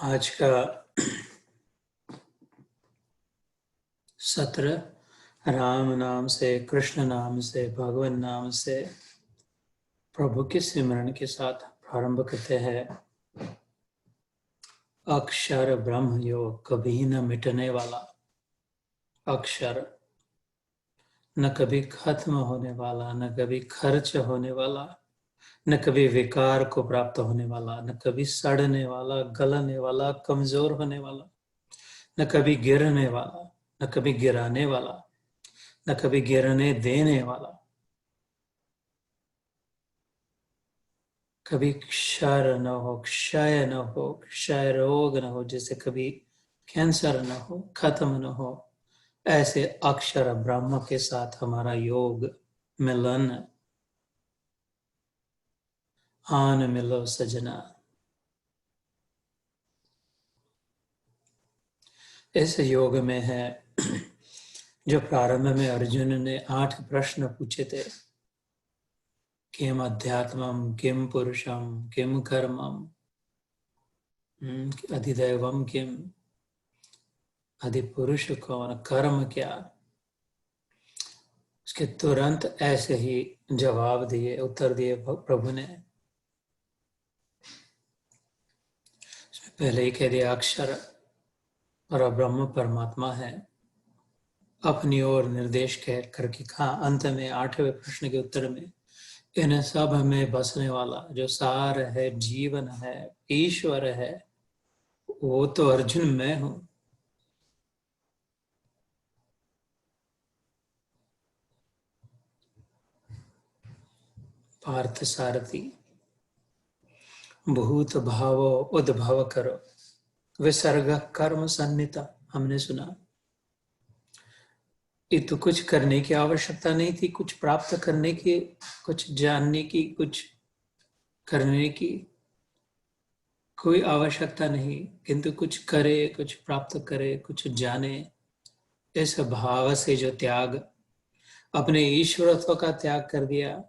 आज का सत्र राम नाम से, कृष्ण नाम से, भगवान नाम से प्रभु के सिमरन के साथ प्रारंभ करते हैं। अक्षर ब्रह्म योग कभी न मिटने वाला अक्षर, न कभी खत्म होने वाला, न कभी खर्च होने वाला, न कभी विकार को प्राप्त होने वाला, न कभी सड़ने वाला, गलने वाला, कमजोर होने वाला, न कभी गिरने वाला, न कभी गिराने वाला, न कभी गिरने देने वाला, कभी क्षर न हो, क्षय न हो, क्षय रोग न हो, जैसे कभी कैंसर न हो, खत्म न हो, ऐसे अक्षर ब्रह्म के साथ हमारा योग मिलन। आन मिलो सजना। इस योग में है जो प्रारंभ में अर्जुन ने 8 प्रश्न पूछे थे। किम अध्यात्मम, किम पुरुषम, किम कर्मम, अधिदैवम किम, अधिपुरुष कौन, कर्म क्या। उसके तुरंत ऐसे ही जवाब दिए, उत्तर दिए प्रभु ने। पहले ही कह दिया अक्षर और ब्रह्म परमात्मा है। अपनी ओर निर्देश कह करके कहा अंत में 8वें प्रश्न के उत्तर में, इन सब में बसने वाला जो सार है, जीवन है, ईश्वर है, वो तो अर्जुन मैं हूं। पार्थ सारथी भूत भावो उद्भव करो, विसर्ग कर्म सन्निता। हमने सुना ये तो कुछ करने की आवश्यकता नहीं थी, कुछ प्राप्त करने की, कुछ जानने की, कुछ करने की कोई आवश्यकता नहीं, किंतु कुछ करे, कुछ प्राप्त करे, कुछ जाने। इस भाव से जो त्याग, अपने ईश्वरत्व का त्याग कर दिया,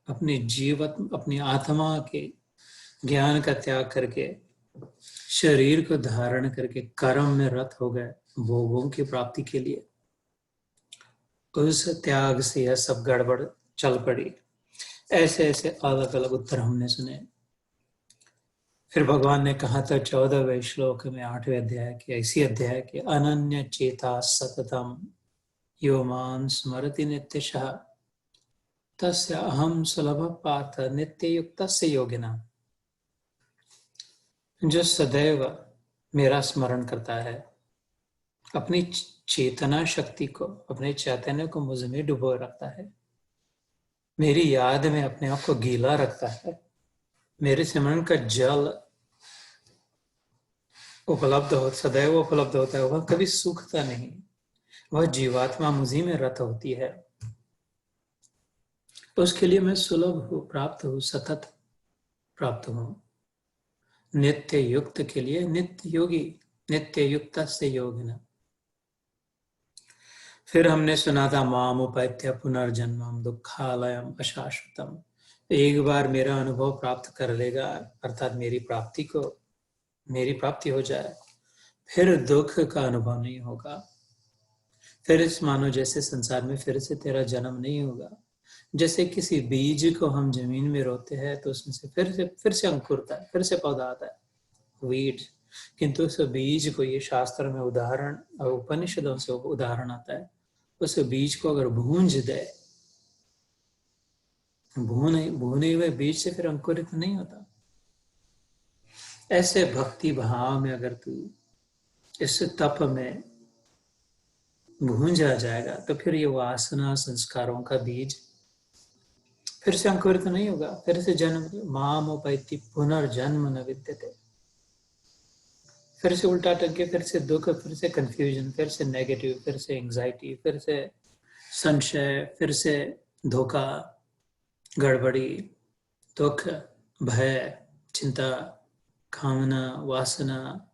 अपने जीवन, अपनी आत्मा के ज्ञान का त्याग करके शरीर को धारण करके कर्म में रत हो गए भोगों की प्राप्ति के लिए, उस त्याग से यह सब गड़बड़ चल पड़ी। ऐसे ऐसे अलग अलग उत्तर हमने सुने। फिर भगवान ने कहा था 14वें श्लोक में 8वें अध्याय के, इसी अध्याय के, अनन्य चेता सततम यो मां स्मरति नित्यशः तस्य अहम सुलभ पार्थ नित्य युक्तस्य योगिना। जो सदैव मेरा स्मरण करता है, अपनी चेतना शक्ति को, अपने चैतन्य को मुझ में डुबो रखता है, मेरी याद में अपने आप को गीला रखता है, मेरे सिमरन का जल उपलब्ध हो, सदैव उपलब्ध होता है, वह कभी सूखता नहीं, वह जीवात्मा मुझी में रत होती है। तो उसके लिए मैं सुलभ हूं, प्राप्त हूं, सतत प्राप्त हूं। नित्य युक्त के लिए नित्य योगी, नित्य युक्त से योगिना। फिर हमने सुना था माम उपैत्य पुनर्जन्मम दुखालयम अशाश्वतम। एक बार मेरा अनुभव प्राप्त कर लेगा, अर्थात मेरी प्राप्ति हो जाए, फिर दुख का अनुभव नहीं होगा। फिर इस मानो जैसे संसार में फिर से तेरा जन्म नहीं होगा। जैसे किसी बीज को हम जमीन में रोते हैं तो उसमें से फिर से अंकुरता है, फिर से पौधा आता है, वीड। किंतु उस बीज को, ये शास्त्र में उदाहरण और उपनिषदों से उदाहरण आता है, उस बीज को अगर भूंज दे, भुने हुए बीज से फिर अंकुरित नहीं होता। ऐसे भक्ति भाव में अगर तू इस तप में भूंजा जाएगा तो फिर ये वासना संस्कारों का बीज फिर से अंकुरित नहीं होगा, फिर से जन्म। मामोपैति पुनर्जन्म न विद्यते। फिर से उल्टा टंके, फिर से दुख, फिर से कंफ्यूजन, फिर से नेगेटिव, फिर से एंजाइटी, फिर से संशय, फिर से धोखा, गड़बड़ी, दुख, भय, चिंता, कामना, वासना,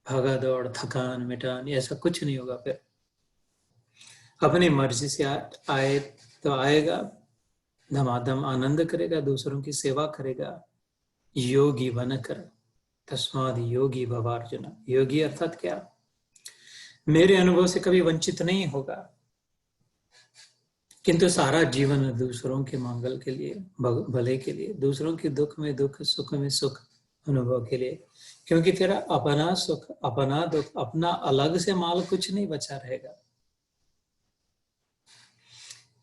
भागा दौड़, थकान, मिटान, ऐसा कुछ नहीं होगा। फिर अपनी मर्जी से आए तो आएगा, धमाधम आनंद करेगा, दूसरों की सेवा करेगा, योगी बनकर तस्माद योगी भव अर्जुन। योगी अर्थात क्या? मेरे अनुभव से कभी वंचित नहीं होगा, किंतु सारा जीवन दूसरों के मंगल के लिए, भले के लिए, दूसरों के दुख में दुख, सुख में सुख अनुभव के लिए। क्योंकि तेरा अपना सुख, अपना दुख, अपना अलग से माल कुछ नहीं बचा रहेगा।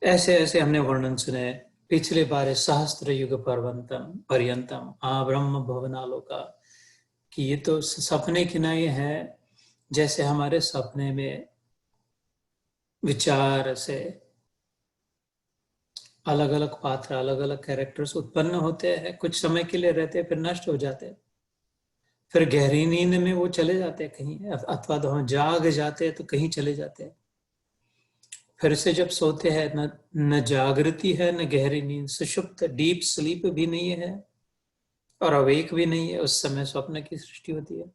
ऐसे ऐसे हमने वर्णन सुने पिछले बारे सहस्त्र युग पर्यंतम आ ब्रह्म भवनालोका, कि ये तो सपने की नहीं है। जैसे हमारे सपने में विचार से अलग अलग पात्र, अलग अलग कैरेक्टर्स उत्पन्न होते हैं, कुछ समय के लिए रहते हैं, फिर नष्ट हो जाते हैं, फिर गहरी नींद में वो चले जाते हैं कहीं, अथवा तो हम जाग जाते हैं तो कहीं चले जाते हैं। फिर से जब सोते हैं, न जागृति है, न गहरी नींद, सुषुप्त डीप स्लीप भी नहीं है और अवेक भी नहीं है। उस समय स्वप्न की सृष्टि होती है।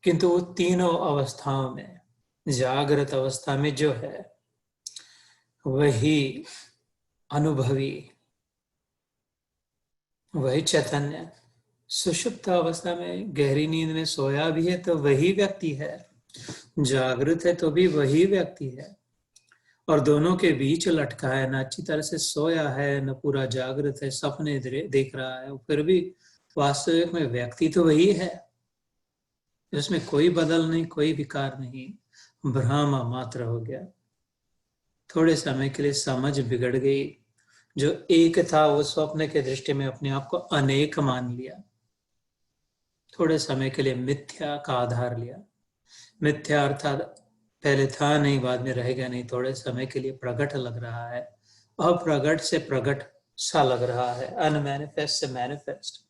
किंतु वो तीनों अवस्थाओं में, जागृत अवस्था में जो है वही अनुभवी, वही चैतन्य, सुषुप्त अवस्था में गहरी नींद में सोया भी है तो वही व्यक्ति है, जागृत है तो भी वही व्यक्ति है, और दोनों के बीच लटका है, न अच्छी तरह से सोया है न पूरा जागृत है, सपने देख रहा है, फिर भी वास्तविक में व्यक्ति तो वही है। इसमें कोई बदल नहीं, कोई विकार नहीं, भ्रम मात्र हो गया। थोड़े समय के लिए समझ बिगड़ गई, जो एक था वो स्वप्न के दृष्टि में अपने आप को अनेक मान लिया। थोड़े समय के लिए मिथ्या का आधार लिया। मिथ्या अर्थात पहले था नहीं, बाद में रहेगा नहीं, थोड़े समय के लिए प्रकट लग रहा है, अप्रगट से प्रकट सा लग रहा है, अनमैनिफेस्ट से मैनिफेस्ट।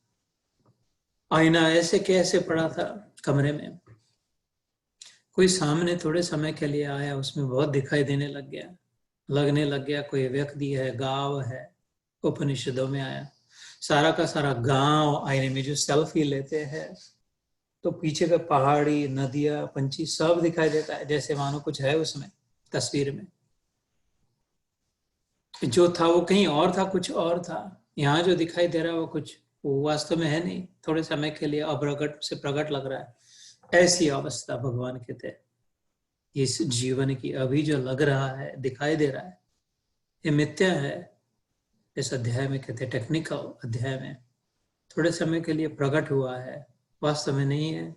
आईना ऐसे कैसे पड़ा था कमरे में, कोई सामने थोड़े समय के लिए आया, उसमें बहुत दिखाई देने लग गया, लगने लग गया कोई व्यक्ति है, गांव है। उपनिषदों में आया सारा का सारा गांव आईने में जो सेल्फी लेते हैं तो पीछे का पहाड़ी, नदियां, पंछी सब दिखाई देता है, जैसे मानो कुछ है उसमें तस्वीर में। जो था वो कहीं और था, कुछ और था। यहाँ जो दिखाई दे रहा है वो कुछ, वो वास्तव में है नहीं, थोड़े समय के लिए अप्रगट से प्रकट लग रहा है। ऐसी अवस्था भगवान कहते हैं इस जीवन की। अभी जो लग रहा है, दिखाई दे रहा है, ये मिथ्या है। इस अध्याय में कहते हैं, टेक्निकल अध्याय में, थोड़े समय के लिए प्रकट हुआ है, वास्तव में नहीं है।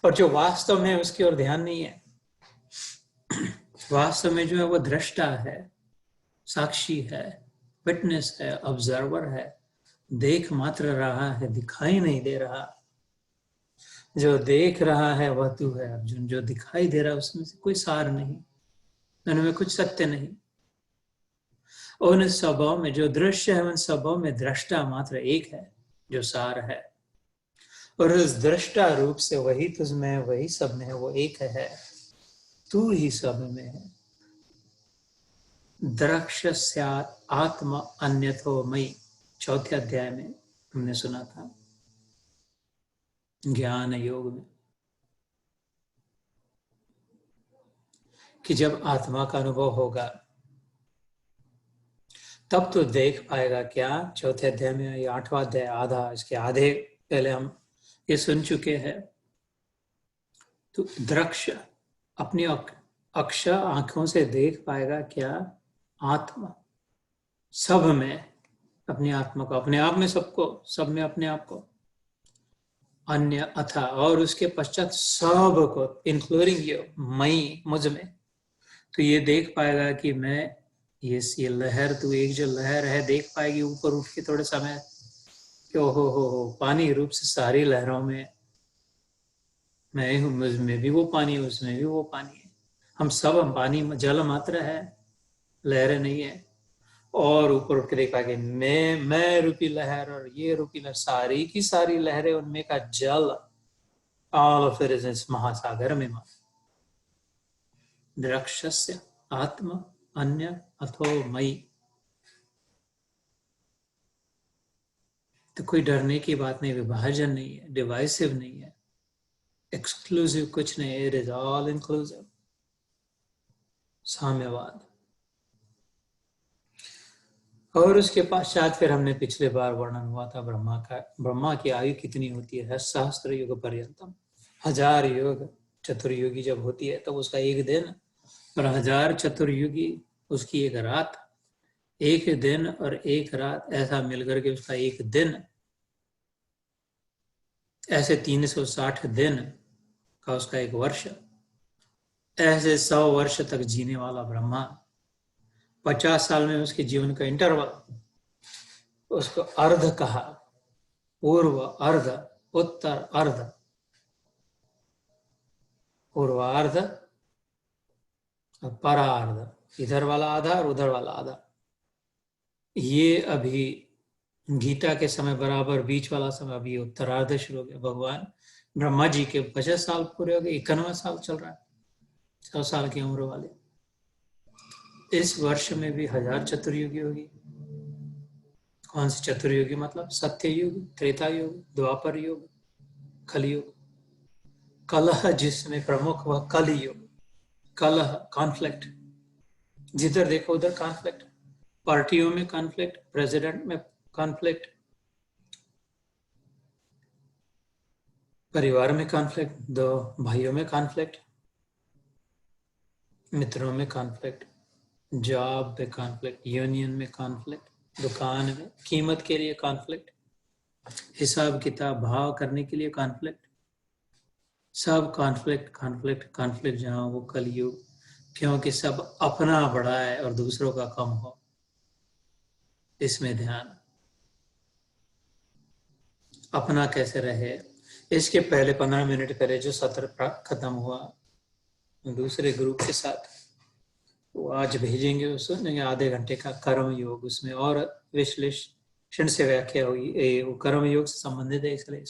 और जो वास्तव में है उसकी ओर ध्यान नहीं है। वास्तव में जो है वो दृष्टा है, साक्षी है, विटनेस है, ऑब्जर्वर है, देख मात्र रहा है, दिखाई नहीं दे रहा। जो देख रहा है वह तू है अर्जुन, जो दिखाई दे रहा है उसमें से कोई सार नहीं, उनमें कुछ सत्य नहीं। उन सबों में जो दृश्य है, उन सबों में दृष्टा मात्र एक है जो सार है, और उस दृष्टा रूप से वही तुझमें, वही सब में है, वो एक है, तू ही सब में है। द्रक्ष्यस्यात् आत्मा अन्यथो मयि, चौथे अध्याय में हमने सुना था ज्ञान योग में, कि जब आत्मा का अनुभव होगा तब तो देख पाएगा क्या। चौथे अध्याय में, ये 8वां अध्याय आधा, इसके आधे पहले हम ये सुन चुके हैं। तो द्रक्ष अपनी अक्ष आंखों से देख पाएगा क्या आत्मा, सब में अपनी आत्मा को, अपने आप में सबको, सब में अपने आप को, अन्य अथा, और उसके पश्चात सब को, इंक्लूडिंग यू, मई, मुझ में। तो ये देख पाएगा कि मैं, ये लहर, तू एक जो लहर है, देख पाएगी ऊपर उठ के थोड़े समय कि हो पानी रूप से सारी लहरों में मैं हूँ, मुझ में भी वो पानी है, उसमें भी वो पानी है, हम सब, हम पानी, जल मात्र है, लहरें नहीं है। और ऊपर उठ के देख पाएंगे मैं रूपी लहर, और ये रूपी लहर, सारी की सारी लहरें, उनमें का जल, ऑल ऑफ इट इज इस महासागर में। द्रक्ष्यस्य आत्मा अन्य अथो मई। तो कोई डरने की बात नहीं, विभाजन नहीं है, डिवाइसिव नहीं है, एक्सक्लूसिव कुछ नहीं, इट इज ऑल इंक्लूसिव, साम्यवाद। और उसके पश्चात फिर हमने पिछले बार वर्णन हुआ था ब्रह्मा की आयु कितनी होती है, सहस्त्र युग पर्यंतम। 1000 युग चतुर्युगी जब होती है तब उसका एक दिन, और 1000 चतुर्युगी उसकी एक रात। एक दिन और एक रात ऐसा मिलकर के उसका एक दिन, ऐसे 360 दिन का उसका एक वर्ष। ऐसे 100 वर्ष तक जीने वाला ब्रह्मा, 50 साल में उसके जीवन का इंटरवल, उसको अर्ध कहा। पूर्व अर्ध, उत्तर अर्ध, पूर्वार्ध और परार्ध, इधर वाला आधा और उधर वाला आधा। ये अभी गीता के समय बराबर बीच वाला समय, अभी उत्तरार्ध शुरू हो गया। भगवान ब्रह्मा जी के 50 साल पूरे हो गए, 91वां साल चल रहा है, 100 साल की उम्र वाले। इस वर्ष में भी 1000 चतुर्युगी होगी। कौन सी चतुर्युगी? मतलब सत्य युग, त्रेता युग, द्वापर युग, कलयुग। कलह जिसमें प्रमुख वह कलयुग। कलह, कॉन्फ्लिक्ट, जिधर देखो उधर कॉन्फ्लिक्ट। पार्टियों में कॉन्फ्लिक्ट, प्रेसिडेंट में कॉन्फ्लिक्ट, परिवार में कॉन्फ्लिक्ट, दो भाइयों में कॉन्फ्लिक्ट, मित्रों में कॉन्फ्लिक्ट, जॉब पे कॉन्फ्लिक्ट, यूनियन में कॉन्फ्लिक्ट, दुकान में कीमत के लिए कॉन्फ्लिक्ट, हिसाब किताब भाव करने के लिए कॉन्फ्लिक्ट, सब कॉन्फ्लिक्ट कॉन्फ्लिक्ट कॉन्फ्लिक्ट। जहां वो कलयुग, क्योंकि सब अपना बड़ा है और दूसरों का कम हो, इसमें ध्यान। अपना कैसे रहे। इसके पहले 15 मिनट पहले जो सत्र खत्म हुआ दूसरे ग्रुप के साथ, वो आज भेजेंगे उसमें आधे घंटे का कर्म योग, उसमें और विश्लेषण से व्याख्या हुई। वो कर्म योग से संबंधित है, इसलिए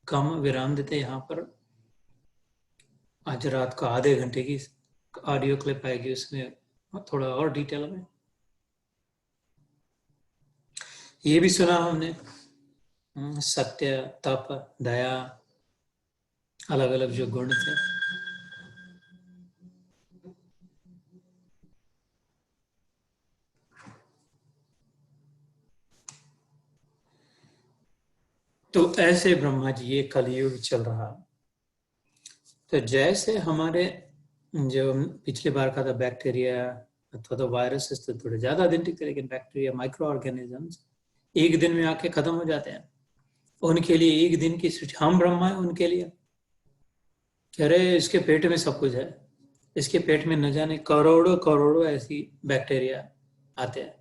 कम विराम देते यहाँ पर। आज रात को आधे घंटे की ऑडियो क्लिप आएगी, उसमें थोड़ा और डिटेल में। ये भी सुना हमने, सत्य, तप, दया, अलग अलग जो गुण थे। तो ऐसे ब्रह्मा जी, ये कलयुग चल रहा। तो जैसे हमारे जो पिछली बार का था बैक्टीरिया अथवा तो वायरस तो थोड़े ज्यादा दिन टिकते, लेकिन बैक्टीरिया, माइक्रो ऑर्गेनिजम्स एक दिन में आके खत्म हो जाते हैं। उनके लिए एक दिन की सृष्टि, हम ब्रह्मा है उनके लिए। कह रहे इसके पेट में सब कुछ है, इसके पेट में न जाने करोड़ों करोड़ों ऐसी बैक्टीरिया आते हैं।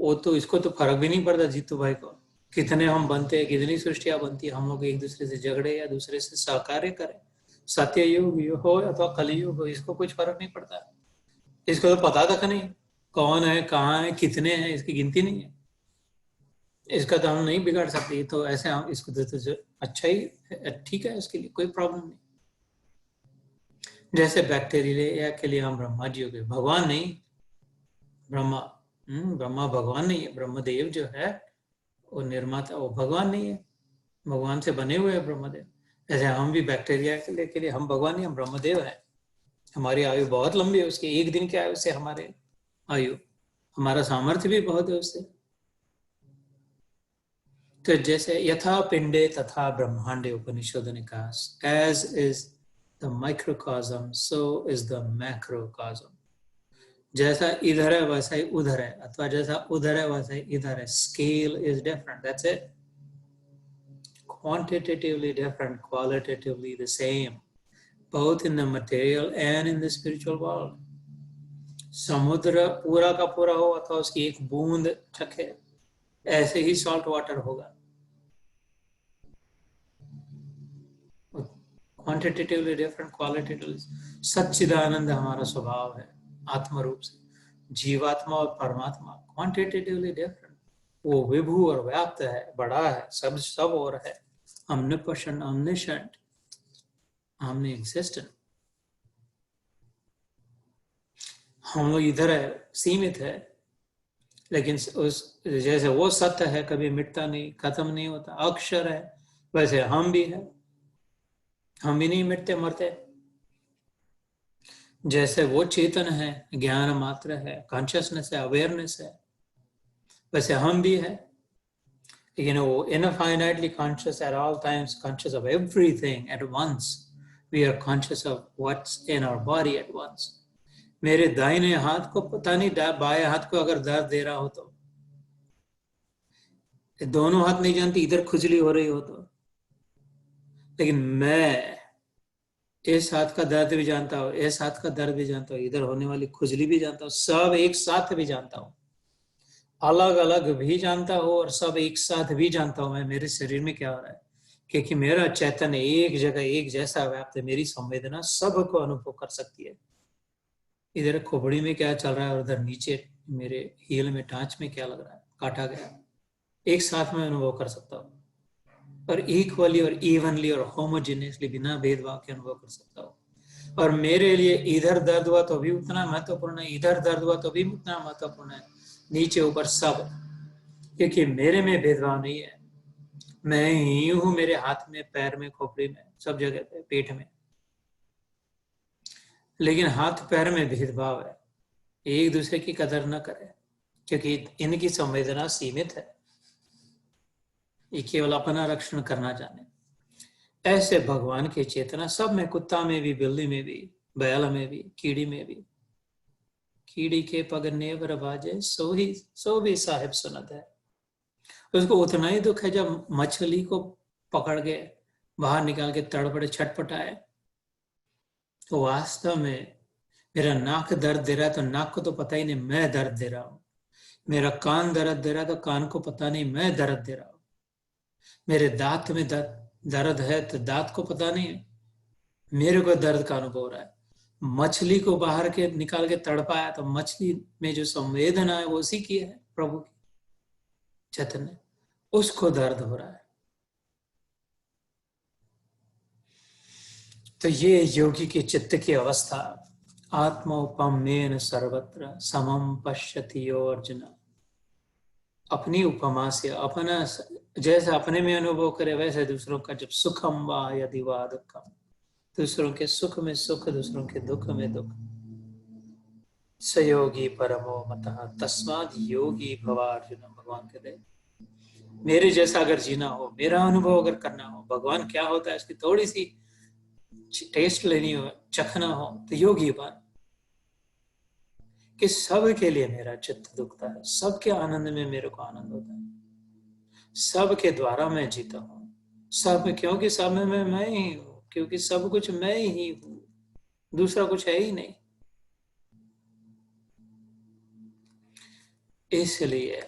वो तो, इसको तो फर्क भी नहीं पड़ता जीतू भाई को, कितने हम बनते हैं, कितनी सृष्टियां बनती है, हम लोग एक दूसरे से झगड़े या दूसरे से सहकार्य करें। सत्य युग हो अथवा कलयुग हो, इसको कुछ फर्क नहीं पड़ता। इसको तो पता तक नहीं कौन है, कहाँ है, कितने हैं, इसकी गिनती नहीं है। इसका तो हम नहीं बिगाड़ सकते। तो ऐसे हम इसको तो अच्छा ही, ठीक है, इसके लिए कोई प्रॉब्लम नहीं। जैसे बैक्टीरिया के लिए हम ब्रह्मा जी हो गए, भगवान नहीं। ब्रह्मा ब्रह्मा भगवान नहीं है। ब्रह्मदेव जो है वो निर्माता, वो भगवान नहीं है। भगवान से बने हुए हैं ब्रह्मदेव। ऐसे हम भी बैक्टीरिया के लिए हम भगवान नहीं, हम ब्रह्मदेव हैं। हमारी आयु बहुत लंबी है, उसके एक दिन की आयु से हमारे आयु, हमारा सामर्थ्य भी बहुत है उससे। तो जैसे यथा पिंडे तथा ब्रह्मांडे, उपनिषद ने कहा, as is the microcosm so is the macrocosm. जैसा इधर है वैसा ही उधर है, अथवा जैसा उधर है वैसा ही इधर है। Scale is different, that's it. Quantitatively different, qualitatively the same, both in the material and in the spiritual world. समुद्र पूरा का पूरा हो अथवा उसकी एक बूंद चखे, ऐसे ही सॉल्ट वाटर होगा। Quantitatively different, qualitatively. सच्चिदानंद हमारा स्वभाव है आत्म रूप से, जीवात्मा और परमात्मा क्वांटिटेटिवली डिफरेंट। वो विभू और व्याप्त है, बड़ा है, सब और है, omnipotent, omniscient, omni-existent। हम लोग इधर है, सीमित है, लेकिन उस जैसे वो सत्य है, कभी मिटता नहीं, खत्म नहीं होता, अक्षर है, वैसे हम भी है, हम भी नहीं मिटते मरते। जैसे वो चेतन है, ज्ञान मात्र है, कॉन्शियसनेस है, अवेयरनेस है, वैसे हम भी है, लेकिन वो infinitely conscious at all times, conscious of everything at once. We are conscious of what's in our body at once. मेरे दाहिने हाथ को पता नहीं बाएं हाथ को अगर दर्द दे रहा हो तो, दोनों हाथ नहीं जानती इधर खुजली हो रही हो तो, लेकिन मैं इस हाथ का दर्द भी जानता हूँ, इस हाथ का दर्द भी जानता हूँ, इधर होने वाली खुजली भी जानता हूँ, सब एक साथ भी जानता हूँ। अलग अलग भी जानता हूँ और सब एक साथ भी जानता हूँ मैं मेरे शरीर में क्या हो रहा है, क्योंकि मेरा चैतन्य एक जगह एक जैसा व्याप्त है। मेरी संवेदना सबको अनुभव कर सकती है। इधर खोपड़ी में क्या चल रहा है और उधर नीचे मेरे हील में, टांच में क्या लग रहा है, काटा गया, एक साथ में अनुभव कर सकता हूँ। और इक्वली और इवनली और होमोजेनियसली, बिना भेदभाव के अनुभव कर सकता हूँ। और मेरे लिए इधर दर्द हुआ तो भी उतना महत्वपूर्ण है, इधर दर्द हुआ तो भी उतना महत्वपूर्ण है, नीचे ऊपर सब, क्योंकि मेरे में भेदभाव नहीं है। मैं ही हूं, मेरे हाथ में, पैर में, खोपड़ी में, सब जगह पे, पेट में। लेकिन हाथ पैर में भेदभाव है, एक दूसरे की कदर न करे, क्योंकि इनकी संवेदना सीमित है, ये केवल अपना रक्षण करना जाने। ऐसे भगवान की चेतना सब में, कुत्ता में भी, बिल्ली में भी, बैल में भी, कीड़ी में भी। कीड़ी के पग नेवर बाजे, सो भी साहिब सुनत है। उसको उतना ही दुख है जब मछली को पकड़ के बाहर निकाल के तड़पड़े छटपटाए। तो वास्तव में मेरा नाक दर्द दे रहा है तो नाक को तो पता ही नहीं मैं दर्द दे रहा हूं। मेरा कान दर्द दे रहा है तो कान को पता नहीं मैं दर्द दे रहा हूं। मेरे दांत में दर्द है तो दांत को पता नहीं मेरे को दर्द का अनुभव हो रहा है। मछली को बाहर के निकाल के तड़पाया तो मछली में जो संवेदना है वो उसी की है, प्रभु की चैतन्य, उसको दर्द हो रहा है। तो ये योगी की चित्त की अवस्था, आत्मोपमेन सर्वत्र समम पश्यति यो अर्जुन। अपनी उपमा से, अपना जैसे अपने में अनुभव करे वैसे दूसरों का, जब सुखम वा यदि वा दुखम, दूसरों के सुख में सुख, दूसरों के दुख में दुख। सयोगी परमो मतः तस्माद योगी भवा अर्जुन। भगवान कहते मेरे जैसा अगर जीना हो, मेरा अनुभव अगर करना हो, भगवान क्या होता है इसकी थोड़ी सी टेस्ट लेनी हो, चखना हो, तो योगी बन। कि सब के लिए मेरा चित्त दुखता है, सबके आनंद में मेरे को आनंद होता है, सबके द्वारा मैं जीता हूं। सब, क्योंकि सब में मैं ही हूं, क्योंकि सब कुछ मैं ही हूं, दूसरा कुछ है ही नहीं। इसलिए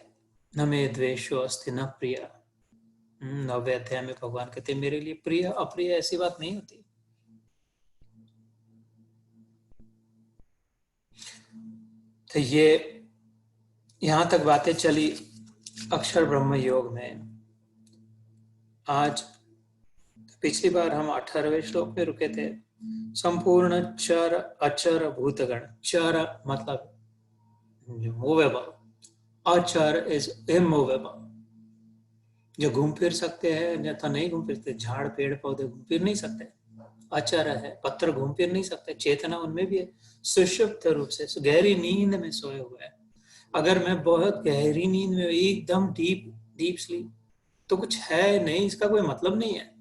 न मे द्वेषो अस्ति न प्रिय। 9वें अध्याय में भगवान कहते हैं मेरे लिए प्रिय अप्रिय ऐसी बात नहीं होती। तो ये यहां तक बातें चली अक्षर ब्रह्म योग में। आज पिछली बार हम 18वें श्लोक में रुके थे। संपूर्ण चर अचर भूतगण, चर मतलब मूवेबल, अचर इज इमूवेबल, जो घूम फिर सकते हैं, अन्यथा नहीं घूम फिरते। झाड़ पेड़ पौधे घूम फिर नहीं सकते, अचर है। पत्थर घूम फिर नहीं सकते, चेतना उनमें भी है, सुषुप्त रूप से गहरी नींद में सोए हुए हैं। अगर मैं बहुत गहरी नींद में, एकदम डीप स्लीप, तो कुछ है नहीं, इसका कोई मतलब नहीं है।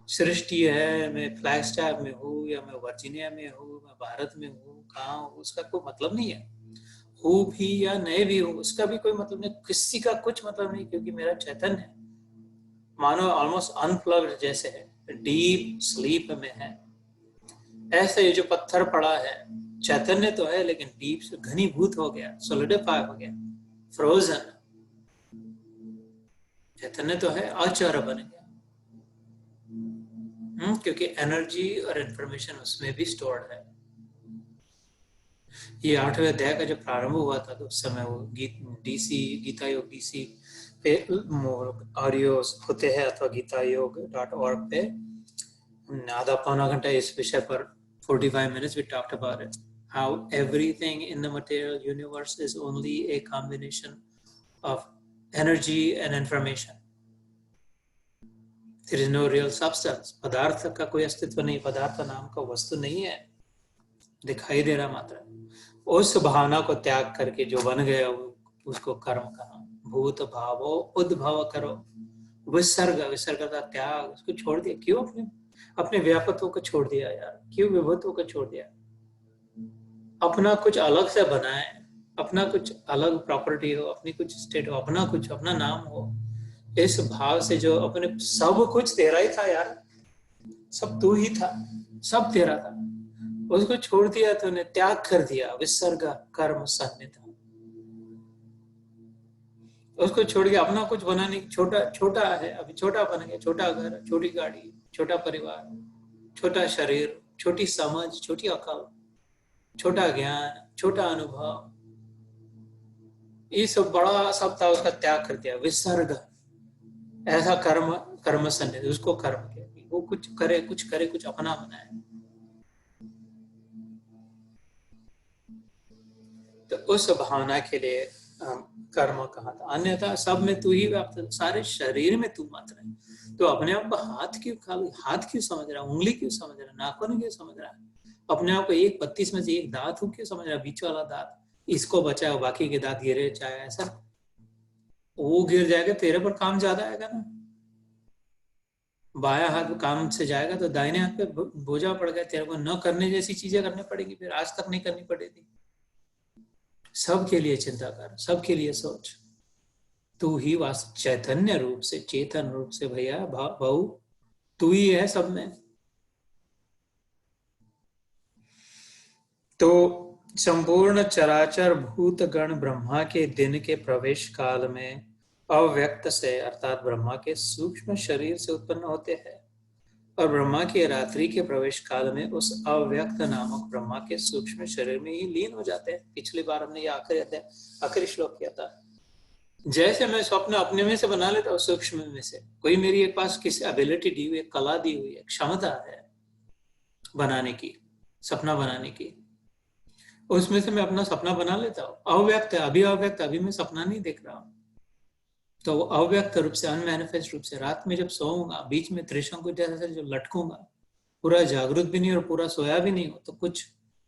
सृष्टि है, मैं फ्लैगस्टाफ में हूँ या मैं वर्जीनिया में हूँ, मैं भारत में हूँ, कहाँ हूँ, उसका कोई मतलब नहीं है। हूँ भी या नहीं भी हूँ, उसका भी कोई मतलब नहीं, किसी का कुछ मतलब नहीं, क्योंकि मेरा चैतन्य है, मानो ऑलमोस्ट अनप्लग्ड जैसे है, डीप स्लीप में है। ऐसे ये जो पत्थर पड़ा है, चैतन्य तो है लेकिन डीप से घनीभूत हो गया, सॉलिडिफाई हो गया, फ्रोजन। चैतन्य तो है, अचर बन गया, क्योंकि एनर्जी और इंफॉर्मेशन उसमें भी स्टोर्ड है। ये 8वें अध्याय का जब प्रारंभ हुआ था तो उस समय वो गीता योग डीसी पे ऑडियो होते हैं, अथवा gitaयोग.org पे आधा पौना घंटा इस विषय पर 45 minutes we talked about it, how everything in the material universe is only a combination of energy and information. There is no real substance. पदार्थ का कोई अस्तित्व नहीं, पदार्थ नाम का वस्तु नहीं है, दिखाई दे रहा मात्र। उस भावना को त्याग करके जो बन गया उसको कर्म कहा। भूत भावो उद्भव करो। विसर्ग, विसर्ग का त्याग, उसको छोड़ दिया। क्यों अपने अपने व्यापकत्व को छोड़ दिया यार? क्यों विभुत्व को छोड़ दिया? अपना कुछ अलग से बनाए, अपना कुछ अलग प्रॉपर्टी हो, अपनी कुछ स्टेट हो, अपना कुछ अपना नाम हो, इस भाव से जो अपने सब कुछ तेरा ही था यार, सब तू ही था, सब तेरा था, उसको छोड़ दिया तूने, त्याग कर दिया। विसर्ग कर्म सन्निध, उसको छोड़ के अपना कुछ बनाने की, छोटा छोटा है अभी, छोटा बन गया, छोटा घर, छोटी गाड़ी, छोटा परिवार, छोटा शरीर, छोटी समझ, छोटी अकल, छोटा ज्ञान, छोटा अनुभव, ये सब बड़ा सब था, उसका त्याग कर दिया। विसर्ग, ऐसा कर्म, कर्म सन्निधि, उसको कर्म किया, वो कुछ करे, कुछ अपना बनाए। तो उस भावना के लिए कर्म कहा था। अन्यथा सब में तू ही व्याप्त, सारे शरीर में तू मात्र है। तो अपने आप को हाथ क्यों खाली, हाथ क्यों समझ रहा है, उंगली क्यों समझ रहा है, नाखून क्यों समझ रहा है, अपने आप को एक 32 में से एक दांत हूं क्यों समझ रहा है, बीच वाला दांत, इसको बचाओ, बाकी के दांत गिरे चाहे, ऐसा वो गिर जाएगा तेरे पर काम ज्यादा आएगा ना। बाया हाथ काम से जाएगा तो दाहिने हाथ पे बोझा पड़ गया, तेरे को न करने जैसी चीजें करनी पड़ेगी, फिर आज तक नहीं करनी पड़ेगी। सबके लिए चिंता कर, सबके लिए सोच। तू ही वास्तव चैतन्य रूप से, चेतन रूप से भैया भाऊ तू ही है सब में। तो संपूर्ण चराचर भूत गण ब्रह्मा के दिन के प्रवेश काल में अव्यक्त से अर्थात ब्रह्मा के सूक्ष्म शरीर से उत्पन्न होते हैं, और ब्रह्मा के रात्रि के प्रवेश काल में उस अव्यक्त नामक ब्रह्मा के सूक्ष्म शरीर में ही लीन हो जाते हैं। पिछली बार हमने ये आखिरी श्लोक किया था। जैसे मैं स्वप्न अपने में से बना लेता हूँ, सूक्ष्म में से कोई मेरी एक पास किसी एबिलिटी दी हुई है, कला दी हुई है, क्षमता है बनाने की, सपना बनाने की, उसमें से मैं अपना सपना बना लेता हूँ। अव्यक्त है, अभी अव्यक्त, अभी मैं सपना नहीं देख रहा हूँ, तो अव्यक्त रूप से, अनमैनिफेस्ट रूप से रात में जब सोऊंगा, बीच में त्रिशंकु जैसे जो लटकूंगा, पूरा जागृत भी नहीं और पूरा सोया भी नहीं हो, तो कुछ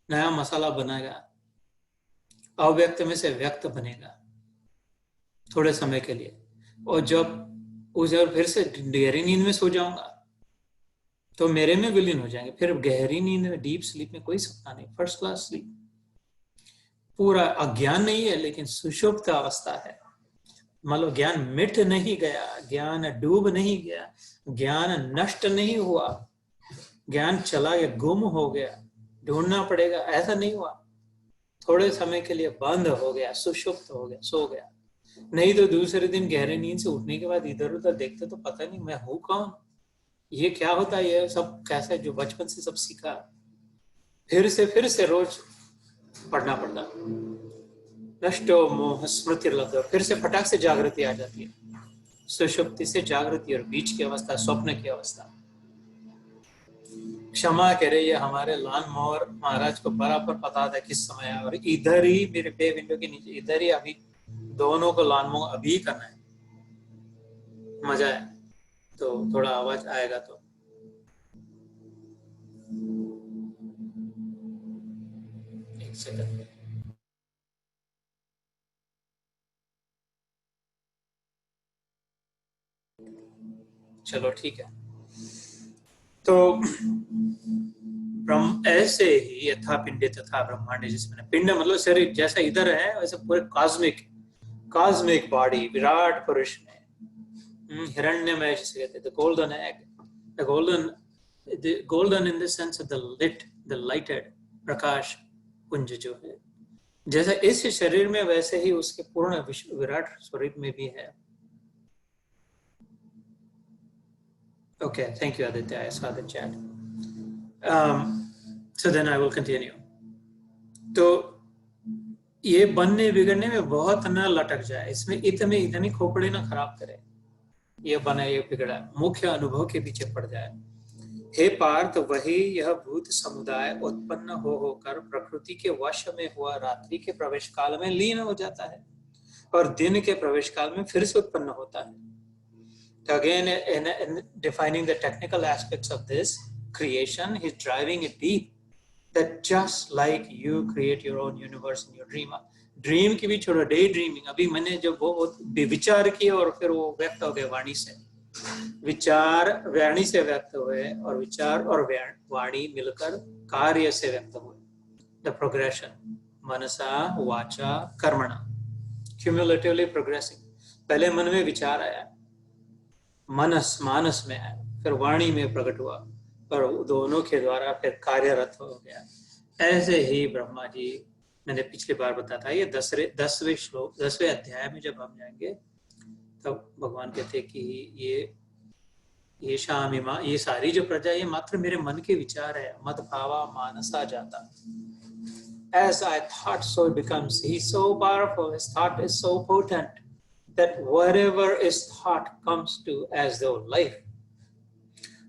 नया मसाला बनेगा, अव्यक्त में से व्यक्त बनेगा थोड़े समय के लिए। और जब उस फिर से गहरी नींद में सो जाऊंगा तो मेरे में विलीन हो जाएंगे। फिर गहरी नींद में, डीप स्लीप में कोई सपना नहीं, फर्स्ट क्लास स्लीप, पूरा अज्ञान नहीं है लेकिन सुषुप्त अवस्था है। मान लो ज्ञान मिट नहीं गया, ज्ञान डूब नहीं गया, ज्ञान नष्ट नहीं हुआ, ज्ञान चला गया, गुम हो गया, ढूंढना पड़ेगा, ऐसा नहीं हुआ। थोड़े समय के लिए बंद हो गया, सुषुप्त हो गया, सो गया। नहीं तो दूसरे दिन गहरे नींद से उठने के बाद इधर उधर देखते तो पता नहीं मैं हूं कौन, ये क्या होता है, ये सब कैसे, जो बचपन से सब सीखा फिर से रोज पढ़ना पड़ता। नष्टो मोह स्मृति लब्धो, फिर से फटाक से जागृति आ जाती है, सुषुप्ति से जागृति और बीच की अवस्था, स्वप्न की अवस्था। क्षमा करे, ये हमारे लाल मोहर महाराज को बराबर पता था किस समय है, और इधर ही मेरे पे विंडो के नीचे, इधर ही अभी दोनों को लाल मोहर अभी करना है। मजा है तो थोड़ा आवाज आएगा तो एक सेकंड। चलो ठीक है। तो ब्रह्म ऐसे ही यथा पिंड तथा ब्रह्मांड, जिसमें पिंड मतलब शरीर जैसा इधर है वैसे पूरे कॉस्मिक बॉडी, विराट पुरुष में हिरण्यमय जिसे कहते हैं, the golden egg, the golden in the sense of the lighted प्रकाश पुंज जो है, जैसे इस शरीर में वैसे ही उसके पूर्ण विराट स्वरूप में भी है। Okay, thank you, Aditya. I saw the chat. So then I will continue. तो ये बनने बिगड़ने में बहुत न लटक जाए, इसमें इतनी खोपड़ी ना खराब करे, ये बना ये बिगड़ा, मुख्य अनुभव के पीछे पड़ जाए। हे पार्थ, वही यह भूत समुदाय उत्पन्न होकर प्रकृति के वश में हुआ रात्रि के प्रवेश काल में लीन हो जाता है और दिन के प्रवेश काल में फिर से उत्पन्न होता है। So again, in defining the technical aspects of this creation, he's driving it deep. That just like you create your own universe in your dream की भी छोड़ो, डे ड्रीमिंग। अभी मैंने जब वो विचार किए और फिर वो व्यक्त हो गए वाणी से, विचार वाणी से व्यक्त हुए और विचार और वाणी मिलकर कार्य से व्यक्त हुए। द प्रोग्रेशन मनसा वाचा कर्मणा, क्यूमुलेटिवली प्रोग्रेसिंग। पहले मन में विचार आया, मानस में आया, फिर वाणी में प्रकट हुआ और दोनों के द्वारा फिर कार्यरत हो गया। ऐसे ही ब्रह्मा जी, मैंने पिछली बार बताया था, ये 10वें श्लोक 10वें अध्याय में जब हम जाएंगे तब भगवान कहते कि ये शामिमा, ये सारी जो प्रजा ये मात्र मेरे मन के विचार है। मत भावा मानसा जाता, as I thought so it becomes. He's so powerful, his thought is so potent that whatever is thought comes to as though life.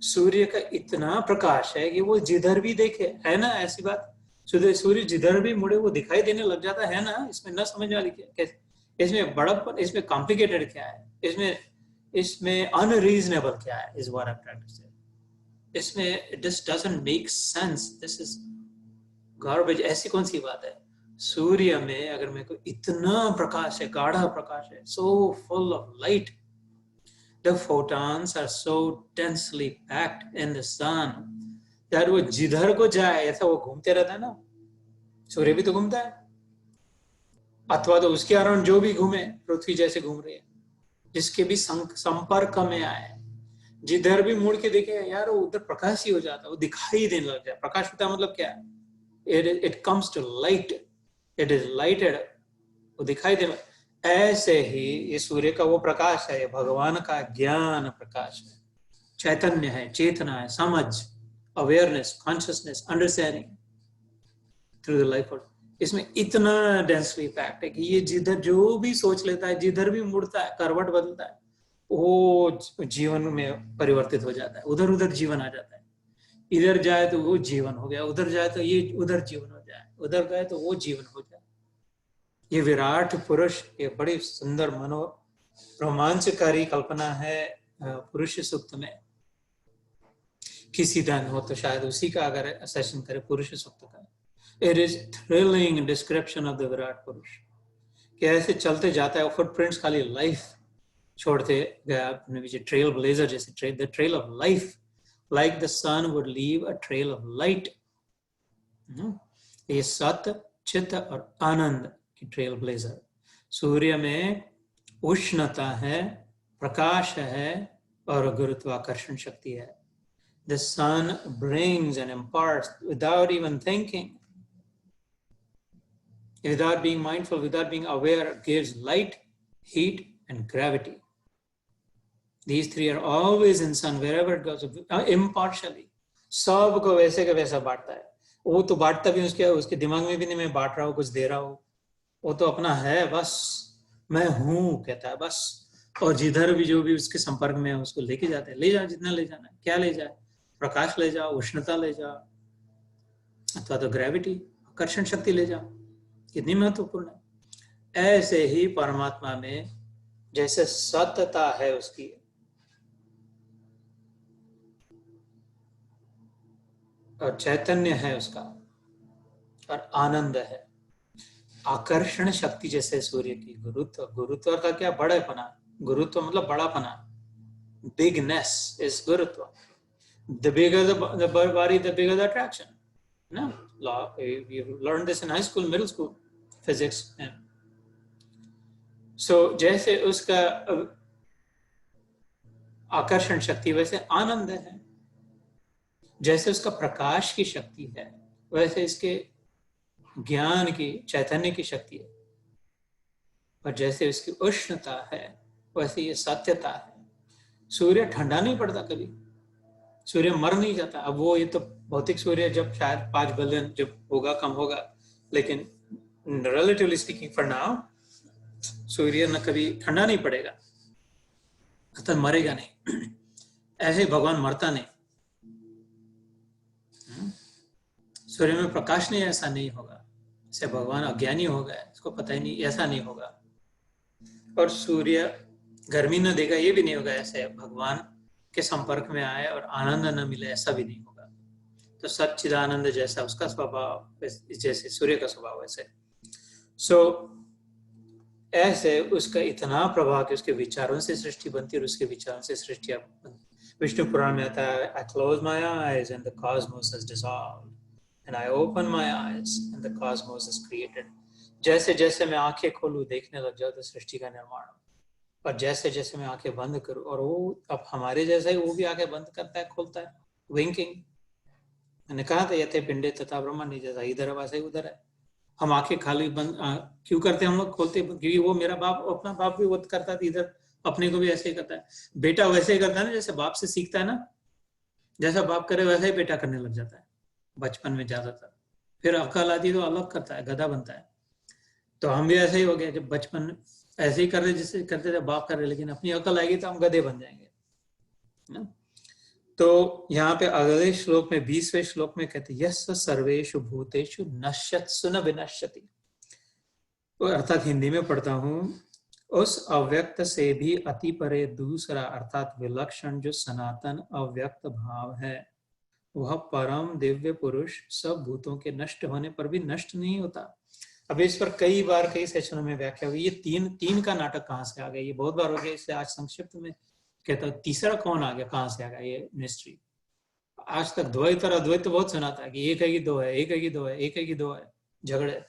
सूर्य का इतना प्रकाश है कि वो जिधर भी देखे, है ना ऐसी बात, सूर्य जिधर भी मुड़े वो दिखाई देने लग जाता है ना। इसमें न समझ वाली क्या, इसमें बड़प्पन, इसमें कॉम्प्लिकेटेड क्या है, इसमें अनरीजनेबल क्या है, is what I am trying to say. इसमें it just doesn't make sense, this is garbage. ऐसी कौन सी बात है, सूर्य में अगर मेरे को इतना प्रकाश है, गाढ़ा प्रकाश है, so full of light, the photons are so densely packed in the sun that वो जिधर को जाए ऐसा वो घूमते रहता है ना। सूर्य भी तो घूमता है, अथवा तो उसके अराउंड जो भी घूमे, पृथ्वी जैसे घूम रही है, जिसके भी संपर्क में आए, जिधर भी मुड़ के देखे यार वो उधर प्रकाश ही हो जाता है, वो दिखाई देने लग जाए। प्रकाश होता है मतलब क्या है, it comes to light, it is lighted, वो दिखाई देने। ऐसे ही ये सूर्य का वो प्रकाश है, भगवान का ज्ञान प्रकाश है, चैतन्य है, चेतना है, समझ, awareness, consciousness, understanding through the life. इसमें इतना डेंसली पैक्ड है कि ये जिधर जो भी सोच लेता है, जिधर भी मुड़ता है, करवट बदलता है, वो जीवन में परिवर्तित हो जाता है, उधर उधर जीवन आ जाता है। इधर जाए तो वो जीवन हो गया, उधर जाए तो ये उधर जीवन हो जाए, उधर गए तो वो जीवन हो जाए। ये विराट पुरुष, ये बड़ी सुंदर मनो रोमांचकारी कल्पना है पुरुष सूक्त में। किसी दिन हो तो शायद उसी का अगर सेशन करे, पुरुष सूक्त का। It is thrilling description of the Virat पुरुष, कि ऐसे चलते जाता है, फुटप्रिंट्स खाली लाइफ छोड़ते गया, ट्रेल ब्लेजर जैसे, the trail of life, like the sun would leave a trail of light. ये सत्य, चित्त और आनंद की ट्रेल ब्लेजर। सूर्य में उष्णता है, प्रकाश है और गुरुत्वाकर्षण शक्ति है। The sun brings and imparts without even thinking, without being mindful, without being aware, gives light, heat and gravity. These three are always in sun wherever it goes, impartially. सबको वैसे का वैसा बांटता है। वो तो बांटता भी उसके दिमाग में भी नहीं मैं बांट रहा हूँ, कुछ दे रहा हूँ, वो तो अपना है, बस मैं हूँ कहता है बस। और जिधर भी जो भी उसके संपर्क में है उसको लेके जाते हैं, ले जाओ जितना ले जाना है। क्या ले जाए, प्रकाश ले जाओ, उष्णता ले जाओ, अथवा तो ग्रेविटी, आकर्षण शक्ति ले जाओ। कितनी महत्वपूर्ण है। ऐसे ही परमात्मा में जैसे सत्यता है उसकी, और चैतन्य है उसका, और आनंद है, आकर्षण शक्ति जैसे सूर्य की, गुरुत्व का क्या, बड़ेपना, गुरुत्व मतलब बड़ापना, बिगनेस इज गुरुत्व। The bigger the body, the bigger the attraction. No, you learned this in high school, middle school, physics. Yeah. So जैसे उसका आकर्षण शक्ति वैसे आनंद है, जैसे उसका प्रकाश की शक्ति है वैसे इसके ज्ञान की, चैतन्य की शक्ति है, और जैसे उसकी उष्णता है वैसे ये सत्यता है। सूर्य ठंडा नहीं पड़ता कभी, सूर्य मर नहीं जाता। अब वो ये तो भौतिक सूर्य जब शायद 5 बिलियन जब होगा, कम होगा, लेकिन रिलेटिवली स्पीकिंग फॉर नाउ सूर्य न कभी ठंडा नहीं पड़ेगा, अतः मरेगा नहीं। ऐसे भगवान मरता नहीं, सूर्य में प्रकाश नहीं, ऐसा नहीं होगा। ऐसे भगवान अज्ञानी हो गए, इसको पता ही नहीं, ऐसा नहीं होगा। और सूर्य गर्मी न देगा, ये भी नहीं होगा। ऐसे भगवान के संपर्क में आए और आनंद न मिले, ऐसा भी नहीं होगा। तो सच्चिदानंद जैसा उसका स्वभाव, जैसे सूर्य का स्वभाव वैसे। सो ऐसे उसका इतना प्रभाव कि उसके विचारों से सृष्टि बनती है और उसके विचारों से सृष्टि विष्णु पुराण में आता है, I close my eyes and the cosmos is dissolved and I open my eyes and the cosmos is created. जैसे जैसे मैं आंखें खोलूं, देखने लग जाऊं तो सृष्टि का निर्माण, और जैसे जैसे मैं आंखें बंद करूं, और वो अब हमारे जैसा ही वो भी आंखें बंद करता है, खोलता है, विंकिंग। मैंने कहा था यथे पिंडे तथा ब्रह्मांड, जैसा इधर है वैसा ही उधर है। हम आंखें खाली बंद क्यों करते हैं हम लोग? खोलते, क्योंकि वो मेरा बाप, अपना बाप भी वो करता था, इधर अपने को भी ऐसे ही करता है। बेटा वैसे ही करता है ना, जैसे बाप से सीखता है ना, जैसा बाप करे वैसा ही बेटा करने लग जाता है बचपन में ज्यादातर। फिर अक्ल आती तो अलग करता है, गधा बनता है। तो हम भी ऐसे ही हो गए, जब बचपन में ऐसे ही कर रहे जिससे करते थे बाप कर रहे, लेकिन अपनी अकल आएगी तो हम गधे बन जाएंगे ना? तो यहाँ पे अगले श्लोक में 20वें श्लोक में कहते हैं, यस्य सर्वेषु भूतेषु नश्यत्सु न विनश्यति। अर्थात हिंदी में पढ़ता हूँ, उस अव्यक्त से भी अति परे दूसरा अर्थात विलक्षण जो सनातन अव्यक्त भाव है, वह परम दिव्य पुरुष सब भूतों के नष्ट होने पर भी नष्ट नहीं होता। अब इस पर कई बार कई सेशनों में व्याख्या हुई। ये तीन का नाटक कहाँ से आ गया, ये बहुत बार हो गया, इससे आज संक्षिप्त में कहता हूँ तीसरा कौन आ गया, कहाँ से आ गया ये मिस्ट्री। आज तक द्वैत और अद्वैत तो बहुत सुना था कि एक है कि दो है, एक है कि दो है, एक है कि दो है, झगड़े।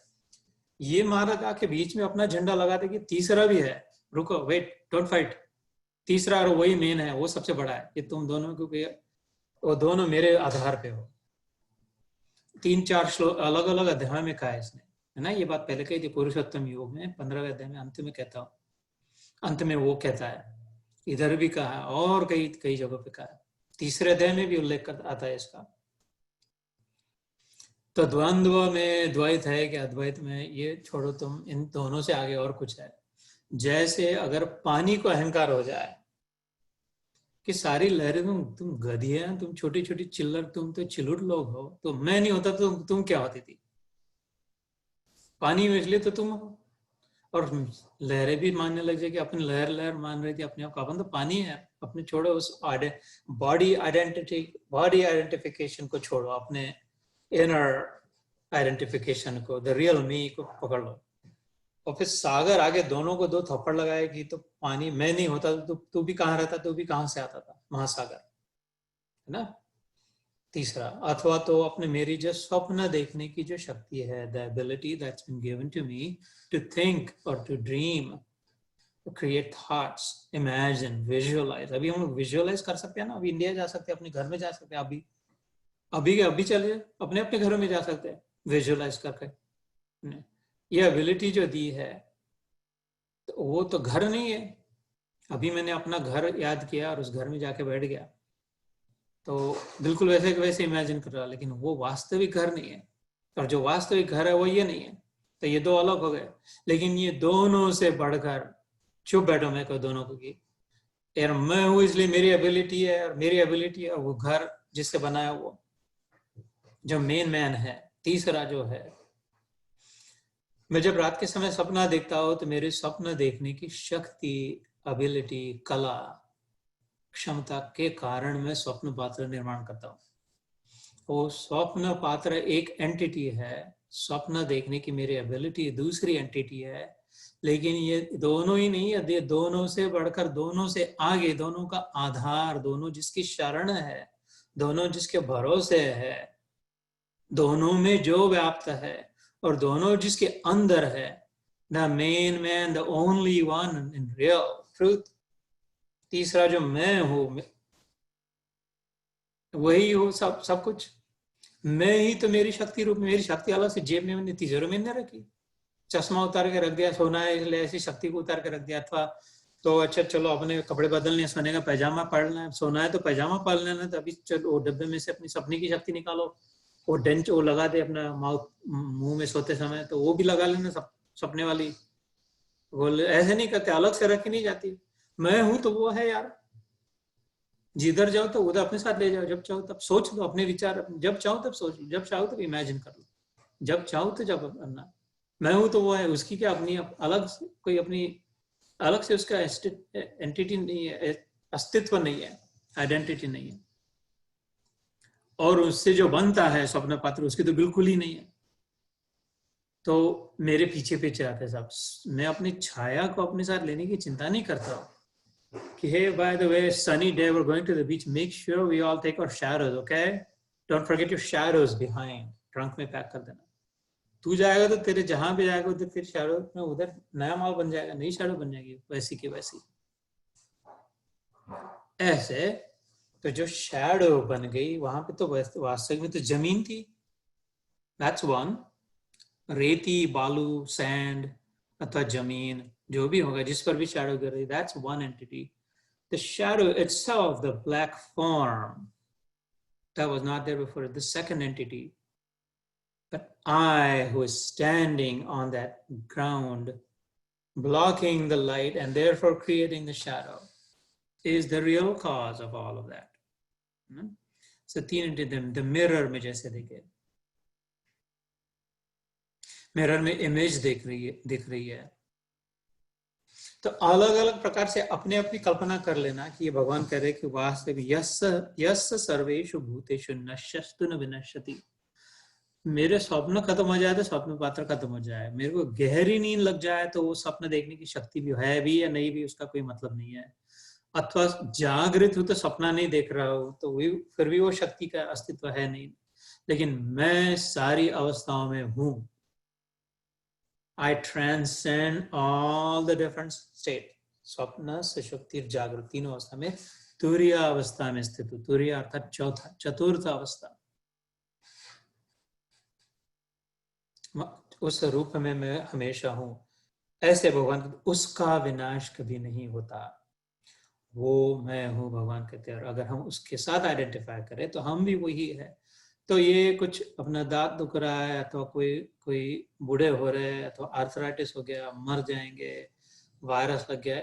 ये महाराज आके बीच में अपना झंडा लगाते कि तीसरा भी है, रुको, वेट, डोंट फाइट, तीसरा और वही मेन है, वो सबसे बड़ा है, ये तुम दोनों, क्योंकि वो दोनों मेरे आधार पे हो। 3-4 श्लोक अलग अलग अध्याय में कहा है इसने, है ना? ये बात पहले कही थी पुरुषोत्तम योग में 15वें अध्याय में अंत में कहता हूँ, अंत में वो कहता है, इधर भी कहा है और कई कई जगहों पे कहा है, तीसरे अध्याय में भी उल्लेख आता है इसका। तो द्वंद्व में द्वैत है कि अद्वैत में, ये छोड़ो तुम, इन दोनों से आगे और कुछ है। जैसे अगर पानी को अहंकार हो जाए कि सारी लहरें तुम गधियां, तुम छोटी छोटी चिल्लर, तुम तो चिलुट लोग हो, तो मैं नहीं होता तो तुम क्या होती थी? पानी में, इसलिए तो तुम हो। और लहरें भी मानने लग जाए कि अपनी लहर लहर मान रही थी अपने आप को, अपन तो पानी है। अपने छोड़ो उस बॉडी आइडेंटिफिकेशन को छोड़ो, अपने इनर आइडेंटिफिकेशन को, द रियल मी को पकड़ लो, और फिर सागर आगे दोनों को दो थप्पड़ लगाएगी तो पानी, मैं नहीं होता तो तू भी कहाँ रहता, तू भी कहाँ से आता था? महासागर, है ना? तीसरा, अथवा तो अपने मेरी जो स्वप्न देखने की जो शक्ति है, the ability that's been given to me to think और to dream, to create thoughts, imagine, visualise. अभी हम लोग विजुअलाइज कर सकते हैं ना, अभी इंडिया जा सकते हैं, अपने घर में जा सकते हैं, अभी अभी अभी चलिए अपने अपने घरों में जा सकते हैं विजुअलाइज करके। ये एबिलिटी जो दी है, तो वो तो घर नहीं है। अभी मैंने अपना घर याद किया और उस घर में जाके बैठ गया, तो बिल्कुल वैसे वैसे इमेजिन कर रहा, लेकिन वो वास्तविक घर नहीं है, और जो वास्तविक घर है वो ये नहीं है। तो ये दो अलग हो गए, लेकिन ये दोनों से बढ़कर, चुप बैठो, मैं को दोनों को की यार मैं हूं, इसलिए मेरी एबिलिटी है, और मेरी एबिलिटी है वो घर जिससे बनाया, वो जो मेन मैन है। तीसरा जो है, मैं जब रात के समय सपना देखता हूं तो मेरे स्वप्न देखने की शक्ति, एबिलिटी, कला, क्षमता के कारण मैं स्वप्न पात्र निर्माण करता हूँ। वो स्वप्न पात्र एक एंटिटी है, स्वप्न देखने की मेरी एबिलिटी दूसरी एंटिटी है, लेकिन ये दोनों ही नहीं है, ये दोनों से बढ़कर, दोनों से आगे, दोनों का आधार, दोनों जिसकी शरण है, दोनों जिसके भरोसे है, दोनों में जो व्याप्त है और दोनों जिसके अंदर है, the main man, the only one in real truth. तीसरा जो मैं हूं, वही हो सब कुछ। मैं ही तो मेरी शक्ति रूप में, मेरी शक्ति अलग से जेब में मैंने तिजोरी में नहीं रखी, चश्मा उतार के रख दिया, सोना है इसलिए ऐसी शक्ति को उतार के रख दिया, अथवा तो अच्छा चलो अपने कपड़े बदलने, सोने का पैजामा पहनना है, सोना है तो पैजामा पहन लेना, तो अभी चलो वो डब्बे में से अपनी सपने की शक्ति निकालो, वो डेंच वो लगा दे अपना माउथ, मुंह में सोते समय, तो वो भी लगा लेना, सपने वाली। वो ऐसे नहीं करते, अलग से रखी नहीं जाती। मैं हूं तो वो है यार, जिधर जाओ तो उधर अपने साथ ले जाओ, जब चाहो तब सोच लो अपने विचार, जब चाहो तब सोच लो, जब चाहो तब इमेजिन कर लो, जब चाहो तो जब करना। मैं हूं तो वो है, उसकी क्या अपनी अलग कोई अपनी अलग से उसका एंटिटी नहीं है, अस्तित्व नहीं है, आइडेंटिटी नहीं है। और उससे जो बनता है स्वप्न पात्र, उसकी तो बिल्कुल ही नहीं है। तो मेरे पीछे पीछे आते सब। मैं अपनी छाया को अपने साथ लेने की चिंता नहीं करता कि hey by the way sunny day we are going to the beach, make sure we all take our shadows, okay, don't forget your shadows behind, trunk में पैक कर देना। तू जाएगा तो तेरे जहां भी जाएगा उधर तेरे शैडो में उधर नया माल बन जाएगा, नई शैडो बन जाएगी वैसी की वैसी। ऐसे तो जो शैडो बन गई वहां पे तो वास्तविक में तो जमीन थी, दैट्स वन। रेती, बालू, सैंड अथवा जमीन जो भी होगा जिस पर भी शैडो गिर रही, that's one entity. The shadow itself, the black form, that was not there before, the second entity. But I, who is standing on that ground, blocking the light and therefore creating the shadow, is the real cause of all of that. So तीन entity, the mirror में जैसे देखे, mirror में image दिख रही है। तो अलग अलग प्रकार से अपने अपनी कल्पना कर लेना कि ये भगवान कह रहे कि वास्तव यस्य सर्वेषु भूतेषु नश्यस्तु न विनश्यति। मेरे स्वप्न खत्म हो जाए तो स्वप्न पात्र खत्म हो जाए, मेरे को गहरी नींद लग जाए तो वो स्वप्न देखने की शक्ति भी है भी या नहीं भी उसका कोई मतलब नहीं है, अथवा जागृत हूं तो सपना नहीं देख रहा हूं तो फिर भी वो शक्ति का अस्तित्व है नहीं, लेकिन मैं सारी अवस्थाओं में हूं। I transcend all the different state, स्वप्न, सुषुप्ति, जागृत, तीनों अवस्था में तुरीय अवस्था में स्थित हूं। तुरीय अर्थात चतुर्थ अवस्था, उस रूप में मैं हमेशा हूं। ऐसे भगवान, उसका विनाश कभी नहीं होता, वो मैं हूं भगवान कहते हैं। और अगर हम उसके साथ आइडेंटिफाई करें तो हम भी वही है। तो ये कुछ अपना दांत दुख रहा है अथवा कोई बूढ़े हो रहे हैं अथवा आर्थराइटिस हो गया, मर जाएंगे, वायरस लग गया,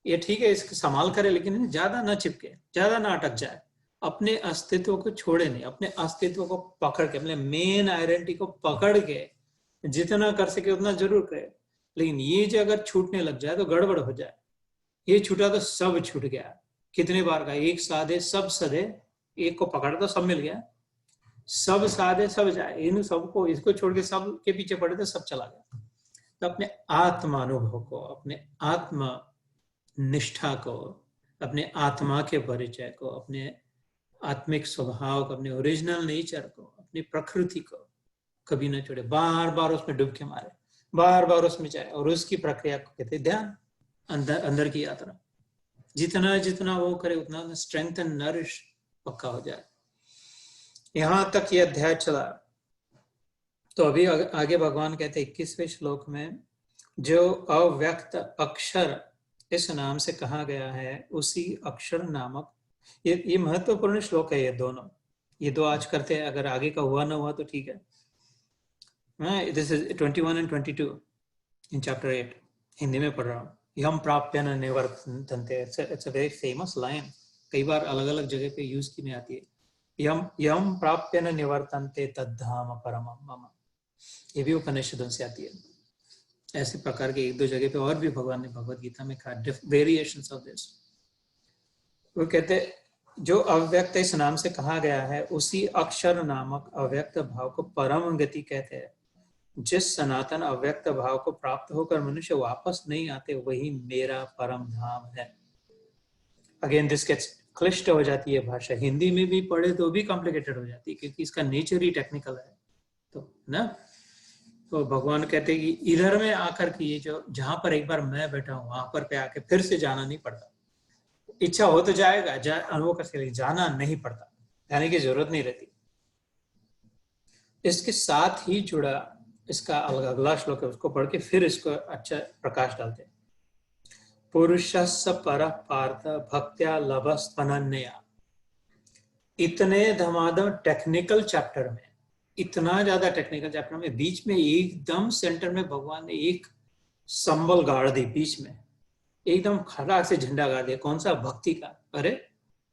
ये ठीक है, इसको संभाल करे, लेकिन ज्यादा ना चिपके, ज्यादा ना अटक जाए, अपने अस्तित्व को छोड़े नहीं, अपने अस्तित्व को पकड़ के, अपने मेन आइडेंटिटी को पकड़ के जितना कर सके उतना जरूर करे। लेकिन ये जो अगर छूटने लग जाए तो गड़बड़ हो जाए। ये छूटा तो सब छूट गया। कितने बार का, एक साधे सब सधे, एक को पकड़ तो सब मिल गया, सब साधे सब जाए, इन सबको, इसको छोड़ के सब के पीछे पड़े तो सब चला गया। तो अपने आत्मानुभव को, अपने आत्म निष्ठा को, अपने आत्मा के परिचय को, अपने आत्मिक स्वभाव को, अपने ओरिजिनल नेचर को, अपनी प्रकृति को कभी न छोड़े। बार बार उसमें डुबके मारे, बार बार उसमें जाए, और उसकी प्रक्रिया को कहते ध्यान, अंदर की यात्रा। जितना जितना वो करे उतना स्ट्रेंथ एंड नरिश पक्का हो जाए। यहां तक ये अध्याय चला। तो अभी आगे भगवान कहते 21वें श्लोक में, जो अव्यक्त अक्षर इस नाम से कहा गया है, उसी अक्षर नामक, ये महत्वपूर्ण श्लोक है। ये दोनों, ये दो आज करते हैं, अगर आगे का हुआ ना हुआ तो ठीक है। This is 21 and 22 in chapter 8, Hindi में पढ़ रहा हूँ। यम प्राप्य न निवर्तन्ते, it's a very famous line, कई बार अलग अलग जगह पे यूज की में आती है। यम प्राप्य न निवर्तन्ते तद्धाम परमं मम, ये भी उपनिषदों से आती है। ऐसे प्रकार के एक दो जगह पे और भी भगवान ने भगवत गीता में कहा वेरिएशंस ऑफ दिस। वो कहते जो अव्यक्त इस नाम से कहा गया है, उसी अक्षर नामक अव्यक्त भाव को परम गति कहते हैं। जिस सनातन अव्यक्त भाव को प्राप्त होकर मनुष्य वापस नहीं आते, वही मेरा परम धाम है। अगेन दिस गेट्स क्लिष्ट हो जाती है भाषा, हिंदी में भी पढ़े तो भी कॉम्प्लिकेटेड हो जाती है, क्योंकि इसका नेचर ही टेक्निकल है। तो ना, तो भगवान कहते हैं कि इधर में आकर के ये जो, जहां पर एक बार मैं बैठा हूं, वहां पर पे आके फिर से जाना नहीं पड़ता। इच्छा हो तो जाएगा, अनुभव कर सकते, जाना नहीं पड़ता, जाने की जरूरत नहीं रहती। इसके साथ ही जुड़ा इसका अगला श्लोक है, उसको पढ़ के फिर इसको अच्छा प्रकाश डालते हैं। पुरुषस्य परः पार्थ भक्त्या लभस्पनन्या। इतने धमाधम टेक्निकल चैप्टर में, इतना ज्यादा टेक्निकल चैप्टर में, बीच में एकदम सेंटर में भगवान ने एक संबल गाड़ दी, बीच में एकदम खड़ा से झंडा गाड़ दिया। कौन सा? भक्ति का। अरे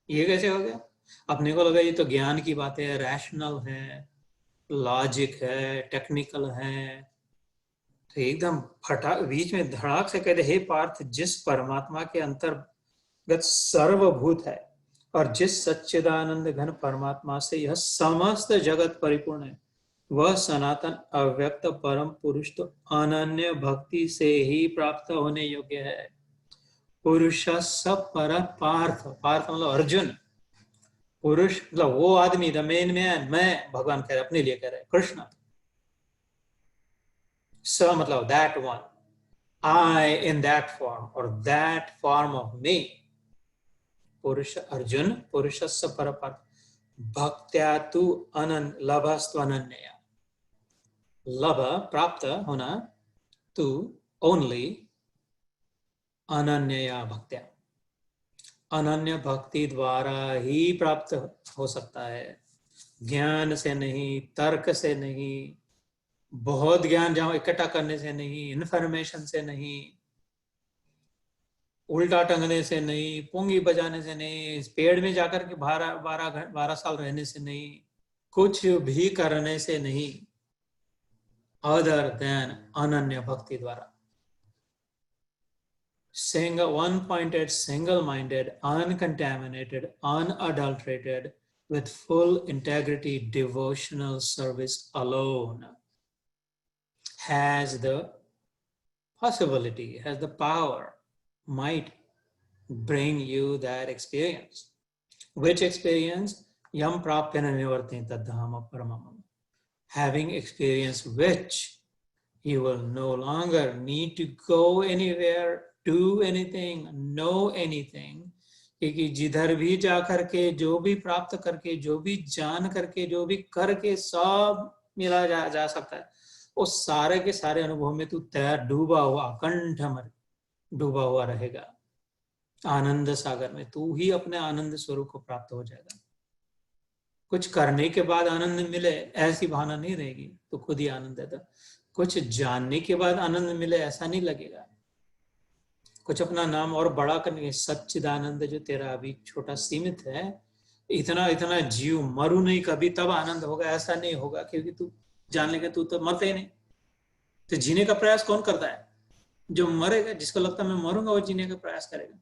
ये कैसे हो गया? अपने को लगा ये तो ज्ञान की बात है, रैशनल है, लॉजिक है, टेक्निकल है, तो एकदम फटा बीच में धड़ाक से कहते, हे पार्थ, जिस परमात्मा के अंतर्गत सर्वभूत है और जिस सच्चिदानंद घन परमात्मा से यह समस्त जगत परिपूर्ण है, वह सनातन अव्यक्त परम पुरुष तो अनन्य भक्ति से ही प्राप्त होने योग्य है। पुरुष सब पर पार्थ, पार्थ मतलब अर्जुन, पुरुष मतलब वो आदमी, द मेन मैन, मैं, भगवान कह रहे अपने लिए कह रहे कृष्ण, स मतलब that one, I in that form और दैट फॉर्म ऑफ मी, पुरुष अर्जुन, पुरुष पर पार्थ भक्त्या तु अनन लभस्तु अनन्या, लभ प्राप्त होना, तू ओनली अनन्या भक्त्या, अनन्य भक्ति द्वारा ही प्राप्त हो सकता है, ज्ञान से नहीं, तर्क से नहीं, बहुत ज्ञान जहां इकट्ठा करने से नहीं, इंफॉर्मेशन से नहीं, उल्टा टंगने से नहीं, पुंगी बजाने से नहीं, पेड़ में जाकर के 12 साल रहने से नहीं, कुछ भी करने से नहीं, अदर देन अनन्य भक्ति द्वारा, one-pointed, single-minded, uncontaminated, unadulterated, with full integrity, devotional service alone has the possibility, has the power, might bring you that experience. Which experience? Yam prapyana nivartin tadhama paramam. Having experienced which, you will no longer need to go anywhere, do anything, know anything, क्योंकि जिधर भी जा करके, जो भी प्राप्त करके, जो भी जान करके, जो भी करके सब मिला जा सकता है, उस सारे के सारे अनुभव में तू तैर डूबा हुआ, अकंठ डूबा हुआ रहेगा आनंद सागर में, तू ही अपने आनंद स्वरूप को प्राप्त हो जाएगा। कुछ करने के बाद आनंद मिले ऐसी भावना नहीं रहेगी, तो खुद ही आनंद देता। कुछ जानने के बाद आनंद मिले ऐसा नहीं लगेगा। कुछ अपना नाम और बड़ा करने के, सच्चिदानंद जो तेरा अभी छोटा सीमित है, इतना इतना जीव, मरू नहीं कभी तब आनंद होगा, ऐसा नहीं होगा, क्योंकि तू जान लेगा तू तो मरते ही नहीं। तो जीने का प्रयास कौन करता है? जो मरेगा, जिसको लगता है मैं मरूंगा, वो जीने का प्रयास करेगा।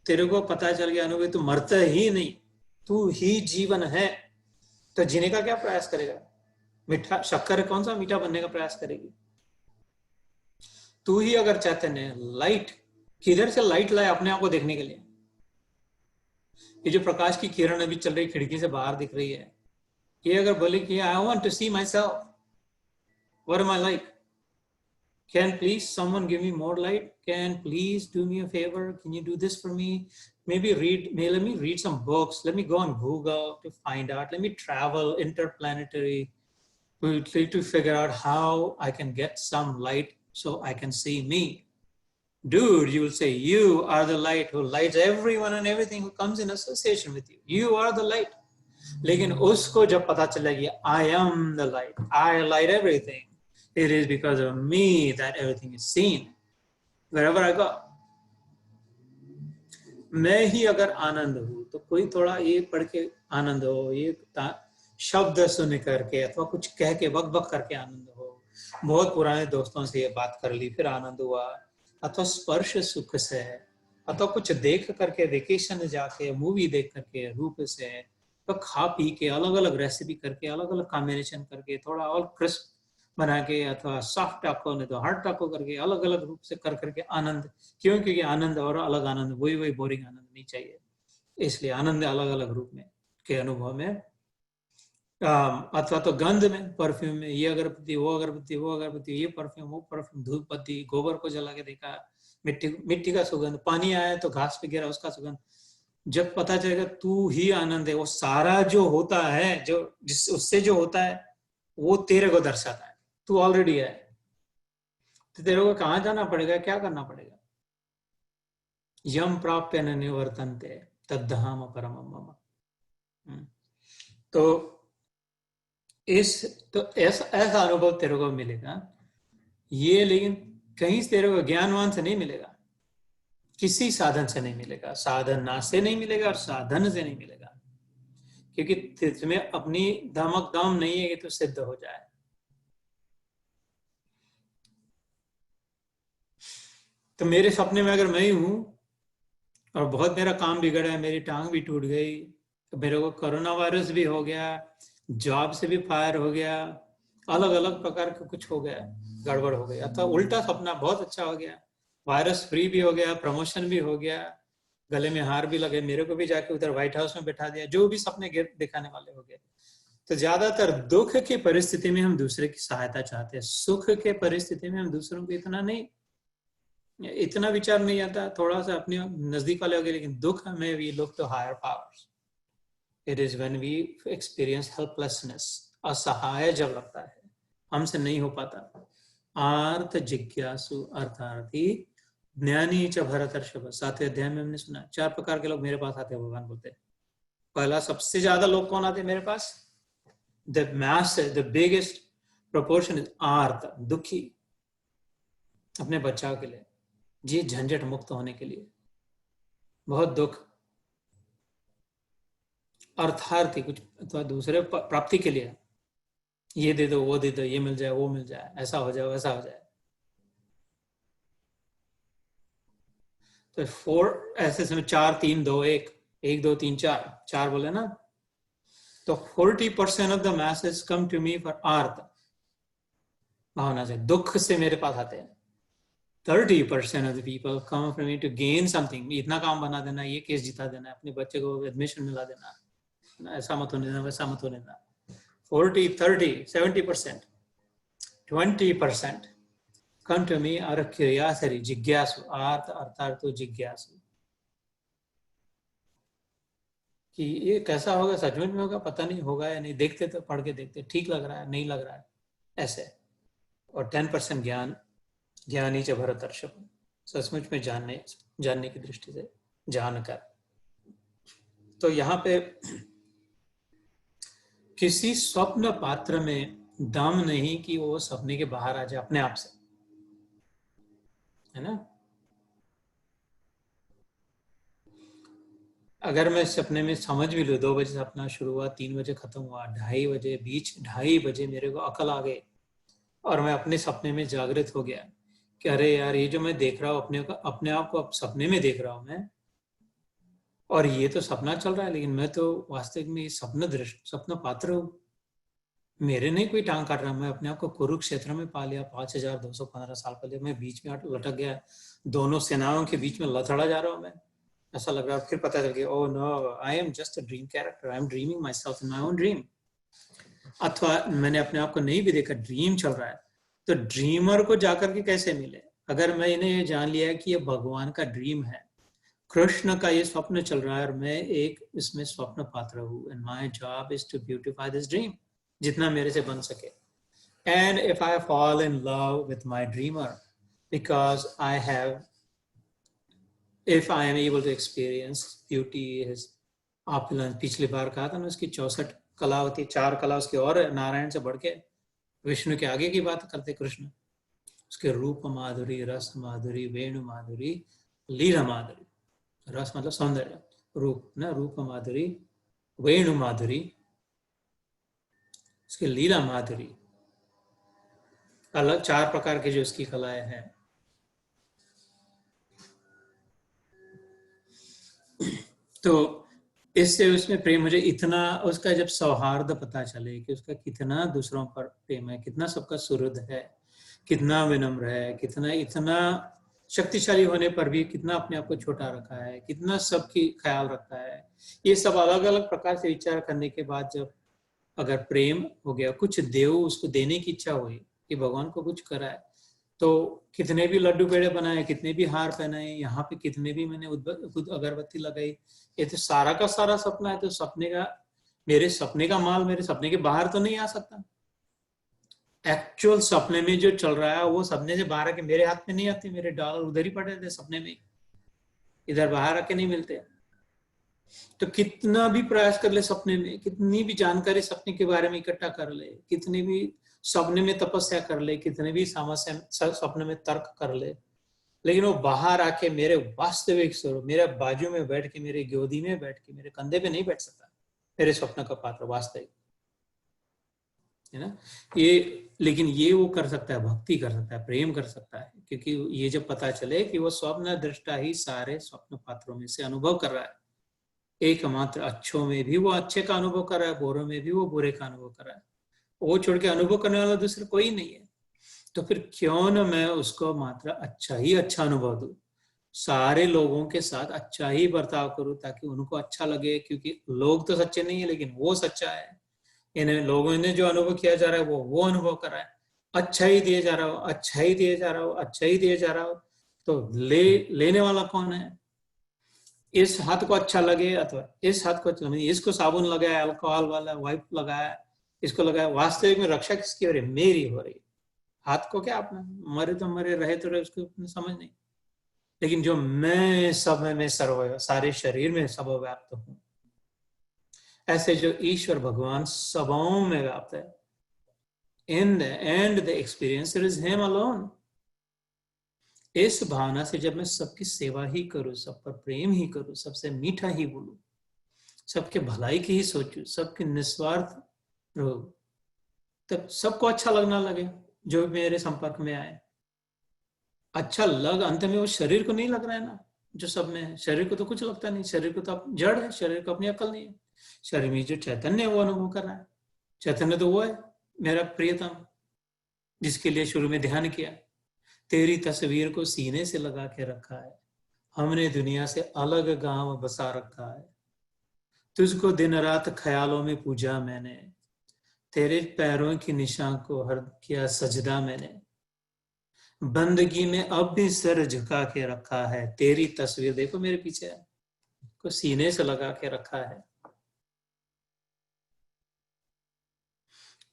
तेरे को पता चल गया अनुभव, तू मरता ही नहीं, तू ही जीवन है, तो जीने का क्या प्रयास करेगा? मीठा शक्कर कौन सा मीठा बनने का प्रयास करेगी? तू ही अगर चैतन्य, लाइट, किधर से लाइट लाए अपने आप को देखने के लिए? ये जो प्रकाश की किरण अभी चल रही खिड़की से बाहर दिख रही है, ये अगर बोले कि I want to see myself, what am I like, can please someone give me more light, can please do me a favor, can you do this for me, maybe let me read some books, let me go on Google to find out, let me travel interplanetary to figure out how I can get some light so I can see me. Dude, you will say, you are the light who lights everyone and everything who comes in association with you. You are the light. लेकिन उसको जब पता चलेगी, I am the light, I light everything, it is because of me that everything is seen. Wherever I go, मैं ही अगर आनंद हूं, तो कोई थोड़ा ये पढ़ के आनंद हो, ये शब्द सुन करके अथवा कुछ कह के बक बक करके आनंद हो, बहुत पुराने दोस्तों से ये बात कर ली फिर आनंद हुआ, अथवा स्पर्श सुख से, अथवा कुछ देख करके, वेकेशन जाके, मूवी देख करके रूप से, तो खा पी के, अलग अलग रेसिपी करके, अलग अलग कॉम्बिनेशन करके, थोड़ा और क्रिस्प बना के, अथवा सॉफ्ट टाको नहीं तो हार्ड टाको करके, अलग अलग रूप से कर करके आनंद। क्यों? क्योंकि आनंद और अलग आनंद, वही बोरिंग आनंद नहीं चाहिए, इसलिए आनंद अलग अलग रूप में के अनुभव में, अथवा तो गंध में, परफ्यूम में, ये अगरबत्ती, वो अगरबत्ती, वो अगरबत्ती, ये परफ्यूम, वो परफ्यूम, धूप बत्ती, गोबर को जला के देखा, मिट्टी का सुगंध, पानी आया तो घास पे गिरा उसका सुगंध। जब पता चलेगा तू ही आनंद है, वो सारा जो होता है, जो जिस उससे जो होता है, वो तेरे को दर्शाता है, तू ऑलरेडी है, तो तेरे को कहां जाना पड़ेगा, क्या करना पड़ेगा? यम प्राप्य न निवर्तन्ते तद्धाम परमम मम। तो ऐसा अनुभव तेरे को मिलेगा ये, लेकिन कहीं तेरे को ज्ञानवान से नहीं मिलेगा, किसी साधन से नहीं मिलेगा, साधना से नहीं मिलेगा और साधन से नहीं मिलेगा, क्योंकि तुम्हें अपनी धमक दम नहीं है कि तू सिद्ध हो जाए। तो मेरे सपने में अगर मैं ही हूं और बहुत मेरा काम बिगड़ा है, मेरी टांग भी टूट गई, तो मेरे को कोरोना वायरस भी हो गया, जॉब से भी फायर हो गया, अलग अलग प्रकार का कुछ हो गया, गड़बड़ हो गई, अथवा उल्टा सपना बहुत अच्छा हो गया, वायरस फ्री भी हो गया, प्रमोशन भी हो गया, गले में हार भी लगे, मेरे को भी जाके उधर व्हाइट हाउस में बैठा दिया, जो भी सपने दिखाने वाले हो गए। तो ज्यादातर दुख की परिस्थिति में हम दूसरे की सहायता चाहते हैं, सुख के परिस्थिति में हम दूसरों को इतना विचार नहीं आता, थोड़ा सा अपने नजदीक वाले हो गए, लेकिन दुख में we look to higher powers. It is when we experience helplessness, असहाय जब लगता है, हमसे नहीं हो पाता। आर्त जिज्ञासु अर्थार्थी ज्ञानी च भरतर्षभ, 7वें अध्याय में हमने सुना 4 प्रकार के लोग मेरे पास आते हैं, भगवान बोलते हैं। पहला, सबसे ज्यादा लोग कौन आते हैं मेरे पास? The mass, the biggest proportion is आर्त, दुखी, अपने बचाव के लिए, जी झंझट मुक्त होने के लिए, बहुत दुख। अर्थार्थी, कुछ अथवा दूसरे प्राप्ति के लिए, ये दे दो, वो दे दो, ये मिल जाए, वो मिल जाए, ऐसा हो जाए, वैसा हो जाए। तो 4 ऐसे समय 4 3 2 1 1 2 3 4 बोले ना, तो 40% of the message come to me for आर्थ भावना से, दुख से मेरे पास आते हैं। 30% of the people come for me to gain something, इतना काम बना देना, ये केस जिता देना, अपने बच्चे को एडमिशन मिला देना, ऐसा मत होने देना, वैसा मत होने देना। 40, 30, 70%, 20% come to me are curiosity, जिज्ञासु, अर्थार्थो जिज्ञासु, कि ये कैसा होगा, सचमुच में होगा, पता नहीं होगा या नहीं, देखते तो पढ़ के देखते, ठीक लग रहा है, नहीं लग रहा है, ऐसे। और 10% ज्ञानी च भरतर्षभ, सचमुच में जानने की दृष्टि से जानकर। तो यहाँ पे किसी स्वप्न पात्र में दम नहीं कि वो सपने के बाहर आ जाए अपने आप से, है ना। अगर मैं सपने में समझ भी लूँ 2 बजे सपना शुरू हुआ, 3 बजे खत्म हुआ, 2:30 बजे मेरे को अकल आ गई और मैं अपने सपने में जागृत हो गया कि अरे यार, ये जो मैं देख रहा हूँ अपने आप को सपने में देख रहा हूँ मैं, और ये तो सपना चल रहा है, लेकिन मैं तो वास्तविक में सपना पात्र हूँ, मेरे नहीं कोई टांग काट रहा, मैं अपने आप को कुरुक्षेत्र में पा लिया, 5215 साल पहले मैं बीच में लटक गया, दोनों सेनाओं के बीच में लथड़ा जा रहा हूँ मैं, ऐसा लग रहा है। फिर पता चल गया, oh no, I am just a dream character, I am dreaming myself in my own dream. अथवा मैंने अपने आप को नहीं भी देखा, ड्रीम चल रहा है, तो ड्रीमर को जाकर के कैसे मिले? अगर मैंने ये जान लिया कि ये भगवान का ड्रीम है, कृष्ण का ये स्वप्न चल रहा है और मैं एक इसमें स्वप्न पात्र हूँ, and my job is to beautify this dream जितना मेरे से बन सके। And if I fall in love with my dreamer, because I have, if I am able to experience beauty, his opulence, पिछली बार कहा था ना उसकी 64 कला होती, 4 कला उसकी, और नारायण से बढ़ के विष्णु के आगे की बात करते कृष्ण, उसके रूप माधुरी, रस माधुरी, वेणु माधुरी, लीला माधुरी, रस मतलब सौंदर्य, रूप ना, रूप माधुरी, वेणु माधुरी, उसकी लीला माधुरी, अलग 4 प्रकार की जो उसकी कलाएं हैं। तो इससे उसमें प्रेम, मुझे इतना उसका जब सौहार्द पता चले कि उसका कितना दूसरों पर प्रेम है, कितना सबका सुहृद है, कितना विनम्र है, कितना इतना शक्तिशाली होने पर भी कितना अपने आप को छोटा रखा है, कितना सबकी ख्याल रखता है, ये सब अलग अलग प्रकार से विचार करने के बाद जब अगर प्रेम हो गया, कुछ देव उसको देने की इच्छा हुई कि भगवान को कुछ कराए, तो कितने भी लड्डू पेड़े बनाए, कितने भी हार पहनाए, यहाँ पे कितने भी मैंने अगरबत्ती लगाई, ये तो सारा का सारा सपना है, तो सपने का, मेरे सपने का माल मेरे सपने के बाहर तो नहीं आ सकता। एक्चुअल सपने में जो चल रहा है वो सपने से बाहर आके मेरे हाथ में नहीं आते, मेरे डॉलर उधर ही पड़े थे सपने में, इधर बाहर आके नहीं मिलते। तो कितना भी प्रयास कर ले सपने में, कितनी भी जानकारी सपने के बारे में इकट्ठा कर ले, कितनी भी सपने में तपस्या कर ले, कितने भी समस्या सपने में तर्क कर ले, लेकिन वो बाहर आके मेरे वास्तविक स्वरूप, मेरे बाजू में बैठ के, मेरे गोदी में बैठ के, मेरे कंधे पे नहीं बैठ सकता मेरे स्वप्न का पात्र वास्तविक, है ना। ये, लेकिन ये वो कर सकता है, भक्ति कर सकता है, प्रेम कर सकता है, क्योंकि ये जब पता चले कि वो स्वप्न दृष्टा ही सारे स्वप्न पात्रों में से अनुभव कर रहा है, एकमात्र अच्छों में भी वो अच्छे का अनुभव कर रहा है, बुरों में भी वो बुरे का अनुभव कर रहा है। वो छोड़ के अनुभव करने वाला दूसरा कोई नहीं है। तो फिर क्यों न मैं उसको मात्र अच्छा ही अच्छा अनुभव दूं, सारे लोगों के साथ अच्छा ही बर्ताव करूं ताकि उनको अच्छा लगे, क्योंकि लोग तो सच्चे नहीं है लेकिन वो सच्चा है। इन्हें लोगों ने जो अनुभव किया जा रहा है वो अनुभव कर रहा है। अच्छा ही दिए जा रहा हो, अच्छा ही दिए जा रहा हो, अच्छा ही दिए जा रहा हो, तो लेने वाला कौन है? इस हाथ को अच्छा लगे अथवा इस हाथ को अच्छा लगे, इसको साबुन लगाया, अल्कोहल वाला वाइप लगाया, इसको लगाया, वास्तविक में रक्षा किसकी हो रही है? मेरी हो रही है। हाथ को क्या अपना, मरे तो मरे, रहे तो रहे, उसको समझ नहीं। लेकिन जो मैं सब में सर्व, सारे शरीर में सर्वव्याप्त हूं, ऐसे जो ईश्वर भगवान सबों में व्याप्त है, in the end the experiencer is him alone। इस भावना से जब मैं सबकी सेवा ही करूं, सब पर प्रेम ही करूं, सबसे मीठा ही बोलूं, सबके भलाई की ही सोचूं, सबके निस्वार्थ रहूं, तब सबको अच्छा लगना लगे जो मेरे संपर्क में आए। अच्छा लग, अंत में वो शरीर को नहीं लग रहा है ना, जो सब में है। शरीर को तो कुछ लगता नहीं, शरीर को तो जड़ है, शरीर को अपनी अकल नहीं है। शरीर में जो चैतन्य है वो अनुभव कर रहा है। चैतन्य तो वो है मेरा प्रियतम, जिसके लिए शुरू में ध्यान किया। तेरी तस्वीर को सीने से लगा के रखा है, हमने दुनिया से अलग गांव बसा रखा है, तुझको दिन रात ख्यालों में पूजा मैंने, तेरे पैरों की निशान को हर किया सजदा मैंने, बंदगी में अब भी सर झुका के रखा है, तेरी तस्वीर देखो मेरे पीछे है, को सीने से लगा के रखा है।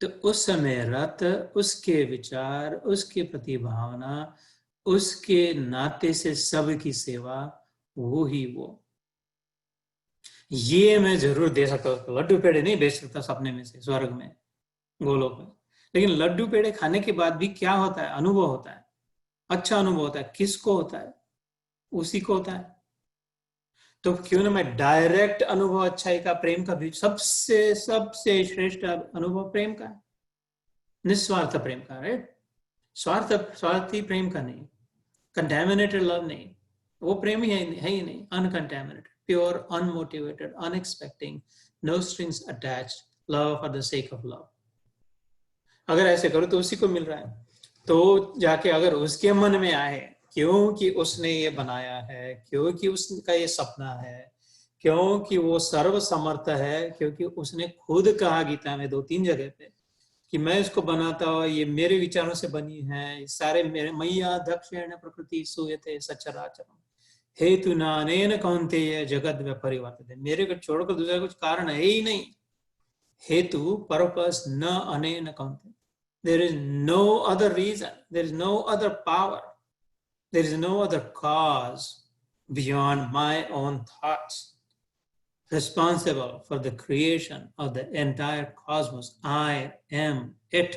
तो उस समय रत, उसके विचार, उसके प्रति भावना, उसके नाते से सबकी सेवा, वो ही वो। ये मैं जरूर दे सकता हूँ, लड्डू पेड़े नहीं बेच सकता सपने में से स्वर्ग में, गोलोक में। लेकिन लड्डू पेड़े खाने के बाद भी क्या होता है? अनुभव होता है, अच्छा अनुभव होता है। किसको होता है? उसी को होता है। तो क्यों ना मैं डायरेक्ट अनुभव अच्छाई का, प्रेम का भी, सबसे सबसे श्रेष्ठ अनुभव प्रेम का, निस्वार्थ प्रेम का, राइट? स्वार्थी प्रेम का नहीं, कंटेमिनेटेड लव नहीं, वो प्रेम ही है ही नहीं। Uncontaminated, pure, unmotivated, unexpecting, no strings attached love for the sake of love. अगर ऐसे करो तो उसी को मिल रहा है। तो जाके अगर उसके मन में आए क्योंकि उसने ये बनाया है, क्योंकि उसका ये सपना है, क्योंकि वो सर्व समर्थ है, क्योंकि उसने खुद कहा गीता में 2-3 जगह पे कि मैं इसको बनाता हूँ, ये मेरे विचारों से बनी है, सारे मेरे मैया दक्षिण प्रकृति सूयते सचराचरम हेतु नानेन कौन्तेय जगत परिवर्तित। मेरे को छोड़कर दूसरा कुछ कारण है ही नहीं। हेतु, पर्पस, न अनेन कौन्तेय। There is no other reason, there is no other power, there is no other cause beyond my own thoughts responsible for the creation of the entire cosmos. I am it.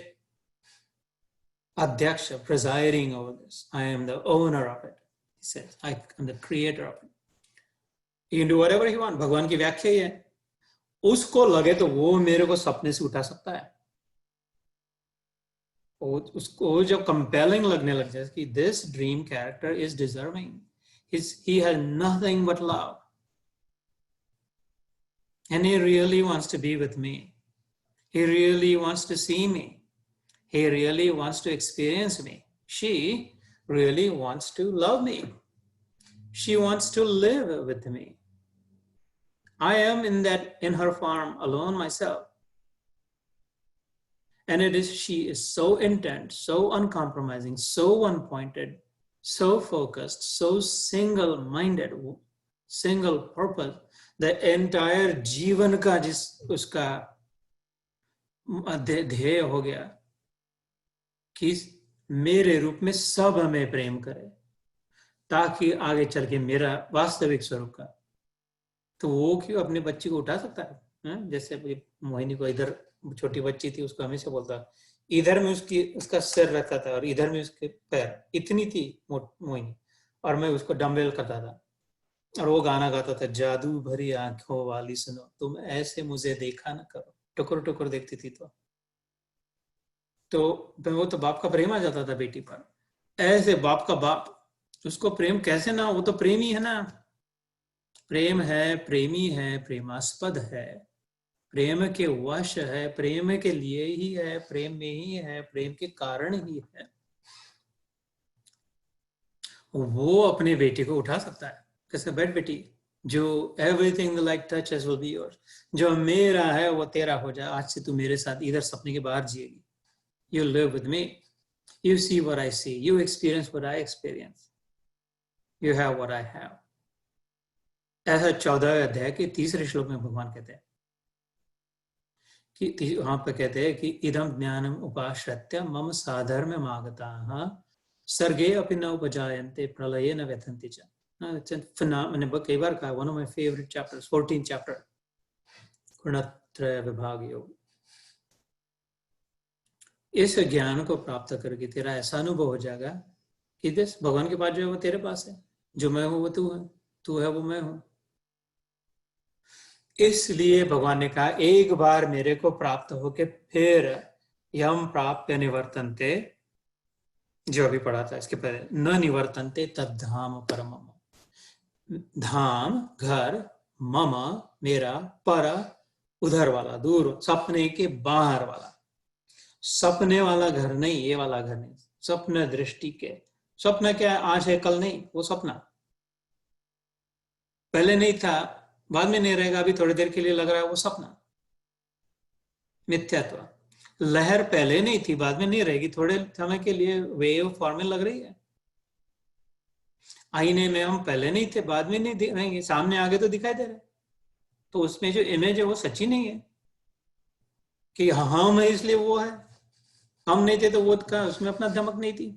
Adhyaksha, presiding over this. I am the owner of it. He says, I am the creator of it. You can do whatever you want. भगवान की व्याख्या ही है। उसको लगे तो वो मेरे को सपने से उठा सकता है। उसको जो कंपेलिंग लगने लग जाए कि this dream character is deserving, he has nothing but love and he really wants to be with me, he really wants to see me, he really wants to experience me, she really wants to love me, she wants to live with me. I am in her form alone myself. And she is so intent, so uncompromising, so one-pointed, so focused, so single-minded, single purpose, the entire जीवन का जिस उसका ध्येय हो गया कि मेरे रूप में सब हमें प्रेम करे ताकि आगे चल के मेरा वास्तविक स्वरूप का। तो वो क्यों अपने बच्ची को उठा सकता है? जैसे मोहिनी को, इधर छोटी बच्ची थी, उसको हमेशा बोलता इधर में उसका सिर रहता था और इधर में उसके पैर, इतनी थी मोहिनी, और मैं उसको डम्बेल करता था और वो गाना गाता था, जादू भरी आंखों वाली सुनो तुम ऐसे मुझे देखा ना करो, टुकुर टुकुर देखती थी। तो वो तो बाप का प्रेम आ जाता था बेटी पर। ऐसे बाप का बाप, उसको प्रेम कैसे ना, वो तो प्रेम ही है ना। प्रेम है, प्रेमी है, प्रेमास्पद है, प्रेम के वश है, प्रेम के लिए ही है, प्रेम में ही है, प्रेम के कारण ही है, वो अपने बेटे को उठा सकता है। कैसे? बैठ बेटी, जो everything like touches will be yours, जो मेरा है वो तेरा हो जाए, आज से तू मेरे साथ इधर सपने के बाहर जिएगी, you live with me, you see what I see, you experience what I experience, you have what I have. ऐसा 14 अध्याय के 3 श्लोक में भगवान कहते हैं कि वहां पर कहते हैं कि इदम ज्ञानम उपाश्रित्य मम साधर्म्यम आगताः सर्गे अपि न उपजायन्ते प्रलये न व्यथन्ति च। मैंने कई बार कहा, one of my favourite chapters, 14th chapter, गुणत्रय विभाग योग। इस ज्ञान को प्राप्त करके तेरा ऐसा अनुभव हो जाएगा कि दिस भगवान के पास जो है वो तेरे पास है, जो मैं हूं वो तू है, तू है वो मैं हूं। इसलिए भगवान ने कहा एक बार मेरे को प्राप्त होके फिर यम प्राप्य निवर्तन्ते, जो अभी पढ़ा था इसके पहले, न निवर्तन्ते तद्धाम परमम। धाम घर, मम मेरा, पर उधर वाला, दूर, सपने के बाहर वाला। सपने वाला घर नहीं, ये वाला घर नहीं, सपने दृष्टि के। स्वप्न क्या है? आज है कल नहीं, वो सपना पहले नहीं था, बाद में नहीं रहेगा, अभी थोड़ी देर के लिए लग रहा है, वो सपना, मिथ्यात्व। लहर पहले नहीं थी, बाद में नहीं रहेगी, थोड़े समय के लिए वेव फॉर्म में लग रही है। आईने में हम पहले नहीं थे, बाद में नहीं रहेंगे, सामने आगे तो दिखाई दे रहे, तो उसमें जो इमेज है वो सच्ची नहीं है कि हम है इसलिए वो है, हम नहीं थे तो वो का उसमें अपना धमक नहीं थी,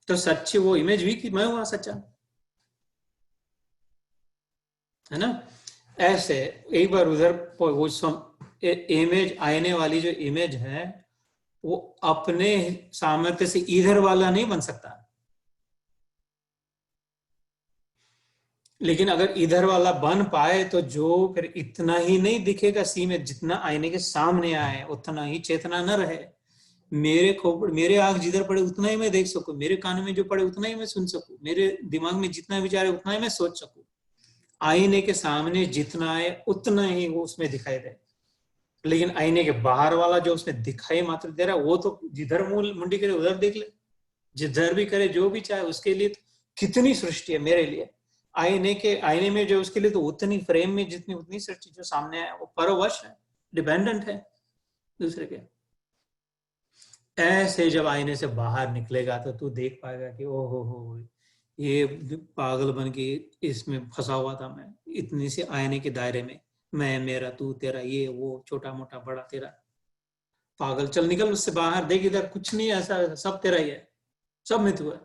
तो सच्ची वो इमेज भी कि मैं हुआ सच्चा, है ना। ऐसे एक बार उधर वो इमेज, आईने वाली जो इमेज है वो अपने सामर्थ्य से इधर वाला नहीं बन सकता, लेकिन अगर इधर वाला बन पाए तो जो फिर इतना ही नहीं दिखेगा सी में, जितना आईने के सामने आए उतना ही चेतना न रहे। मेरे आंख जिधर पड़े उतना ही मैं देख सकूं, मेरे कान में जो पड़े उतना ही मैं सुन सकूं, मेरे दिमाग में जितना विचार है उतना ही मैं सोच सकूं। आईने के सामने जितना है उतना ही वो उसमें दिखाई दे, लेकिन आईने के बाहर वाला जो उसमें दिखाई मात्र दे रहा है, वो तो जिधर मुंडी करे उधर देख ले, जिधर भी करे जो भी चाहे उसके लिए तो कितनी सृष्टि है मेरे लिए। आईने में जो उसके लिए तो उतनी फ्रेम में जितनी उतनी सृष्टि जो सामने है वो परवश है, डिपेंडेंट है दूसरे के। ऐसे जब आईने से बाहर निकलेगा तो तू देख पाएगा कि ओहो ये पागल बन के इसमें फंसा हुआ था मैं, इतनी से आईने के दायरे में, मैं मेरा तू तेरा ये वो छोटा मोटा बड़ा तेरा, पागल चल निकल उससे बाहर, देख इधर कुछ नहीं ऐसा, सब तेरा ही है, सब में तू है।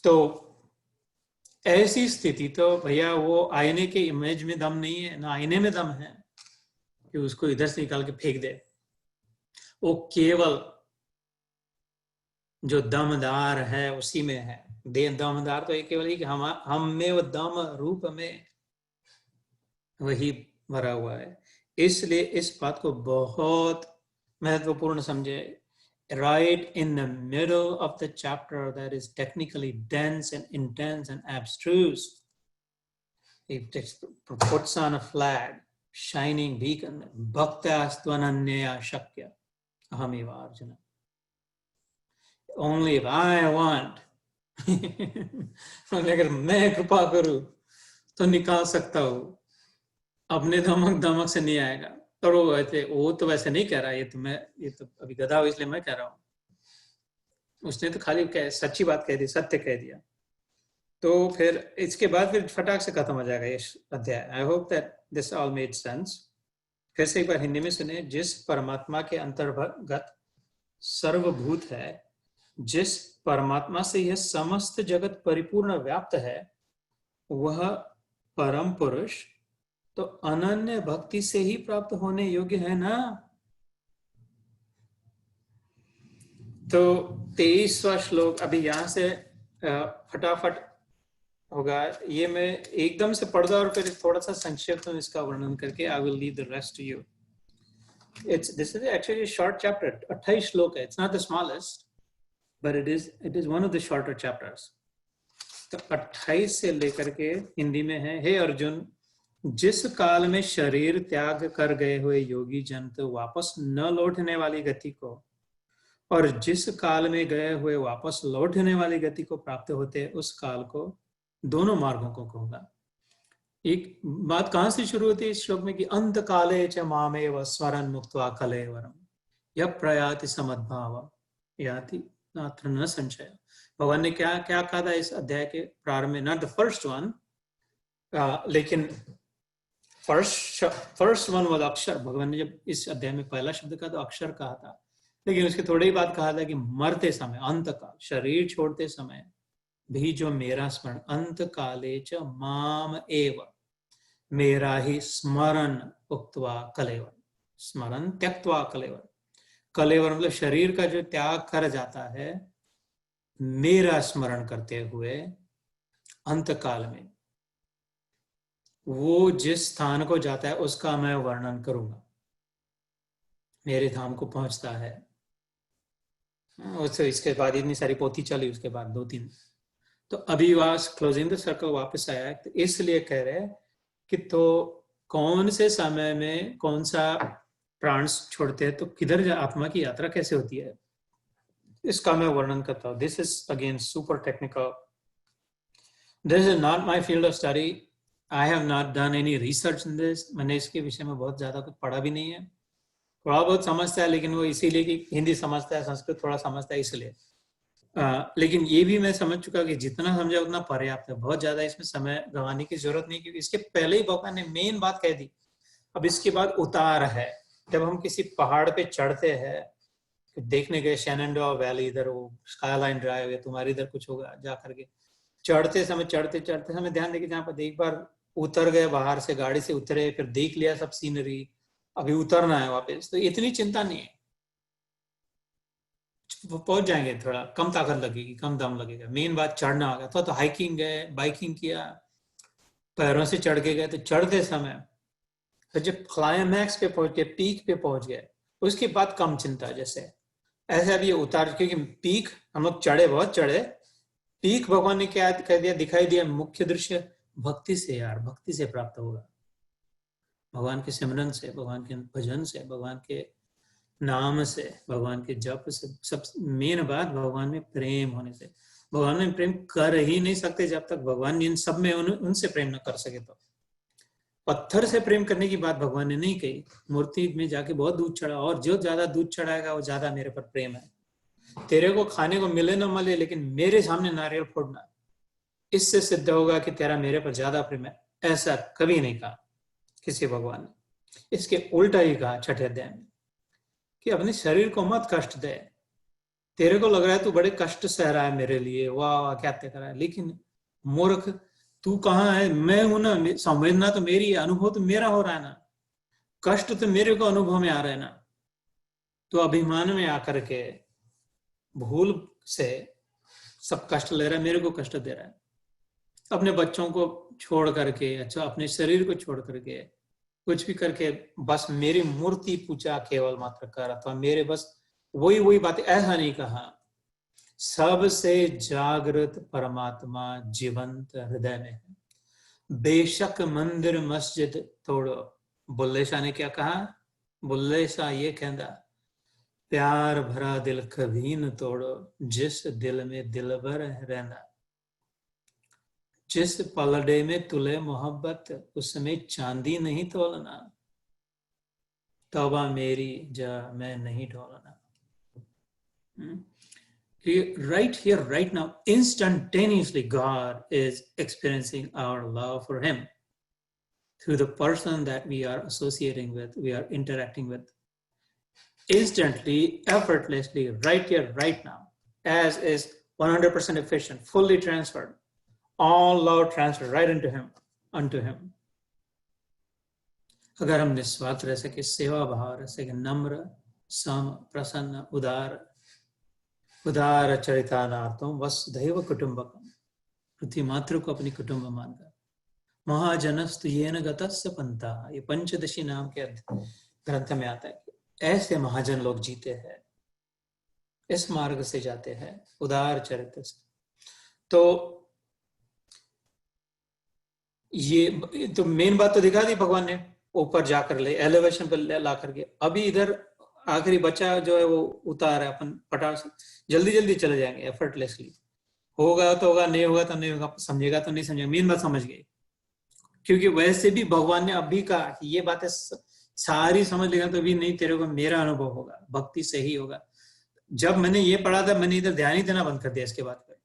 तो ऐसी स्थिति तो भैया वो आईने के इमेज में दम नहीं है ना, आईने में दम है कि उसको इधर से निकाल के फेंक दे। वो केवल जो दमदार है उसी में है, दमदार तो केवल ही कि हम में वो दम रूप में वही भरा हुआ है। इसलिए इस बात को बहुत महत्वपूर्ण समझे। Right in the middle of the chapter that is technically dense and intense and abstruse, he puts on a flag, shining beacon, bhaktastvannanya shakya ahamiva arjuna. Only if I want, अगर मैं कृपा करूं तो निकाल सकता हूं, अपने धमक से नहीं आएगा। और वो तो वैसे नहीं कह रहा, ये तो अभी गधा हो इसलिए मैं कह रहा हूं। उसने तो खाली सच्ची बात कह दी, सत्य कह दिया। तो फिर इसके बाद फिर फटाक से खत्म हो जाएगा ये अध्याय। I hope that this all made sense. फिर से एक बार हिंदी में सुने। जिस परमात्मा के अंतर्गत सर्वभूत है, जिस परमात्मा से यह समस्त जगत परिपूर्ण व्याप्त है, वह परम पुरुष तो अनन्य भक्ति से ही प्राप्त होने योग्य है ना। तो 23वां श्लोक अभी यहां से फटाफट होगा। ये मैं एकदम से पढ़ दूं और फिर थोड़ा सा संक्षिप्त में इसका वर्णन करके I will leave the rest to you. This is actually short chapter, 28 श्लोक है। It's not the smallest, but it is one of the shorter chapters. तो 28 से लेकर के हिंदी में है, हे अर्जुन, जिस काल में शरीर त्याग कर गए हुए योगी जन तो वापस न लौटने वाली गति को, और जिस काल में गए हुए वापस लौटने वाली गति को प्राप्त होते, उस काल को, दोनों मार्गों को कहूंगा। एक बात कहां से शुरू होती है इस श्लोक में कि अंत काले च मामेव स्मरन् मुक्त्वा कलेवरम यह प्रयाति समद्भाव याति नात्र न संशय। भगवान ने क्या क्या कहा था इस अध्याय के प्रारंभ में? नॉट द फर्स्ट वन, लेकिन फर्स्ट वन वाज अक्षर। भगवान ने जब इस अध्याय में पहला शब्द कहा तो अक्षर कहा था, लेकिन उसके थोड़ी ही बाद कहा था कि मरते समय, अंत काल, शरीर छोड़ते समय भी जो मेरा स्मरण, अंत काले च माम एव, मेरा ही स्मरण उक्त्वा कलेवर, स्मरण त्यक्त्वा कलेवर। कलेवर मतलब शरीर का जो त्याग कर जाता है, मेरा स्मरण करते हुए अंत काल में वो जिस स्थान को जाता है उसका मैं वर्णन करूंगा। मेरे धाम को पहुंचता है। इसके बाद इतनी सारी पोथी चली, उसके बाद 2-3। तो अभी क्लोजिंग द सर्कल वापस आया, तो इसलिए कह रहे कि तो कौन से समय में कौन सा प्राण छोड़ते हैं तो किधर आत्मा की यात्रा कैसे होती है, इसका मैं वर्णन करता हूँ। This is again super technical, this is not my field of study, I have not done any research in this. मैंने इसके विषय में बहुत ज्यादा कुछ पढ़ा भी नहीं है, थोड़ा बहुत समझता है, लेकिन वो इसीलिए कि हिंदी समझता है, संस्कृत थोड़ा समझता है इसलिए। लेकिन ये भी मैं समझ चुका कि जितना समझा उतना पर्याप्त है, बहुत ज्यादा इसमें समय गंवाने की जरूरत नहीं, क्योंकि इसके पहले ही भगवान ने मेन बात कह दी। अब इसके बाद उतार है। जब हम किसी पहाड़ पे चढ़ते हैं, देखने गए शेनंडोआ वैली, इधर वो स्काईलाइन ड्राइव है, तुम्हारे इधर कुछ होगा, जा करके चढ़ते समय ध्यान देके, जहाँ पर एक बार उतर गए, बाहर से गाड़ी से उतरे, फिर देख लिया सब सीनरी, अभी उतरना है वापस, तो इतनी चिंता नहीं है, वो पहुंच जाएंगे। थोड़ा कम ताकत लगेगी, कम दम लगेगा, मेन बात चढ़ना होगा। तो हाइकिंग गए, बाइकिंग किया, पैरों से चढ़ के गए, तो चढ़ते समय तो जब क्लाइमैक्स पे पहुंच गए, पीक पे पहुंच गए, उसके बाद कम चिंता। जैसे ऐसे अब ये उतार, क्योंकि पीक हम लोग चढ़े, बहुत चढ़े, पीक भगवान ने क्या कह दिया, दिखाई दिया, मुख्य दृश्य भक्ति से, यार भक्ति से प्राप्त होगा, भगवान के सिमरन से, भगवान के भजन से, भगवान के नाम से, भगवान के जप से। सब मेन बात भगवान में प्रेम होने से। भगवान में प्रेम कर ही नहीं सकते जब तक भगवान इन सब में उनसे प्रेम न कर सके। तो पत्थर से प्रेम करने की बात भगवान ने नहीं कही, मूर्ति में जाके बहुत दूध चढ़ा, और जो ज्यादा दूध चढ़ाएगा वो ज्यादा मेरे पर प्रेम है। तेरे को खाने को मिले न मिले, लेकिन मेरे सामने नारियल फोड़ना, इससे सिद्ध होगा कि तेरा मेरे पर ज्यादा प्रेम है। ऐसा कभी नहीं कहा किसी भगवान ने। इसके उल्टा ही कहा छठे अध्याय में कि अपने शरीर को मत कष्ट दे। तेरे को लग रहा है तू बड़े कष्ट सह रहा है मेरे लिए, वाह वाह क्या कर रहा है, लेकिन मूर्ख, तू कहाँ है, मैं हूं ना, संवेदना तो मेरी है, अनुभव तो मेरा हो रहा है ना, कष्ट तो मेरे को अनुभव में आ रहा है ना। तो अभिमान में आकर के भूल से सब कष्ट ले रहा है, मेरे को कष्ट दे रहा है। अपने बच्चों को छोड़ करके, अच्छा अपने शरीर को छोड़ करके, कुछ भी करके, बस मेरी मूर्ति पूजा केवल मात्र कर, अथवा मेरे बस वही बातें, ऐसा नहीं कहा। सबसे जागृत परमात्मा जीवंत हृदय में है, बेशक मंदिर मस्जिद तोड़ो। बुल्ले शाह ने क्या कहा? बुल्ले शाह ये कहता, प्यार भरा दिल कभी न तोड़ो, जिस दिल में दिल भर रहना, जिस पलड़े में तुले मोहब्बत, उसमें चांदी नहीं तोलना, तौबा मेरी जा मैं नहीं ढोलना। Right here, right now, instantaneously, God is experiencing our love for Him through the person that we are associating with, we are interacting with. Instantly, effortlessly, right here, right now, as is 100% efficient, fully transferred, all love transferred right into Him, unto Him. अगर हम निस्वार्थ रह सके, सेवा भाव रह सके, नम्र, सम, प्रसन्न, उदार चरितानार्थम वसुधैव कुटुंबकम, पृथ्वी मात्र को अपनी कुटुंब मानकर, महाजनस्तु येन गतस्य पंथा, ये पंचदशी नाम के ग्रंथ में आता है। ऐसे महाजन लोग जीते हैं, इस मार्ग से जाते हैं, उदार चरित्र से। तो ये तो मेन बात तो दिखा दी भगवान ने, ऊपर जाकर ले एलिवेशन पर ला करके। अभी इधर आखिरी बच्चा जो है वो उतार है, अपन पटा जल्दी जल्दी चले जाएंगे एफर्टलेसली। होगा तो होगा, नहीं होगा तो नहीं होगा, समझेगा तो नहीं समझेगा, मेन बात समझ गए। क्योंकि वैसे भी भगवान ने अभी कहा कि ये बातें सारी समझ लेगा तो भी नहीं, तेरे को मेरा अनुभव होगा, भक्ति से ही होगा। जब मैंने ये पढ़ा था, मैंने इधर ध्यान ही देना बंद कर दिया इसके बाद पे।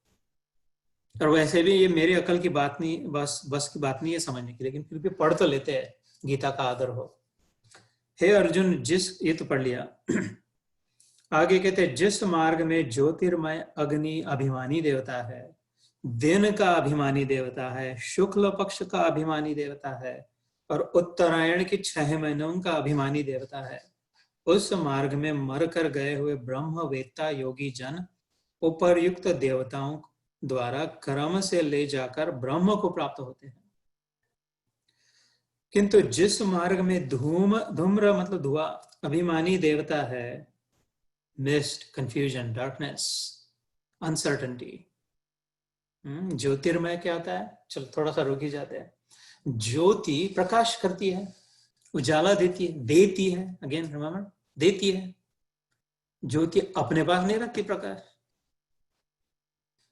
और वैसे भी ये मेरे अकल की बात नहीं, बस की बात नहीं है समझने की, लेकिन फिर भी पढ़ तो लेते हैं, गीता का आदर हो। हे अर्जुन, ये तो पढ़ लिया। आगे कहते हैं, जिस मार्ग में ज्योतिर्मय अग्नि अभिमानी देवता है, दिन का अभिमानी देवता है, शुक्ल पक्ष का अभिमानी देवता है, और उत्तरायण की 6 महीनों का अभिमानी देवता है, उस मार्ग में मर कर गए हुए ब्रह्म वेत्ता योगी जन उपर्युक्त देवताओं द्वारा क्रम से ले जाकर ब्रह्म को प्राप्त होते हैं। किंतु जिस मार्ग में धूम्र मतलब धुआं अभिमानी देवता है, मिस्ट, कंफ्यूजन, डार्कनेस, अनसर्टेनिटी। ज्योतिर्मय क्या होता है? चलो थोड़ा सा रुक ही जाते हैं। ज्योति प्रकाश करती है, उजाला देती है, अगेन रिमेंबर, देती है। ज्योति अपने पास नहीं रखती प्रकाश।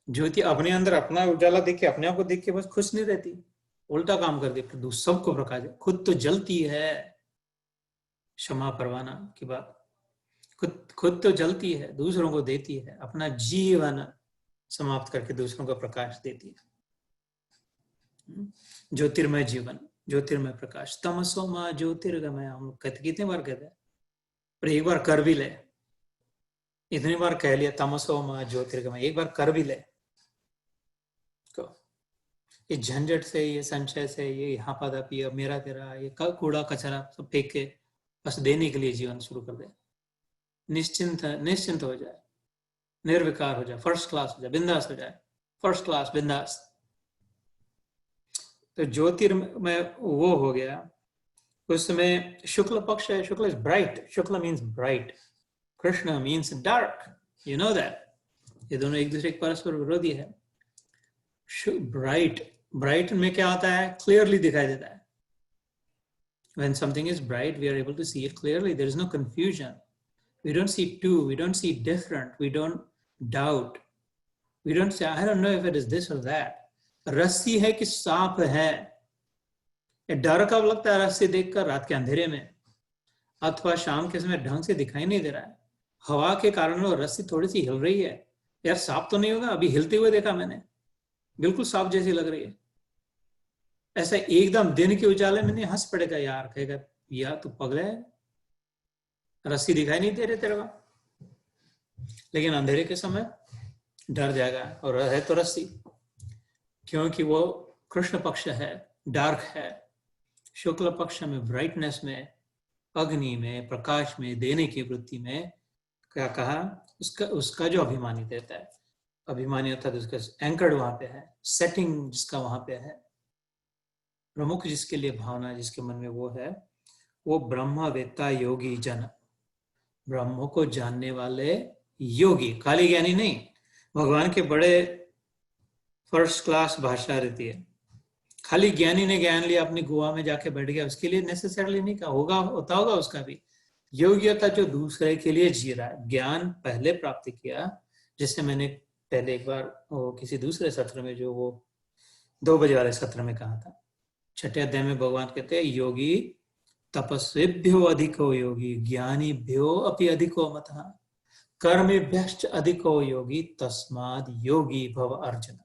ज्योति अपने अंदर अपना उजाला देख के, अपने आप को देख के बस खुश नहीं रहती, उल्टा काम कर देती, सबको प्रकाश दे। खुद तो जलती है, क्षमा परवाना की बात, खुद तो जलती है, दूसरों को देती है, अपना जीवन समाप्त करके दूसरों को प्रकाश देती है। ज्योतिर्मय जीवन, ज्योतिर्मय प्रकाश। तमसो मां ज्योतिर्गमय, हम लोग कितने बार कहते हैं, पर एक बार कर भी ले। इतनी बार कह लिया तमसो मां ज्योतिर्गमय, एक बार कर भी ले। ये झंझट से, ये संशय से, ये यहाँ पादा पिया, मेरा तेरा, ये कूड़ा कचरा सब फेंक के बस देने के लिए जीवन शुरू कर दे। निश्चिंत हो जाए, निर्विकार हो जाए, फर्स्ट क्लास हो जाए, बिंदास हो जाए, फर्स्ट क्लास बिंदास। तो ज्योतिर्मय वो हो गया। उसमें शुक्ल पक्ष है, शुक्ल इज ब्राइट, शुक्ल मीन्स ब्राइट, कृष्ण means dark, you know that. ये दोनों एक दूसरे के परस्पर विरोधी है। ब्राइट में क्या होता है? क्लियरली दिखाई देता है। When something is bright, we are able to see it clearly. There is no confusion. We don't see two. We don't see different. We don't doubt. We don't say, I don't know if it is this or that. रस्सी है कि सांप है? डर कब लगता है रस्सी देखकर? रात के अंधेरे में, अथवा शाम के समय ढंग से दिखाई नहीं दे रहा है, हवा के कारण वो रस्सी थोड़ी सी हिल रही है। यार सांप तो नहीं होगा? अभी हिलते हुए देखा मैंने, बिल्कुल सांप जैसी लग रही है। ऐसा एकदम दिन के उजाले में नहीं हंस पड़ेगा यार, कहेगा यार तू पगला है, रस्सी दिखाई नहीं दे रही तेरे को। लेकिन अंधेरे के समय डर जाएगा, और है तो रस्सी, क्योंकि वो कृष्ण पक्ष है, डार्क है। शुक्ल पक्ष में ब्राइटनेस में, अग्नि में, प्रकाश में, देने की वृत्ति में क्या कहा? उसका जो अभिमानी देता है, अभिमानी अर्थात उसका एंकर्ड वहां पे है, सेटिंग जिसका वहां पे है, प्रमुख जिसके लिए भावना जिसके मन में वो है, वो ब्रह्मवेत्ता योगी जन, ब्रह्म को जानने वाले योगी, खाली ज्ञानी नहीं। भगवान के बड़े फर्स्ट क्लास भाषा रहती है। खाली ज्ञानी ने ज्ञान लिया, अपनी गुहा में जाके बैठ गया, उसके लिए नेसेसरली नहीं कहा, होता होगा उसका भी। योग्यता जो दूसरे के लिए जी रहा है, ज्ञान पहले प्राप्त किया, जिससे मैंने पहले एक बार किसी दूसरे सत्र में, जो वो 2 बजे वाले सत्र में कहा था, 6ठे अध्याय में भगवान कहते हैं, योगी तपस्विभ्यो अधिको योगी ज्ञानीभ्यो अपि अधिको मतः कर्मेभ्यश्च अधिको योगी तस्माद् योगी भव अर्जुन।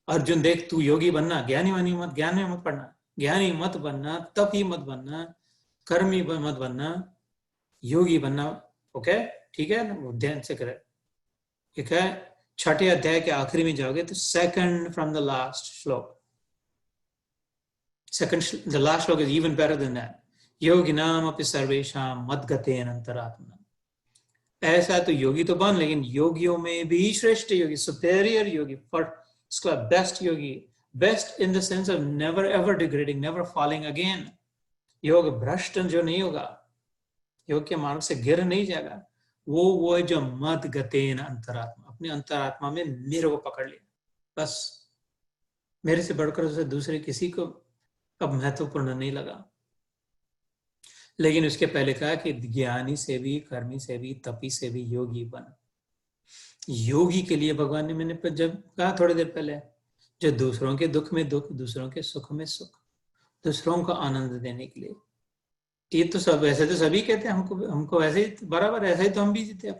अर्जुन देख, तू योगी बनना, ज्ञानी मत, ज्ञान में मत पढ़ना, ज्ञानी मत बनना, तपी मत बनना, कर्मी मत बनना, योगी बनना। ओके, ठीक है ना? ध्यान से करे। ठीक है, 6ठे अध्याय के आखिरी में जाओगे तो सेकंड फ्रॉम द लास्ट श्लोक, the last श्लोक is even better than that. योगिनाम अपि सर्वेषां मद्गतेन अंतरात्मना। ऐसा तो योगी तो बन, लेकिन योगियों में भी श्रेष्ठ योगी, सुपेरियर योगी, फर्स्ट बेस्ट योगी, best in the sense of never ever degrading, never falling again. योग भ्रष्ट जो नहीं होगा, योग के मार्ग से गिर नहीं जाएगा, वो है जो मद्गतेन अंतरात्मा, अपने अंतरात्मा में मेरे को पकड़ लिया, बस मेरे से बढ़कर उसे दूसरे किसी को अब महत्वपूर्ण नहीं लगा। लेकिन उसके पहले कहा कि ज्ञानी से भी, कर्मी से भी, तपी से भी योगी बन। योगी के लिए भगवान ने, मैंने जब कहा थोड़ी देर पहले, जो दूसरों के दुख में दुख, दूसरों के सुख में सुख, दूसरों को आनंद देने के लिए। ये तो सब ऐसे तो सभी कहते हैं, हमको ऐसे ही बराबर ऐसा ही तो हम भी जीते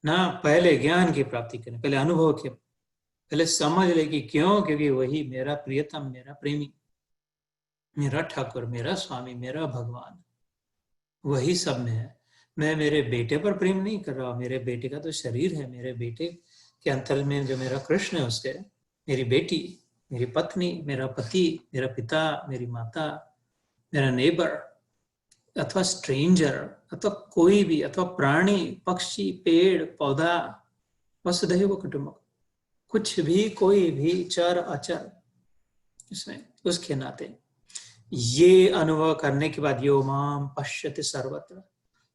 ना। पहले ज्ञान की प्राप्ति करें, पहले अनुभव के, पहले समझ ले कि क्यों, क्योंकि वही मेरा प्रियतम, मेरा प्रेमी, मेरा ठाकुर, मेरा स्वामी, मेरा भगवान वही सब में है। मैं मेरे बेटे पर प्रेम नहीं कर रहा, मेरे बेटे का तो शरीर है, मेरे बेटे के अंतर में जो मेरा कृष्ण है उससे, मेरी बेटी, मेरी पत्नी, मेरा पति, मेरा पिता, मेरी माता, मेरा नेबर अथवा स्ट्रेंजर, अथवा कोई भी, अथवा प्राणी, पक्षी, पेड़, पौधा, वसुधैव कुटुंबकम, कुछ भी, कोई भी, चर अचर, इसमें उसके नाते ये अनुभव करने के बाद, यो माम पश्यति सर्वत्र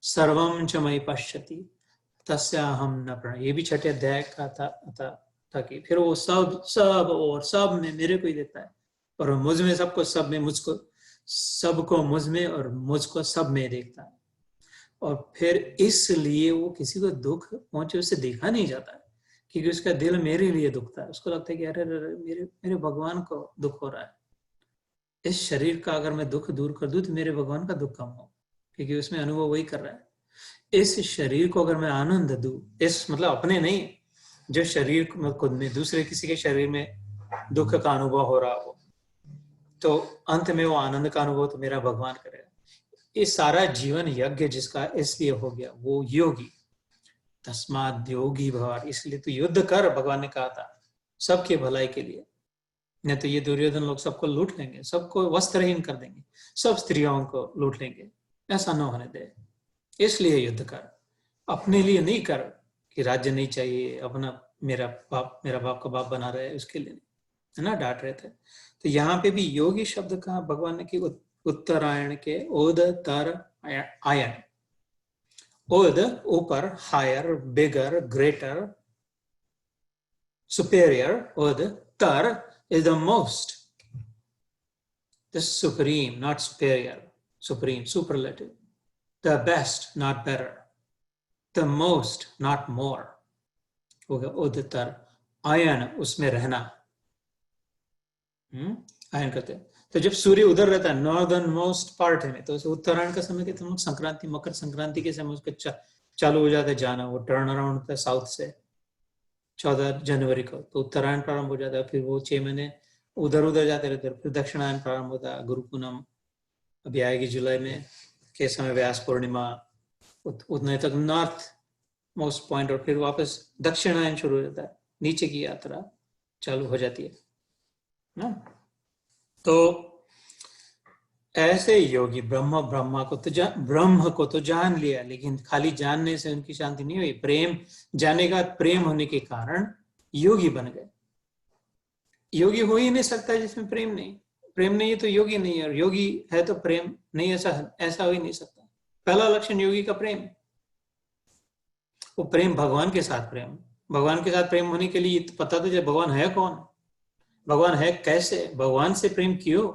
सर्वम च मयि पश्यति तस्याहम न प्रणय, ये भी छठे अध्याय का था कि फिर वो सब और सब में मेरे को ही देता है, और मुझ में सबको, सब में मुझको, सबको मुझ में और मुझको सब में देखता है। और फिर इसलिए वो किसी को दुख पहुंचे उससे देखा नहीं जाता है, क्योंकि उसका दिल मेरे लिए दुखता है। उसको लगता है कि अरे मेरे भगवान को दुख हो रहा है, इस शरीर का अगर मैं दुख दूर कर दूं तो मेरे भगवान का दुख कम हो, क्योंकि उसमें अनुभव वही कर रहा है। इस शरीर को अगर मैं आनंद दूं, इस मतलब अपने नहीं, जो शरीर को खुद में, दूसरे किसी के शरीर में दुख का अनुभव हो रहा हो, तो अंत में वो आनंद का अनुभव तो मेरा भगवान करेगा। ये सारा जीवन यज्ञ जिसका इसलिए हो गया, वो योगी। तस्माद् योगी भव, इसलिए तो युद्ध कर, भगवान ने कहा था, सबके भलाई के लिए। नहीं तो ये दुर्योधन लोग सबको लूट लेंगे, सबको वस्त्रहीन कर देंगे, सब स्त्रियों को लूट लेंगे, ऐसा न होने दे। इसलिए युद्ध कर, अपने लिए नहीं कर कि राज्य नहीं चाहिए, अपना मेरा बाप का बाप बना रहे, उसके लिए नहीं, है ना, डांट रहे थे। तो यहाँ पे भी योगी शब्द कहा भगवान ने कि उत्तरायण के ओद तर आयन, ओद ऊपर, हायर, बिगर, ग्रेटर, सुपेरियर, ओद, तर is the most, the supreme, not superior, supreme, superlative, the best, not better, the most, not more, हो गया उदितर। आयन, उसमें रहना, आयन करते हैं। तो जब सूर्य उधर रहता है, नॉर्दर्न मोस्ट पार्ट है में, तो उत्तरायण का समय कहते हैं, संक्रांति, मकर संक्रांति के समय उसका चालू हो जाता है जाना, वो टर्न अराउंड होता है साउथ से 14 जनवरी को, तो उत्तरायण प्रारंभ हो जाता है। फिर वो 6 महीने उधर उधर जाते रहते, फिर दक्षिणायन प्रारंभ होता है, गुरु पूनम अभी आएगी जुलाई में के समय, व्यास पूर्णिमा, उतने तक नॉर्थ मोस्ट पॉइंट, और फिर वापस दक्षिणायन शुरू हो जाता है, नीचे की यात्रा चालू हो जाती है ना। तो ऐसे योगी ब्रह्म को तो जान लिया, लेकिन खाली जानने से उनकी शांति नहीं हुई, प्रेम जानने का, प्रेम होने के कारण योगी बन गए। योगी हो ही नहीं सकता जिसमें प्रेम नहीं, प्रेम नहीं है तो योगी नहीं है, और योगी है तो प्रेम नहीं, ऐसा हो ही नहीं सकता। पहला लक्षण योगी का प्रेम, वो प्रेम भगवान के साथ प्रेम, भगवान के साथ प्रेम होने के लिए पता तो भगवान है कौन, भगवान है कैसे, भगवान से प्रेम क्यों,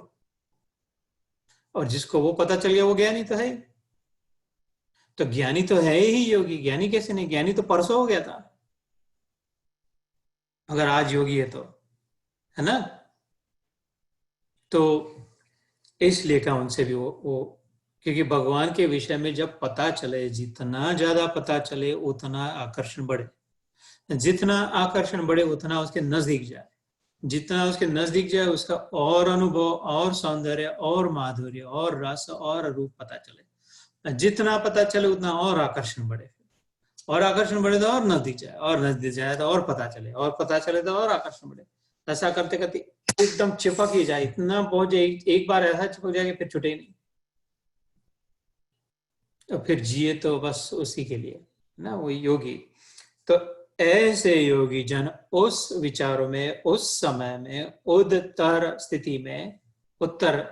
और जिसको वो पता चल गया वो ज्ञानी तो है। तो ज्ञानी तो है ही योगी, ज्ञानी कैसे नहीं, ज्ञानी तो परसों हो गया था, अगर आज योगी है तो, है ना। तो इसलिए कहा उनसे भी वो क्योंकि भगवान के विषय में जब पता चले, जितना ज्यादा पता चले उतना आकर्षण बढ़े, जितना आकर्षण बढ़े उतना उसके नजदीक जाए, जितना उसके नजदीक जाए उसका और अनुभव और सौंदर्य और माधुर्य और रस और रूप पता चले, जितना पता चले उतना और आकर्षण बढ़े, और आकर्षण बढ़े तो और नजदीक जाए, और नजदीक जाए तो और पता चले, और पता चले तो और आकर्षण बढ़े। ऐसा करते करते एकदम चिपक ही जाए, इतना पहुंचे, एक बार ऐसा चिपक जाए कि फिर छुटे ही नहीं, तो फिर जिए तो बस उसी के लिए ना, वो योगी। तो ऐसे योगी जन उस विचारों में, उस समय में, उदतर स्थिति में, उत्तर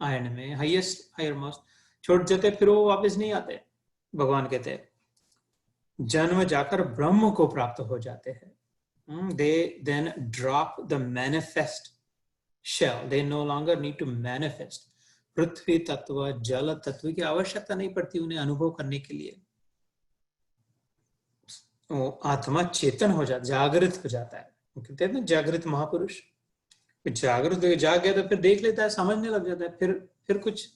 आयन में, हायर मोस्ट छोड़ जाते, फिर वो वापस नहीं आते। भगवान कहते हैं जन्म जाकर ब्रह्म को प्राप्त हो जाते हैं। They then drop the manifest shell. They no longer need to manifest. पृथ्वी तत्व, जल तत्व की आवश्यकता नहीं पड़ती उन्हें अनुभव करने के लिए. वो आत्मा चेतन हो जाता, जागृत हो जाता है. कहते हैं ना जागृत महापुरुष. जागृत जाग गया तो फिर देख लेता है, समझने लग जाता है, फिर कुछ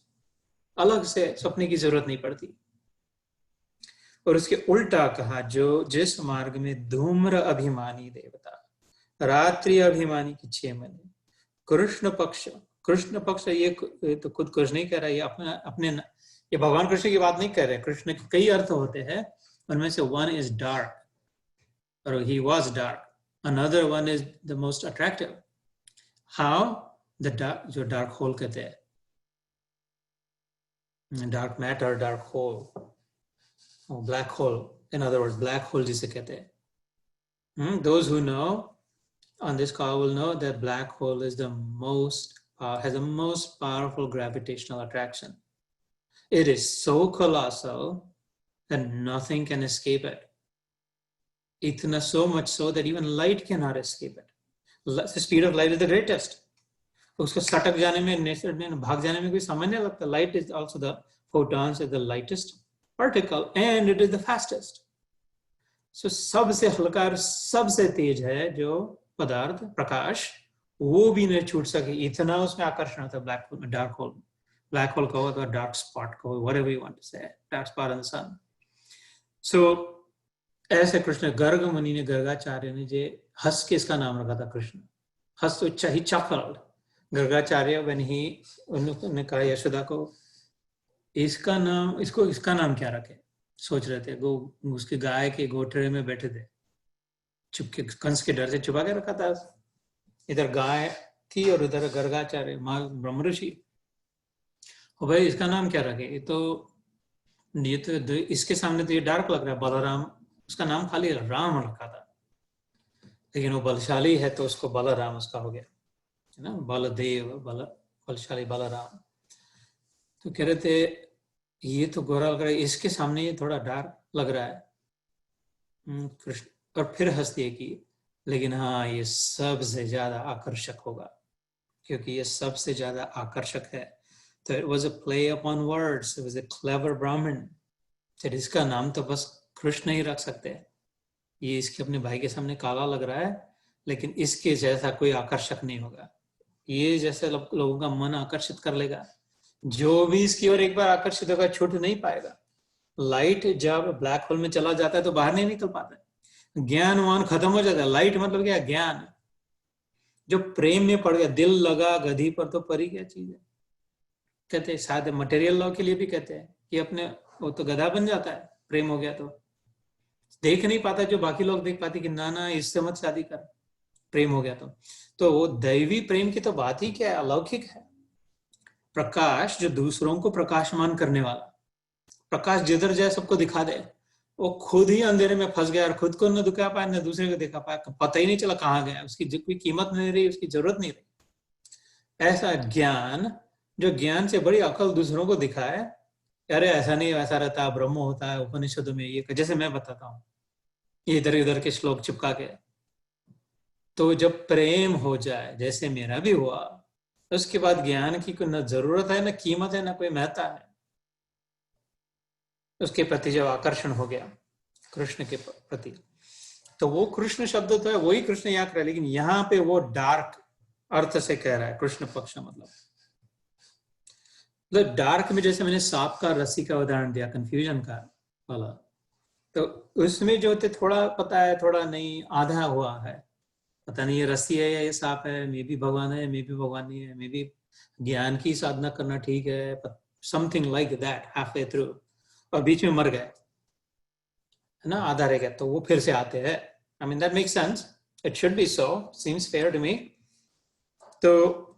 अलग से सोचने की जरूरत नहीं पड़ती. और उसके उल्टा कहा, जो जिस मार्ग में धूम्र अभिमानी देवता, रात्रि अभिमानी की 6 महीने, कृष्ण पक्ष ये तो खुद कृष्ण नहीं कह रहा, ये अपने ये भगवान कृष्ण की बात नहीं कर रहे. कृष्ण के कई अर्थ होते हैं, उनमें से वन इज डार्क, और he was dark. Another one is the most attractive. How? The dark, जो डार्क होल कहते हैं, dark matter, dark hole, black hole, in other words black hole जिसे कहते हैं. Those who know on this call will know that black hole is has the most powerful gravitational attraction. It is so colossal that nothing can escape it. Itna so much so that even light cannot escape it. The speed of light is the greatest. उसको सटक जाने में, भाग जाने में कोई समय नहीं लगता. Light is also the photons is the lightest particle and it is the fastest. So सबसे हल्का और सबसे तेज है जो पदार्थ, प्रकाश, वो भी नहीं छूट सके. इतना उसमें आकर्षण होता है ब्लैक होल में, डार्क होल. ब्लैक होल कहो तो डार्क स्पॉट कहो, whatever you want to say, dark spot in the sun. So ऐसे कृष्ण गर्ग मुनि ने, गर्गाचार्य ने जे हंस के इसका नाम रखा था कृष्ण. हंस तो ही चफल्ड. गर्गाचार्य उन्होंने कहा यशोदा को इसका नाम क्या रखे. सोच रहे थे, उसके गाय के गोठरे में बैठे थे, चुपके, कंस के डर से छुपा के रखा था. इधर गाय थी और उधर गर्गाचार्य ब्रह्म ऋषि. भाई इसका नाम क्या रखे. ये तो इसके सामने तो ये डार्क लग रहा है. बलराम, उसका नाम खाली राम रखा था, लेकिन वो बलशाली है तो उसको बलराम उसका हो गया, है ना. बलदेव, बलशाली बलराम. तो कह रहे थे ये तो गोरा लग रहा है, इसके सामने ये थोड़ा डार्क लग रहा है. कृष्ण और फिर हंस दिए कि लेकिन हाँ ये सबसे ज्यादा आकर्षक होगा, क्योंकि ये सबसे ज्यादा आकर्षक है. तो it was a play upon words. It was a clever Brahmin. तो इसका नाम तो बस कृष्ण ही रख सकते हैं. ये इसके अपने भाई के सामने काला लग रहा है, लेकिन इसके जैसा कोई आकर्षक नहीं होगा. ये जैसे लोगों का मन आकर्षित कर लेगा. जो भी इसकी ओर एक बार आकर्षित होगा छूट नहीं पाएगा. लाइट जब ब्लैक होल में चला जाता है तो बाहर नहीं निकल पाता है. ज्ञानवान खत्म हो जाता है. लाइट मतलब क्या? ज्ञान. जो प्रेम में पड़ गया, दिल लगा गधी पर तो परी क्या चीज है. कहते हैं शायद मटेरियल लॉ के लिए भी कहते हैं कि अपने वो तो गधा बन जाता है, प्रेम हो गया तो देख नहीं पाता जो बाकी लोग देख पाते कि ना इससे मत शादी कर, प्रेम हो गया तो वो दैवी प्रेम की तो बात ही क्या है, अलौकिक है. प्रकाश जो दूसरों को प्रकाशमान करने वाला, प्रकाश जिधर जाए सबको दिखा दे. वो खुद ही अंधेरे में फंस गया और खुद को न दिखा पाया न दूसरे को दिखा पाया, पता ही नहीं चला कहाँ गया, उसकी कोई कीमत नहीं रही, उसकी जरूरत नहीं रही. ऐसा ज्ञान, जो ज्ञान से बड़ी अकल दूसरों को दिखाए, अरे ऐसा नहीं वैसा रहता, ब्रह्म होता है उपनिषदों में, ये जैसे मैं बताता हूँ ये इधर उधर के श्लोक चिपका के. तो जब प्रेम हो जाए जैसे मेरा भी हुआ, उसके बाद ज्ञान की कोई न जरूरत है, न कीमत है, न कोई महत्ता है. उसके प्रति जब आकर्षण हो गया कृष्ण के प्रति, तो वो कृष्ण शब्द तो है, वही कृष्ण यहाँ कर रहा है, लेकिन यहाँ पे वो डार्क अर्थ से कह रहा है. कृष्ण पक्ष मतलब डार्क में, जैसे मैंने सांप का रस्सी का उदाहरण दिया, कंफ्यूजन का वाला, तो उसमें जो होते थोड़ा पता है थोड़ा नहीं, आधा हुआ है, पता नहीं ये रस्सी है या ये सांप है, मे भी भगवान है, मे भी भगवान नहीं है, मे भी ज्ञान की साधना करना ठीक है, something like that, half way through, और बीच में मर गए, है ना, आधा रह गया, तो वो फिर से आते हैं. I mean that makes sense, it should be so, seems fair to me. तो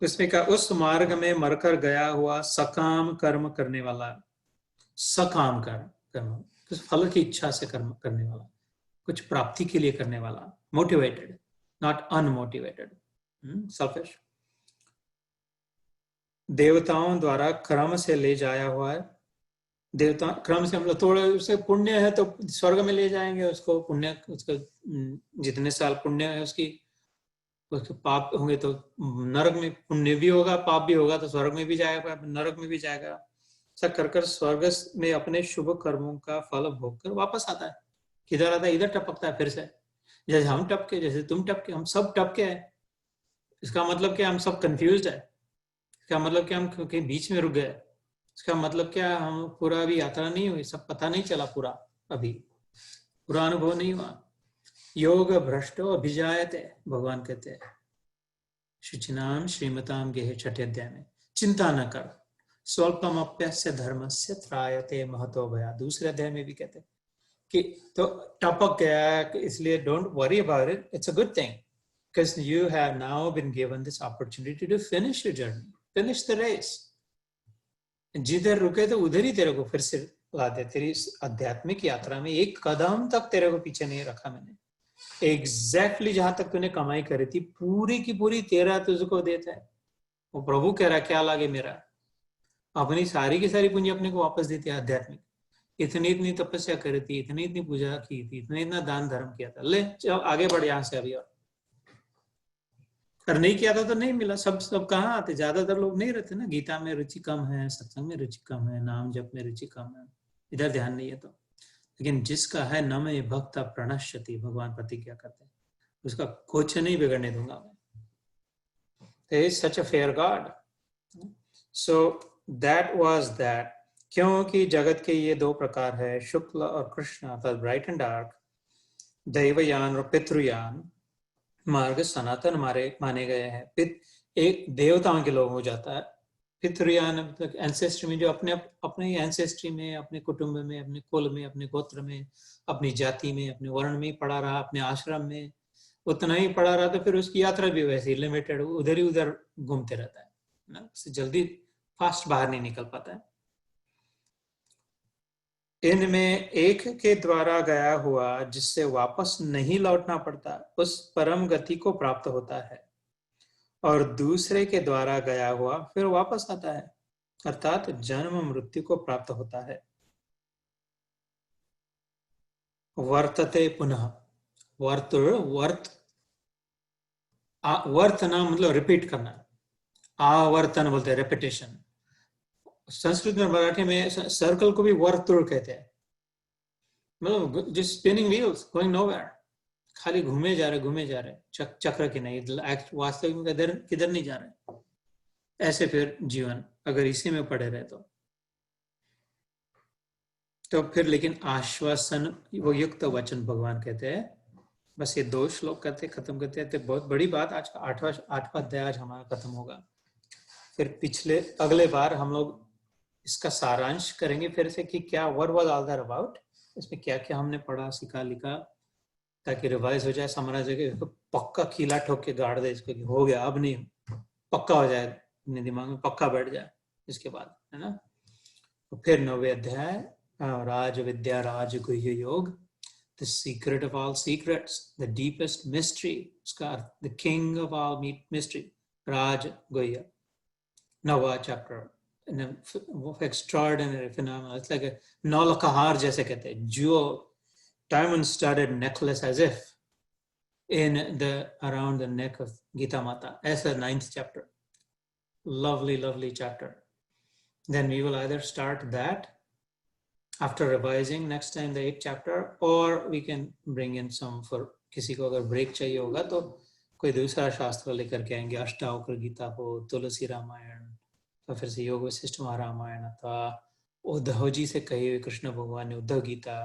उसमें का उस मार्ग में मरकर गया हुआ सकाम कर्म करने वाला, सकाम कर्म कुछ फल की इच्छा से कर्म करने वाला, कुछ प्राप्ति के लिए करने वाला, मोटिवेटेड, नॉट अनमोटिवेटेड, सेल्फिश. देवताओं द्वारा क्रम से ले जाया हुआ है. देवता क्रम से मतलब थोड़े उससे पुण्य है तो स्वर्ग में ले जाएंगे उसको, पुण्य उसका जितने साल पुण्य है उसकी उसके पाप होंगे तो नरक में, पुण्य भी होगा पाप भी होगा तो स्वर्ग में भी जाएगा, नरक में भी जाएगा। ऐसा कर कर स्वर्ग में अपने शुभ कर्मों का फल भोग कर वापस आता है। किधर आता है? इधर टपकता है फिर से। जैसे हम टपके, जैसे तुम टपके, हम सब टपके हैं। इसका मतलब क्या? हम सब कंफ्यूज है। इसका मतलब क्या? हम कहीं बीच में रुक गए। इसका मतलब क्या? हम पूरा अभी यात्रा नहीं हुई, सब पता नहीं चला पूरा, अभी पूरा अनुभव नहीं हुआ। योग भ्रष्टो अभिजायते, भगवान कहते हैं शुचिनाम श्रीमताम गेह, छठे अध्याय में। चिंता न कर, स्वल्पम अप्यस्य धर्मस्य त्रायते महतो भया। दूसरे अध्याय में भी कहते हैं कि तो टपक गया, इसलिए don't worry about it, it's a good thing, because you have now been given this opportunity to finish your journey, finish the race. जिधर रुके तो उधर ही तेरे को फिर से ला दे। तेरी आध्यात्मिक यात्रा में एक कदम तक तेरे को पीछे नहीं रखा मैंने। एग्जैक्टली जहां तक तूने कमाई करी थी पूरी की पूरी तेरा तुझको देता है। वो प्रभु कह रहा क्या लागे मेरा, अपनी सारी की सारी पूंजी अपने को वापस देती है। आध्यात्मिक इतनी इतनी तपस्या करी थी, इतनी इतनी पूजा की थी, इतना इतना दान धर्म किया था, ले चल आगे बढ़ यहाँ से अभी। और नहीं किया था तो नहीं मिला। सब कहाँ आते? ज्यादातर लोग नहीं रहते ना। गीता में रुचि कम है, सत्संग में रुचि कम है, नाम जप में रुचि कम है, इधर ध्यान नहीं है तो। लेकिन जिसका है न में भक्त प्रणश्यति, भगवान प्रतिज्ञा करते हैं, उसका कुछ नहीं बिगड़ने दूंगा मैं। There is such a fair God. So that was that. क्योंकि जगत के ये दो प्रकार है, शुक्ल और कृष्ण, अर्थात ब्राइट एंड डार्क, दैवयान और पितृयान मार्ग सनातन माने गए हैं। एक देवताओं के लोग हो जाता है। पितृयान मतलब एंसेस्ट्री में, जो अपने एंसेस्ट्री में, अपने कुटुंब में, अपने कुल में, अपने गोत्र में, अपनी जाति में, अपने वर्ण में पड़ा रहा, अपने आश्रम में उतना ही पड़ा रहा, तो फिर उसकी यात्रा भी वैसे लिमिटेड, उधर ही उधर घूमते रहता है ना, उससे जल्दी फास्ट बाहर नहीं निकल पाता है। इनमें एक के द्वारा गया हुआ जिससे वापस नहीं लौटना पड़ता, उस परम गति को प्राप्त होता है, और दूसरे के द्वारा गया हुआ फिर वापस आता है, अर्थात जन्म मृत्यु को प्राप्त होता है। वर्तते पुनः, वर्तना मतलब रिपीट करना, आवर्तन बोलते हैं, रेपिटेशन। संस्कृत में, मराठी में सर्कल को भी वर्तुल कहते हैं, मतलब just spinning wheels going nowhere, खाली घूमे जा रहे चक्र की नहीं, वास्तविक में किधर नहीं जा रहे। ऐसे फिर जीवन अगर इसी में पड़े रहे तो फिर लेकिन आश्वासन वो युक्त वचन भगवान कहते हैं। बस ये 2 श्लोक करते खत्म करते हैं, तो बहुत बड़ी बात। आज का 8वां अध्याय आज हमारा खत्म होगा। फिर अगले बार हम लोग इसका सारांश करेंगे फिर से कि क्या what was all that about, इसमें क्या क्या हमने पढ़ा, सीखा, लिखा, ताकि रिवाइज हो जाए, समराइज हो जाए, पक्का कीला ठोक के गाड़ दे इसको कि हो गया, अब नहीं, पक्का हो जाए, अपने दिमाग में पक्का बैठ जाए इसके बाद, है ना। तो फिर 9वें अध्याय, राज विद्या राज गुह्य योग, the secret of all secrets, the deepest mystery, उसका the king of all mystery, राज गुह्य, 9वां chapter. Extraordinary phenomenon. It's like a नौलखहार जैसे कहते हैं, जो diamond studded necklace as if in the around the neck of Gita Mata. As the 9th chapter. Lovely chapter. Then we will either start that after revising next time the 8th chapter, or we can bring in some for किसी को अगर break चाहिए होगा तो कोई दूसरा शास्त्र लेकर के आएंगे, अष्टावक्र गीता हो, तुलसी रामायण, तो फिर से योग वशिष्ठ महारामायण, अथवा उद्धव जी से कही हुई कृष्ण भगवान ने उद्धव गीता,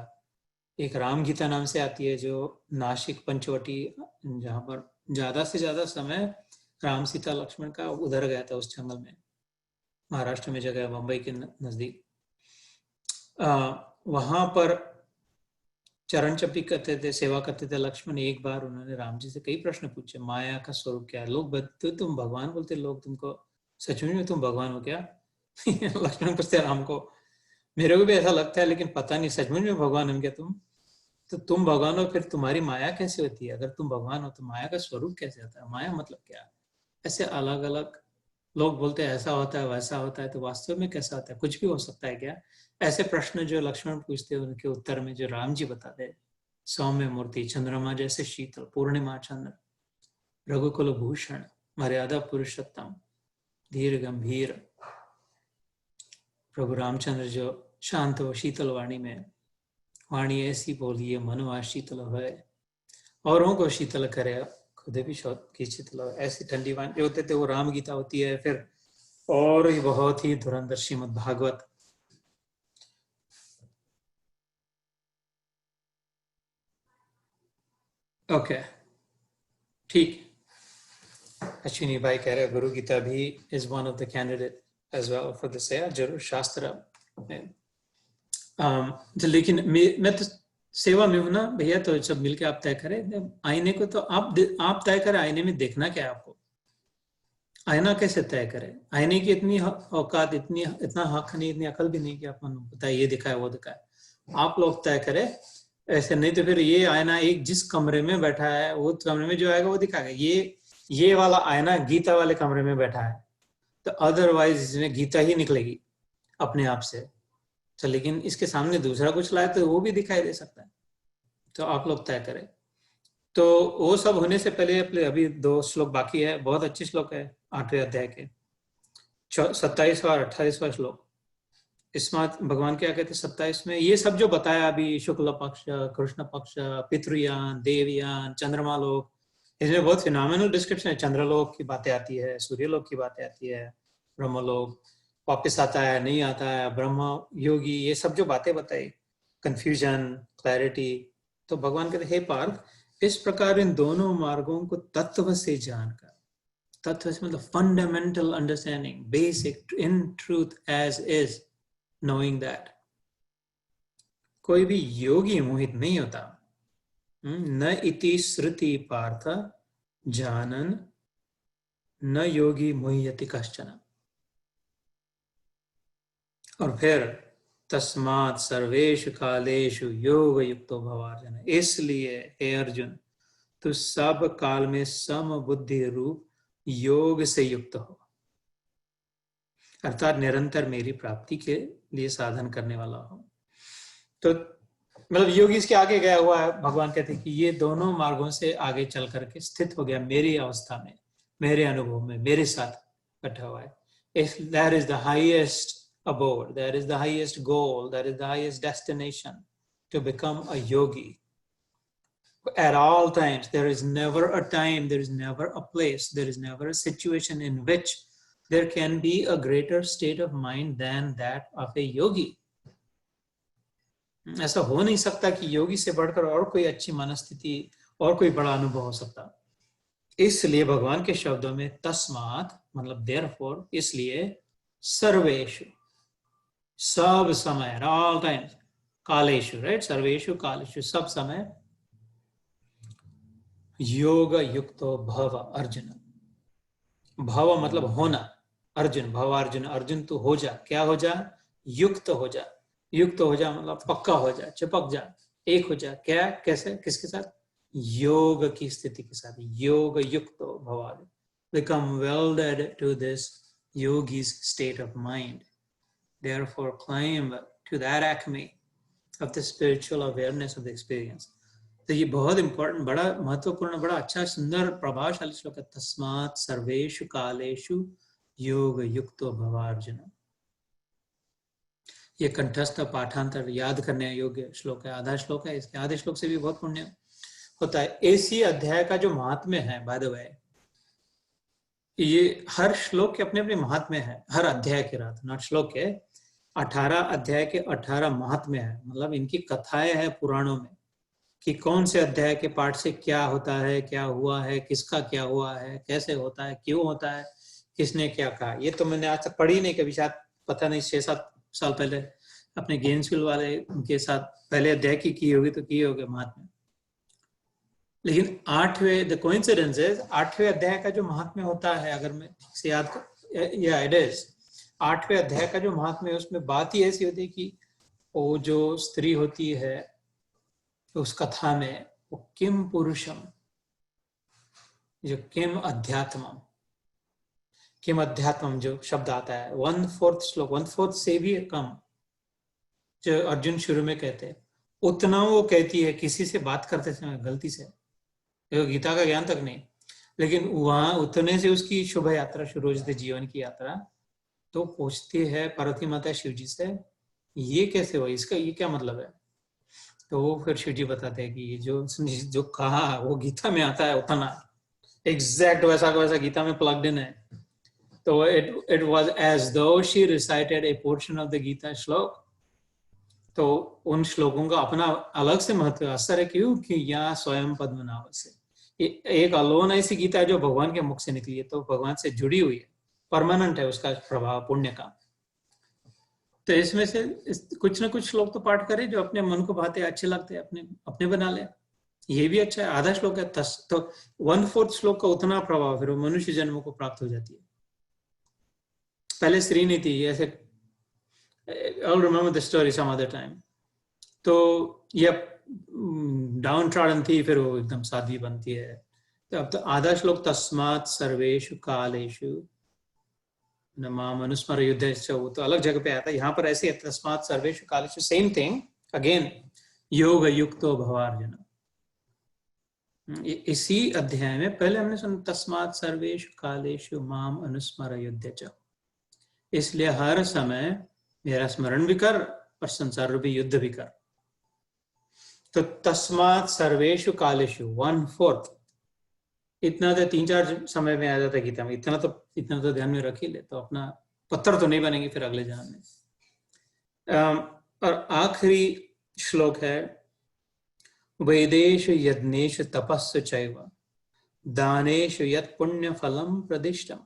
एक राम गीता नाम से आती है, जो नासिक पंचवटी, जहाँ पर ज्यादा से ज्यादा समय राम सीता लक्ष्मण का उधर गया था, उस जंगल में, महाराष्ट्र में जगह, मुंबई के नजदीक, वहां पर चरण चप्पी करते थे, सेवा करते थे लक्ष्मण। एक बार उन्होंने राम जी से कई प्रश्न पूछे, माया का स्वरूप क्या है, लोग तुम भगवान बोलते, लोग तुमको सच में तुम भगवान हो क्या? लक्ष्मण पूछते राम को, मेरे को भी ऐसा लगता है, लेकिन पता नहीं सच में भगवान हो क्या तुम? तो तुम भगवान हो, फिर तुम्हारी माया कैसे होती है? अगर तुम भगवान हो तो माया का स्वरूप कैसे होता है? माया मतलब क्या? ऐसे अलग अलग लोग बोलते हैं, ऐसा होता है, वैसा होता है, तो वास्तव में कैसा होता है? कुछ भी हो सकता है क्या? ऐसे प्रश्न जो लक्ष्मण पूछते हैं, उनके उत्तर में जो राम जी बताते हैं, सौम्य मूर्ति, चंद्रमा जैसे शीतल, पूर्णिमा चंद्र, रघुकुल भूषण मर्यादा पुरुषोत्तम धीर गंभीर प्रभु रामचंद्र जो शांत व शीतल वाणी में वाणी ऐसी बोलिए मनवा शीतल है, औरों को शीतल करे, खुद भी की शीतल हो। ऐसी ठंडी वाणी जो होते थे वो राम गीता होती है। फिर और ही बहुत ही धुरंधर श्रीमद् भागवत। ओके, ठीक। अश्विनी भाई कह रहे गुरु गीता भी is one of the candidate as well for this. जरूर शास्त्र लेकिन मैं तो सेवा में हूं ना भैया, तो सब मिलके आप तय करें। आईने को तो आप तय करें, आईने में देखना क्या है आपको। आईना कैसे तय करें? आईने की इतनी औकात, इतना हक नहीं, इतनी अकल भी नहीं कि आप बताए ये दिखाए वो दिखाए। आप लोग तय करें ऐसे, नहीं तो फिर ये आईना एक जिस कमरे में बैठा है वो कमरे में जो आएगा वो दिखाएगा। ये वाला आईना गीता वाले कमरे में बैठा है, तो अदरवाइज इसमें गीता ही निकलेगी अपने आप से। तो लेकिन इसके सामने दूसरा कुछ लाए तो वो भी दिखाई दे सकता है। तो आप लोग तय करें। तो वो सब होने से पहले अभी 2 श्लोक बाकी है, बहुत अच्छे श्लोक है 8वें अध्याय के 27वां और 28वां श्लोक। इसमें भगवान क्या कहते हैं 27 में, ये सब जो बताया अभी, शुक्ल पक्ष, कृष्ण पक्ष, पितृयान, देवयान, चंद्रमा लोक, इसमें बहुत फिनोमिनल डिस्क्रिप्शन है। चंद्रलोक की बातें आती है, सूर्यलोक की बातें आती है, ब्रह्मलोक वापिस आता है नहीं आता है, ब्रह्म योगी, ये सब जो बातें बताई, कंफ्यूजन, क्लैरिटी। तो भगवान कहते हे पार्थ, इस प्रकार इन दोनों मार्गों को तत्व से जानकर, तत्व से मतलब fundamental understanding, basic in truth as is, knowing that कोई भी योगी मोहित नहीं होता। न इति श्रुति पार्थ जानन न योगी मोह्यति कश्चन। और फिर तस्मात् सर्वेषु कालेषु योग युक्तो भवार्जुन, इसलिए हे अर्जुन तू सब काल में सम बुद्धि रूप योग से युक्त हो, अर्थात निरंतर मेरी प्राप्ति के लिए साधन करने वाला हो। तो मतलब योगी इसके आगे गया हुआ है। भगवान कहते हैं कि ये दोनों मार्गों से आगे चल करके स्थित हो गया मेरी अवस्था में, मेरे अनुभव में, मेरे साथ बैठा हुआ है। If that is the highest abode, that is the highest goal, that is the highest destination, to become a yogi. At all times, there is never a time, there is never a place, there is never a situation in which there can be a greater state of mind than that of a yogi. ऐसा हो नहीं सकता कि योगी से बढ़कर और कोई अच्छी मनस्थिति और कोई बड़ा अनुभव हो सकता। इसलिए भगवान के शब्दों में तस्मात् मतलब देयरफॉर, इसलिए सर्वेषु सब समय, ऑल टाइम्स, कालेषु, राइट, सर्वेषु कालेषु सब समय, योग युक्तो भव अर्जुन। भव मतलब होना, अर्जुन भव अर्जुन, अर्जुन तू हो जा, क्या हो जा, युक्त हो जा। युक्त हो जा मतलब पक्का हो जा, चिपक जा, एक हो जा। क्या, कैसे, किसके साथ? योग की स्थिति के साथ। योग युक्त भवार्जुन, become welded to this yogi's state of mind, therefore climb to that acme of the spiritual awareness of the experience. तो ये बहुत इंपॉर्टेंट, बड़ा महत्वपूर्ण, बड़ा अच्छा सुंदर प्रभावशाली श्लोक है। तस्मात् सर्वेषु कालेषु योग युक्तो भवार्जुन। ये कंठस्थ पाठांतर याद करने योग्य श्लोक है, आधा श्लोक है। इसके आधे श्लोक से भी बहुत पुण्य होता है। इसी अध्याय का जो महात्म्य है, बाय द वे, ये हर श्लोक के अपने अपने महात्म्य है, हर अध्याय के रात, नॉट श्लोक के 18 अध्याय के 18 महात्म्य है। मतलब इनकी कथाएं हैं पुराणों में कि कौन से अध्याय के पाठ से क्या होता है, क्या हुआ है, किसका क्या हुआ है, कैसे होता है, क्यों होता है, किसने क्या कहा। ये तो मैंने आज तक पढ़ी नहीं कभी, शायद पता नहीं 6-7 साल पहले अपने गेंसविल वाले उनके साथ पहले अध्याय की होगी तो की होगी महात्म्य। लेकिन 8वें, द कोइंसिडेंस इज 8वें अध्याय का जो महात्म्य होता है, अगर मैं ठीक से याद या इट इज 8वें अध्याय का जो महात्म्य है, उसमें बात ही ऐसी होती है कि वो जो स्त्री होती है उस कथा में, वो किम पुरुषम, जो किम अध्यात्मम, किम अध्यात्मम जो शब्द आता है 1/4 श्लोक, 1/4 से भी कम जो अर्जुन शुरू में कहते हैं, उतना वो कहती है किसी से बात करते समय गलती से, गीता का ज्ञान तक नहीं, लेकिन वहां उतरने से उसकी शुभ यात्रा शुरू हो जाती है, जीवन की यात्रा। तो पूछती है पार्वती माता शिव जी से, ये कैसे हुआ, इसका ये क्या मतलब है? तो वो फिर शिव जी बताते हैं कि ये जो कहा वो गीता में आता है उतना एग्जैक्ट वैसा का वैसा गीता में प्लग्ड इन है। तो it was as though she recited a portion of the Gita श्लोक। तो उन श्लोकों का अपना अलग से महत्व असर है। क्यों? कि यहाँ स्वयं पद्मनाभ से एक अलोन ऐसी गीता है जो भगवान के मुख से निकली है, तो भगवान से जुड़ी हुई है, परमानेंट है उसका प्रभाव पुण्य का। तो इसमें से कुछ ना कुछ श्लोक तो पाठ करें जो अपने मन को भाते अच्छे लगते हैं, अपने अपने बना ले। ये भी अच्छा है। आधा श्लोक है तो 1/4 श्लोक का उतना प्रभाव फिर मनुष्य जन्म को प्राप्त हो जाती है। पहले स्त्री नहीं थी ऐसे। I'll remember the story some other time. तो ये डाउन ट्रॉडन थी, फिर वो एकदम साध्वी बनती है। तो अब तो आधा श्लोक तस्मात् सर्वेषु कालेषु न माम अनुस्मर युद्धेश्च, वो तो अलग जगह पे आता है। यहाँ पर ऐसे तस्मात् सर्वेषु कालेषु, सेम थिंग अगेन, योग युक्तो भवार्जुन। इसी अध्याय में पहले हमने सुना तस्मात् सर्वेषु कालेषु माम अनुस्मर युद्धेश्च, इसलिए हर समय मेरा स्मरण भी कर और संसार रूपी युद्ध भी कर। तो तस्मात् सर्वेषु कालेषु 1/4, इतना तो 3-4 समय में आ जाता है गीता में। इतना तो ध्यान में रख ही ले, तो अपना पत्थर तो नहीं बनेंगे फिर अगले जन्म में। और आखिरी श्लोक है वेदेषु यज्ञेषु तपस्सु चैव दानेषु यत् पुण्य फलम प्रदिष्टम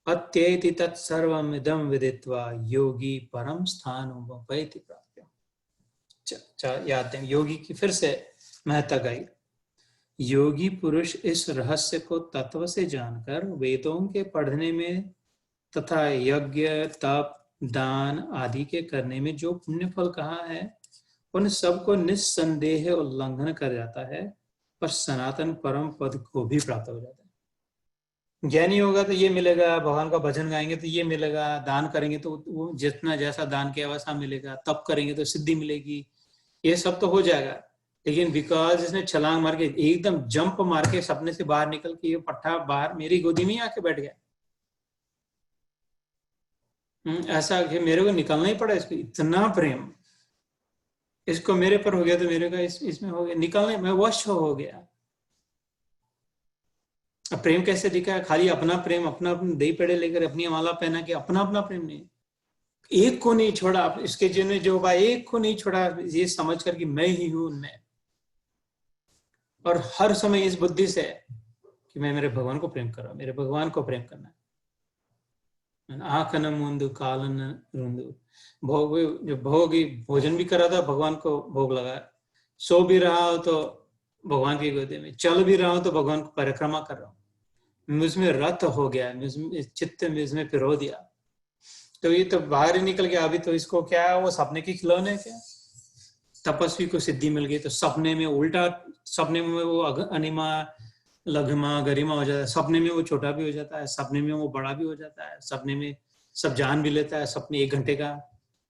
अत्येति तत्सर्वमिदं विदित्वा योगी परम स्थानमुपैति प्राप्य। याद है योगी की फिर से महत्ता गाई। योगी पुरुष इस रहस्य को तत्व से जानकर वेदों के पढ़ने में तथा यज्ञ तप दान आदि के करने में जो पुण्य फल कहा है उन सबको निस्संदेह उल्लंघन कर जाता है, पर सनातन परम पद को भी प्राप्त हो जाता है। ज्ञानी होगा तो ये मिलेगा, भगवान का भजन गाएंगे तो ये मिलेगा, दान करेंगे तो वो जितना जैसा दान किया वैसा मिलेगा, तप करेंगे तो सिद्धि मिलेगी, ये सब तो हो जाएगा। लेकिन बिकॉज इसने छलांग मार के एकदम जंप मार के सपने से बाहर निकल के ये पट्टा बाहर मेरी गोदी में आके बैठ गया, ऐसा कि मेरे को निकलना ही पड़ा। इसको इतना प्रेम इसको मेरे पर हो गया, तो मेरे का इसमें हो गया, निकलने में वश हो गया। अब प्रेम कैसे दिखा? खाली अपना प्रेम, अपना दही पेड़े लेकर अपनी माला पहना के अपना अपना प्रेम नहीं, एक को नहीं छोड़ा। इसके जिन्हें जो बा एक को नहीं छोड़ा, ये समझ कर कि मैं ही हूं उनमें, और हर समय इस बुद्धि से कि मैं मेरे भगवान को प्रेम कर रहा हूं, मेरे भगवान को प्रेम करना है। आखन मुंदु कालन रुंदु, भोग जो भोगी भोजन भी करा था, भगवान को भोग लगा, सो भी रहा हो तो भगवान की गोदी में, चल भी रहा हूं तो भगवान को परिक्रमा कर रहा हूं, मुझमें रत हो गया, चित्त में इसमें पिरो दिया। तो ये तो बाहर ही निकल गया। अभी तो इसको क्या है, वो सपने की खिलौने क्या, तपस्वी को सिद्धि मिल गई तो सपने में उल्टा, सपने में वो अनिमा लघिमा गरिमा हो जाता है, सपने में वो छोटा भी हो जाता है, सपने में वो बड़ा भी हो जाता है, सपने में सब जान भी लेता है, सपने 1 घंटे का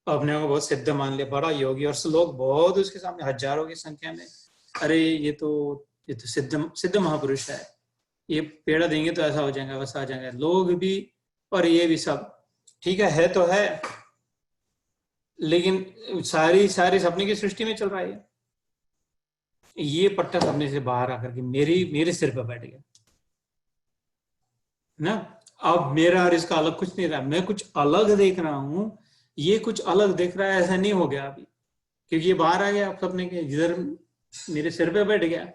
अपने को बहुत सिद्ध मान लिया, बड़ा योगी, और लोग बहुत उसके सामने हजारों की संख्या में, अरे ये तो सिद्ध महापुरुष है, ये पेड़ा देंगे तो ऐसा हो जाएगा वैसा आ जाएगा, लोग भी और ये भी सब ठीक है तो है, लेकिन सारी सपने की सृष्टि में चल रहा है। ये पट्टा सपने से बाहर आकर के मेरे सिर पर बैठ गया ना। अब मेरा और इसका अलग कुछ नहीं रहा, मैं कुछ अलग देख रहा हूं, ये कुछ अलग देख रहा है, ऐसा नहीं हो गया अभी, क्योंकि ये बाहर आ गया सपने के, जिधर मेरे सिर पे बैठ गया।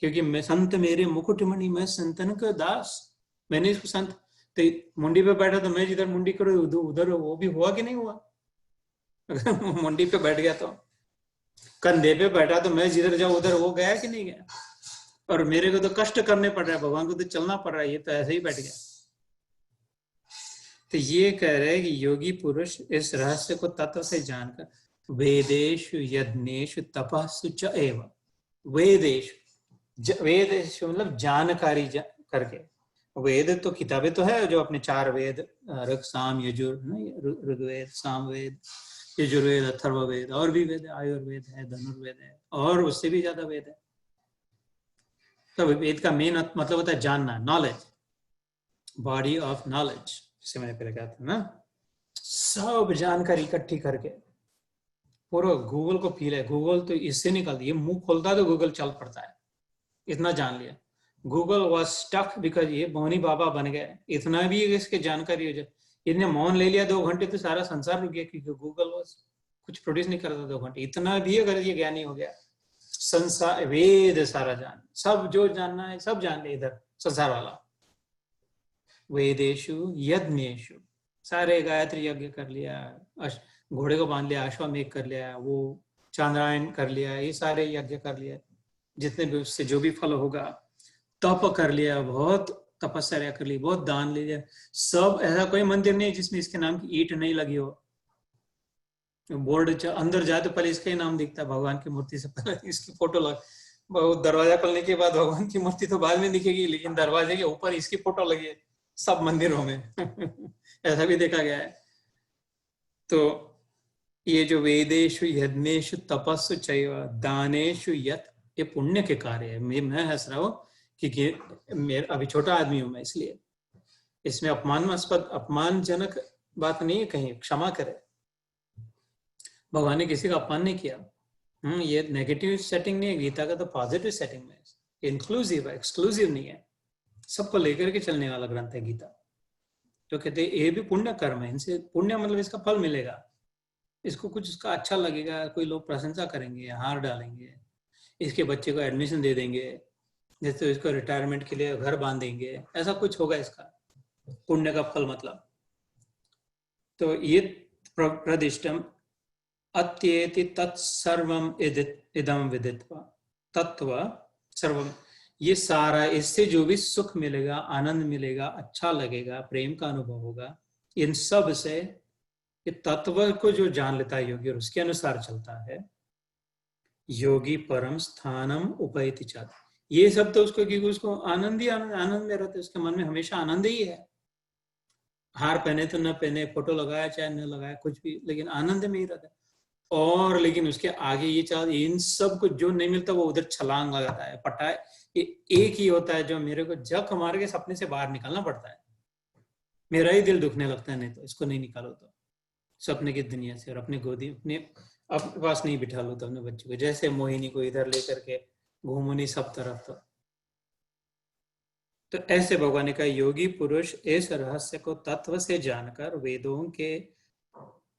क्योंकि मैं संत मेरे मुकुटमणि, मैं संतन का दास, मैंने इसको संत, तो मुंडी पे बैठा तो मैं जिधर मुंडी करूँ उधर वो भी हुआ कि नहीं हुआ? अगर मुंडी पे बैठ गया तो, कंधे पे बैठा तो मैं जिधर जाऊं उधर वो गया कि नहीं गया? और मेरे को तो कष्ट करने पड़ रहा है, भगवान को तो चलना पड़ रहा है, ये तो ऐसे ही बैठ गया। तो ये कह रहे हैं कि योगी पुरुष इस रहस्य को तत्व से जानकर वेदेषु यज्ञेषु तपस्सु च एव, वेदेषु मतलब जानकारी करके, वेद तो किताबें तो है जो अपने 4 वेद, ऋग साम यजुर, ऋग्वेद सामवेद यजुर्वेद अथर्ववेद, और भी वेद है, आयुर्वेद है, धनुर्वेद है, और उससे भी ज्यादा वेद है। तो वेद का मेन मतलब होता है जानना, नॉलेज, बॉडी ऑफ नॉलेज, जिसे मैंने पहले कहा था ना। सब जानकारी इकट्ठी करके पूरा गूगल को फील है, गूगल तो इससे निकलती है, मुंह खोलता है तो गूगल चल पड़ता है, इतना जान लिया। गूगल वॉज स्टक बिकॉज ये मौनी बाबा बन गए, इतना भी इसके जानकारी हो जाए, इतने मौन ले लिया 2 घंटे तो सारा संसार रुक गया, क्योंकि गूगल वॉज कुछ प्रोड्यूस नहीं करता 2 घंटे, इतना भी अगर ये ज्ञानी हो गया, संसार वेद सारा जान, सब जो जानना है सब जान ले इधर संसार वाला। वेदेशु यज्ञेशु, सारे गायत्री यज्ञ कर लिया, घोड़े को बांध लिया, अश्वमेध कर लिया, वो चांद्रायण कर लिया, ये सारे यज्ञ कर लिया, जितने भी उससे जो भी फल होगा, तप कर लिया, बहुत तपस्या कर ली, बहुत दान ले लिया, सब। ऐसा कोई मंदिर नहीं जिसमें इसके नाम की ईंट नहीं लगी हो। बोर्ड अंदर जाए तो पहले इसका ही नाम दिखता है, भगवान की मूर्ति से पहले इसकी फोटो लग, दरवाजा खोलने के बाद भगवान की मूर्ति तो बाद में दिखेगी, लेकिन दरवाजे के ऊपर इसकी फोटो लगी है सब मंदिरों में ऐसा भी देखा गया है। तो ये जो वेदेशु यज्ञेशु तपस्सु चैव दानेशु यत, ये पुण्य के कार्य है। मैं हंस रहा हूँ क्योंकि मेरा अभी छोटा आदमी हूं मैं, इसलिए इसमें अपमानजनक बात नहीं है, कहीं क्षमा करे, भगवान ने किसी का अपमान नहीं किया। ये नेगेटिव सेटिंग नहीं है, गीता का तो पॉजिटिव सेटिंग में, इंक्लूसिव है, एक्सक्लूसिव नहीं है, सबको लेकर के चलने वाला ग्रंथ है गीता। तो कहते हैं ये भी पुण्य कर्म है, इनसे पुण्य मतलब इसका फल मिलेगा, इसको कुछ इसका अच्छा लगेगा, कोई लोग प्रशंसा करेंगे, हार डालेंगे, इसके बच्चे को एडमिशन दे देंगे, जैसे इसको रिटायरमेंट के लिए घर बांधेंगे, ऐसा कुछ होगा इसका पुण्य का फल मतलब। तो ये प्रदिष्टम अत्येति तत्सर्वम इदम विदित्वा, तत्व सर्वम, ये सारा, इससे जो भी सुख मिलेगा, आनंद मिलेगा, अच्छा लगेगा, प्रेम का अनुभव होगा, इन सब से ये तत्व को जो जान लेता है योगी और उसके अनुसार चलता है, योगी परम स्थानम उपैति चाहता, ये सब तो उसको, क्योंकि उसको आनंद ही आनंद में रहता है, उसके मन में हमेशा आनंद ही है, हार पहने तो न पहने, फोटो लगाया चाहे न लगाया, कुछ भी, लेकिन आनंद में ही रहता है। और लेकिन उसके आगे ये चाह, इन सब को जो नहीं मिलता वो उधर छलांग लगाता है, पटाए, ये एक ही होता है जो मेरे को जग मार के सपने से बाहर निकलना पड़ता है, मेरा ही दिल दुखने लगता है, नहीं तो इसको नहीं निकालो तो सपने की दुनिया से, और अपने गोदी अपने पास नहीं बिठा लो तो अपने बच्चों को, जैसे मोहिनी को इधर लेकर के घूमो नहीं सब तरफ। तो ऐसे भगवान ने कहा योगी पुरुष इस रहस्य को तत्व से जानकर वेदों के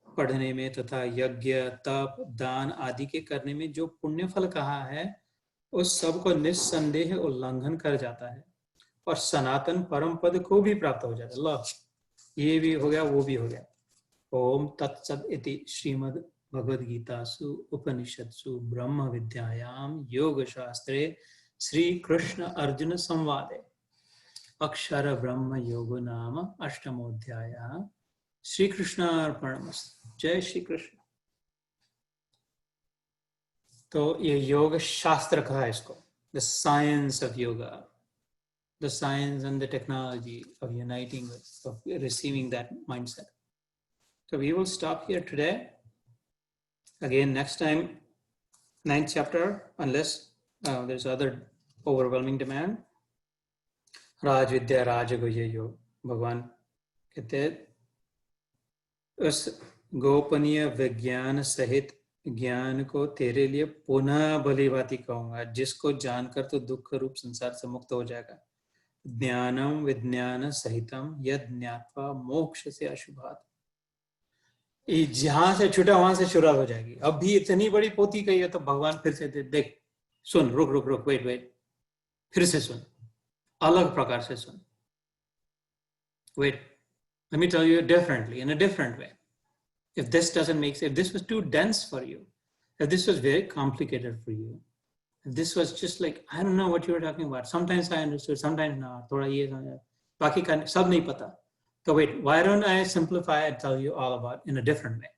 पढ़ने में तथा यज्ञ तप दान आदि के करने में जो पुण्य फल कहा है, उस सब को निस्संदेह उल्लंघन कर जाता है और सनातन परम पद को भी प्राप्त हो जाता है। लो, ये भी हो गया, वो भी हो गया। ओम तत्सद इति श्रीमद् भगवद गीतासु उपनिषत्सु ब्रह्म विद्यायाम योग शास्त्रे श्री कृष्ण अर्जुन संवादे अक्षर ब्रह्म योगो नाम अष्टमोध्यायः। श्री कृष्णार्पणमस्तु। जय श्री कृष्ण। तो ये योग शास्त्र कहा है इसको, the science of yoga, the science and the technology of uniting, of receiving that mindset. So we will stop here today. Again, next time, 9th chapter, unless there's other overwhelming demand. राज विद्या राजगुह्य योग। भगवान कहते हैं उस गोपनीय विज्ञान सहित ज्ञान को तेरे लिए पुनः भली भांति कहूंगा, जिसको जानकर तो दुख रूप संसार से मुक्त हो जाएगा। ज्ञानम विज्ञान सहितम यद ज्ञात्वा मोक्ष से अशुभात। जहां से छूटा वहां से शुरुआत हो जाएगी। अब भी इतनी बड़ी पोथी कही है तो भगवान फिर से देख, सुन, रुक रुक रुक, वेट वेट, फिर से सुन, अलग प्रकार से सुन। Wait, let me tell you differently, in a different way. If this doesn't make sense, if this was too dense for you, if this was very complicated for you, if this was just like, I don't know what you were talking about, sometimes I understood, sometimes not, थोड़ा ये बाकी का सब नहीं पता, तो wait, why don't I simplify and tell you all about in a different way?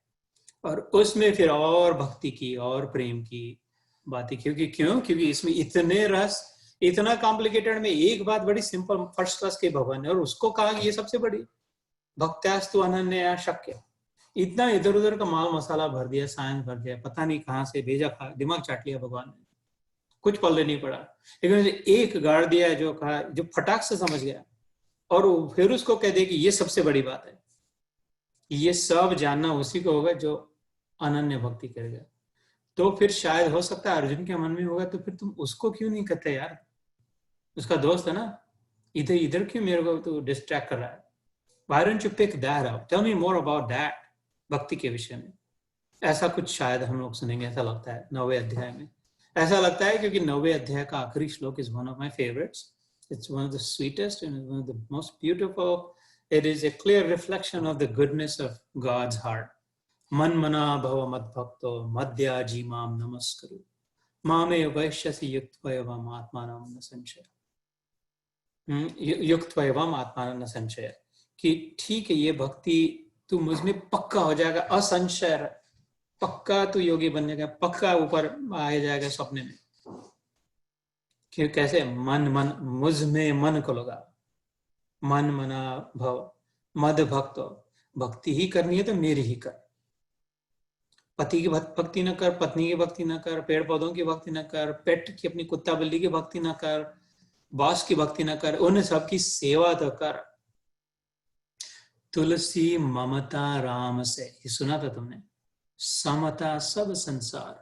और उसमें फिर और भक्ति की और प्रेम की बातें, क्योंकि इसमें इतने रस, इतना कॉम्प्लिकेटेड में एक बात बड़ी सिंपल फर्स्ट क्लास के भगवान ने, और उसको कहा कि ये सबसे बड़ी भक्त्यास्तु अनन्या शक्य। इतना इधर उधर का माल मसाला भर दिया, साइंस भर दिया, पता नहीं कहाँ से भेजा, दिमाग चाट लिया भगवान ने, कुछ पल्ले नहीं पड़ा। लेकिन एक गाड़ दिया जो कहा, जो फटाक से समझ गया, और फिर उसको कह दे कि ये सबसे बड़ी बात है, ये सब जानना उसी को होगा जो अनन्य भक्ति करेगा। तो फिर शायद हो सकता है अर्जुन के मन में होगा, तो फिर तुम उसको क्यों नहीं कहते यार, उसका दोस्त है ना, इधर इधर क्यों मेरे को तो डिस्ट्रैक्ट कर रहा है। Why don't you pick that up? Tell me more about that. भक्ति के विषय में ऐसा कुछ शायद हम लोग सुनेंगे, ऐसा लगता है 9वें अध्याय में। ऐसा लगता है क्योंकि 9वें अध्याय का आखिरी श्लोक is one of my favourites. It's one of the sweetest and one of the most beautiful. It is a clear reflection of the goodness of God's heart. Man mana bhava mad bhakto madhyaji mam namaskaru mame vaishyasi yuktvayavam atmanam na sanchaya. युक्तवैवम आत्मान न संशय, कि ठीक है ये भक्ति तू मुझ में पक्का हो जाएगा, असंशय पक्का तू योगी बनने का, पक्का ऊपर आ जाएगा सपने में। क्यों, कैसे? मन मन मुझ में मन को लगा, मन मना भव मद भक्त, भक्ति ही करनी है तो मेरी ही कर। पति की भक्ति न कर, पत्नी की भक्ति न कर, पेड़ पौधों की भक्ति न कर, पेट की अपनी कुत्ता बिल्ली की भक्ति न कर, बॉस की भक्ति न कर, उन सबकी सेवा तो कर। तुलसी ममता राम से, ये सुना था तुमने? समता सब संसार,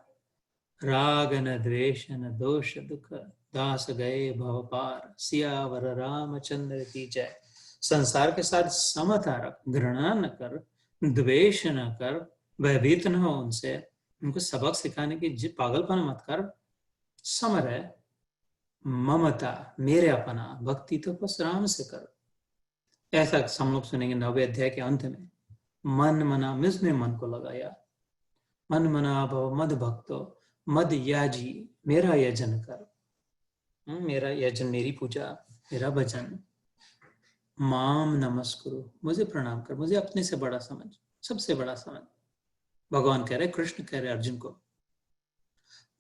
राग न द्वेष न दोष दुख, दास गए भव पार, सियावर रामचंद्र की जय। संसार के साथ समता रख, घृणा न कर, द्वेष न कर, भयभीत न हो उनसे, उनको सबक सिखाने की पागलपन मत कर, सम रहे, ममता मेरे अपना, भक्ति तो बस राम से कर। ऐसा हम लोग सुनेंगे 9वें अध्याय के अंत में। मन मना, मुझमें मन को लगाया, मन मना भव मद भक्तो मद याजी, मेरा यजन कर, मेरा यजन, मेरी पूजा, मेरा भजन। माम नमस्कुरु, मुझे प्रणाम कर, मुझे अपने से बड़ा समझ, सबसे बड़ा समझ। भगवान कह रहे, कृष्ण कह रहे अर्जुन को,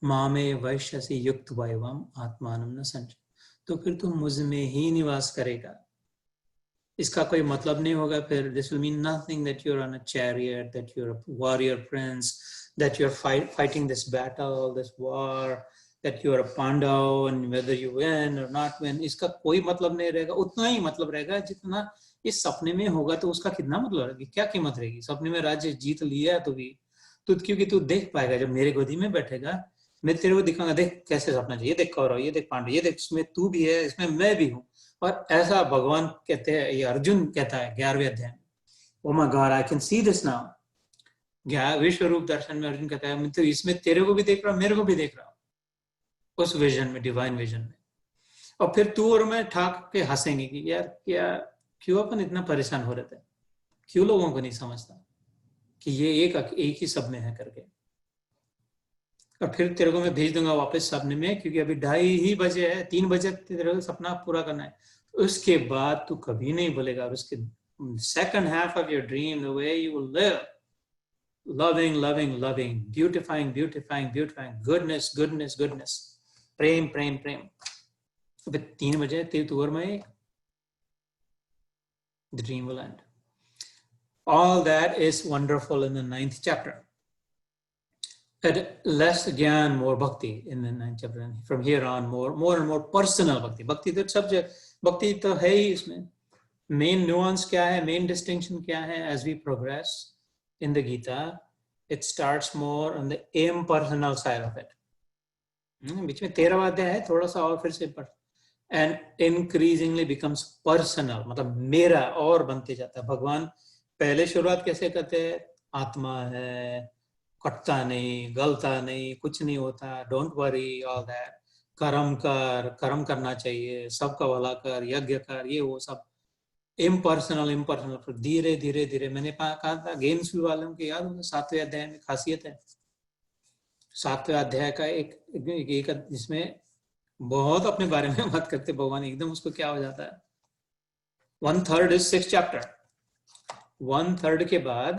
मामे वैश्यसी युक्त वैवम आत्मानम न संचय, तो फिर तुम मुझ में ही निवास करेगा। इसका कोई मतलब नहीं होगा फिर, this will mean nothing that you are on a chariot, that you are a warrior prince, that you are fighting this battle, this war, that you are a Pandav and whether you win or not win. इसका कोई मतलब नहीं रहेगा, उतना ही मतलब रहेगा जितना इस सपने में होगा। तो उसका कितना मतलब रहेगी, क्या कीमत रहेगी? सपने में राज्य जीत लिया तो भी तो, क्योंकि तू देख पाएगा, जब मेरे गोदी में बैठेगा मैं तेरे को दिखाऊंगा, देख कैसे सपना चाहिए, देख कौरव, ये देख पांडव, ये देख इसमें तू भी है, इसमें मैं भी हूँ। और ऐसा भगवान कहते हैं, ये अर्जुन कहता है 11वें अध्याय में, oh my God I can see this now. विश्व रूप दर्शन में अर्जुन कहता है, मैं तो इसमें तेरे को भी देख रहा हूँ, मेरे को भी देख रहा हूँ, उस विजन में, डिवाइन विजन में। और फिर तू और मैं ठाक के हंसेंगे कि यार क्या, क्यों अपन इतना परेशान हो रहे थे, क्यों लोगों को नहीं समझता कि ये एक ही सब में है करके। और फिर तेरे को मैं भेज दूंगा वापस सपने में, क्योंकि अभी 2:30 बजे है, 3 बजे तेरे को सपना पूरा करना है। उसके बाद तू कभी नहीं बोलेगा। और उसके second half of your dream, the way you will live, loving loving loving, beautifying beautifying beautifying, goodness goodness goodness, प्रेम प्रेम प्रेम। अभी 3 बजे तेरे तू और मैं, the dream will end. All that is wonderful in the 9th chapter. But less gyan, more bhakti in the 9th chapter. And from here on, more and more personal bhakti. Bhakti तो सब bhakti तो है ही इसमें. Main nuance क्या है? Main distinction क्या है? As we progress in the Gita, it starts more on the impersonal side of it. बीच में 13वां अध्याय है, थोड़ा सा और फिर से and increasingly becomes personal, मतलब मेरा और बनते जाता है। भगवान पहले शुरुआत कैसे करते हैं? आत्मा है, कटता नहीं, गलता नहीं, कुछ नहीं होता, डोंट वरी, ऑल दैट, कर्म कर, कर्म करना चाहिए, सबका भला कर, यज्ञ कर, ये वो सब इम्पर्सनल इम्पर्सनल। फिर धीरे धीरे धीरे, मैंने कहा था गेम्स भी वालों के याद होगा, 7वें अध्याय में खासियत है, 7वें अध्याय का एक जिसमें बहुत अपने बारे में बात करते भगवान, एकदम उसको क्या हो जाता है। 1/3 इज 6th चैप्टर। 1/3 के बाद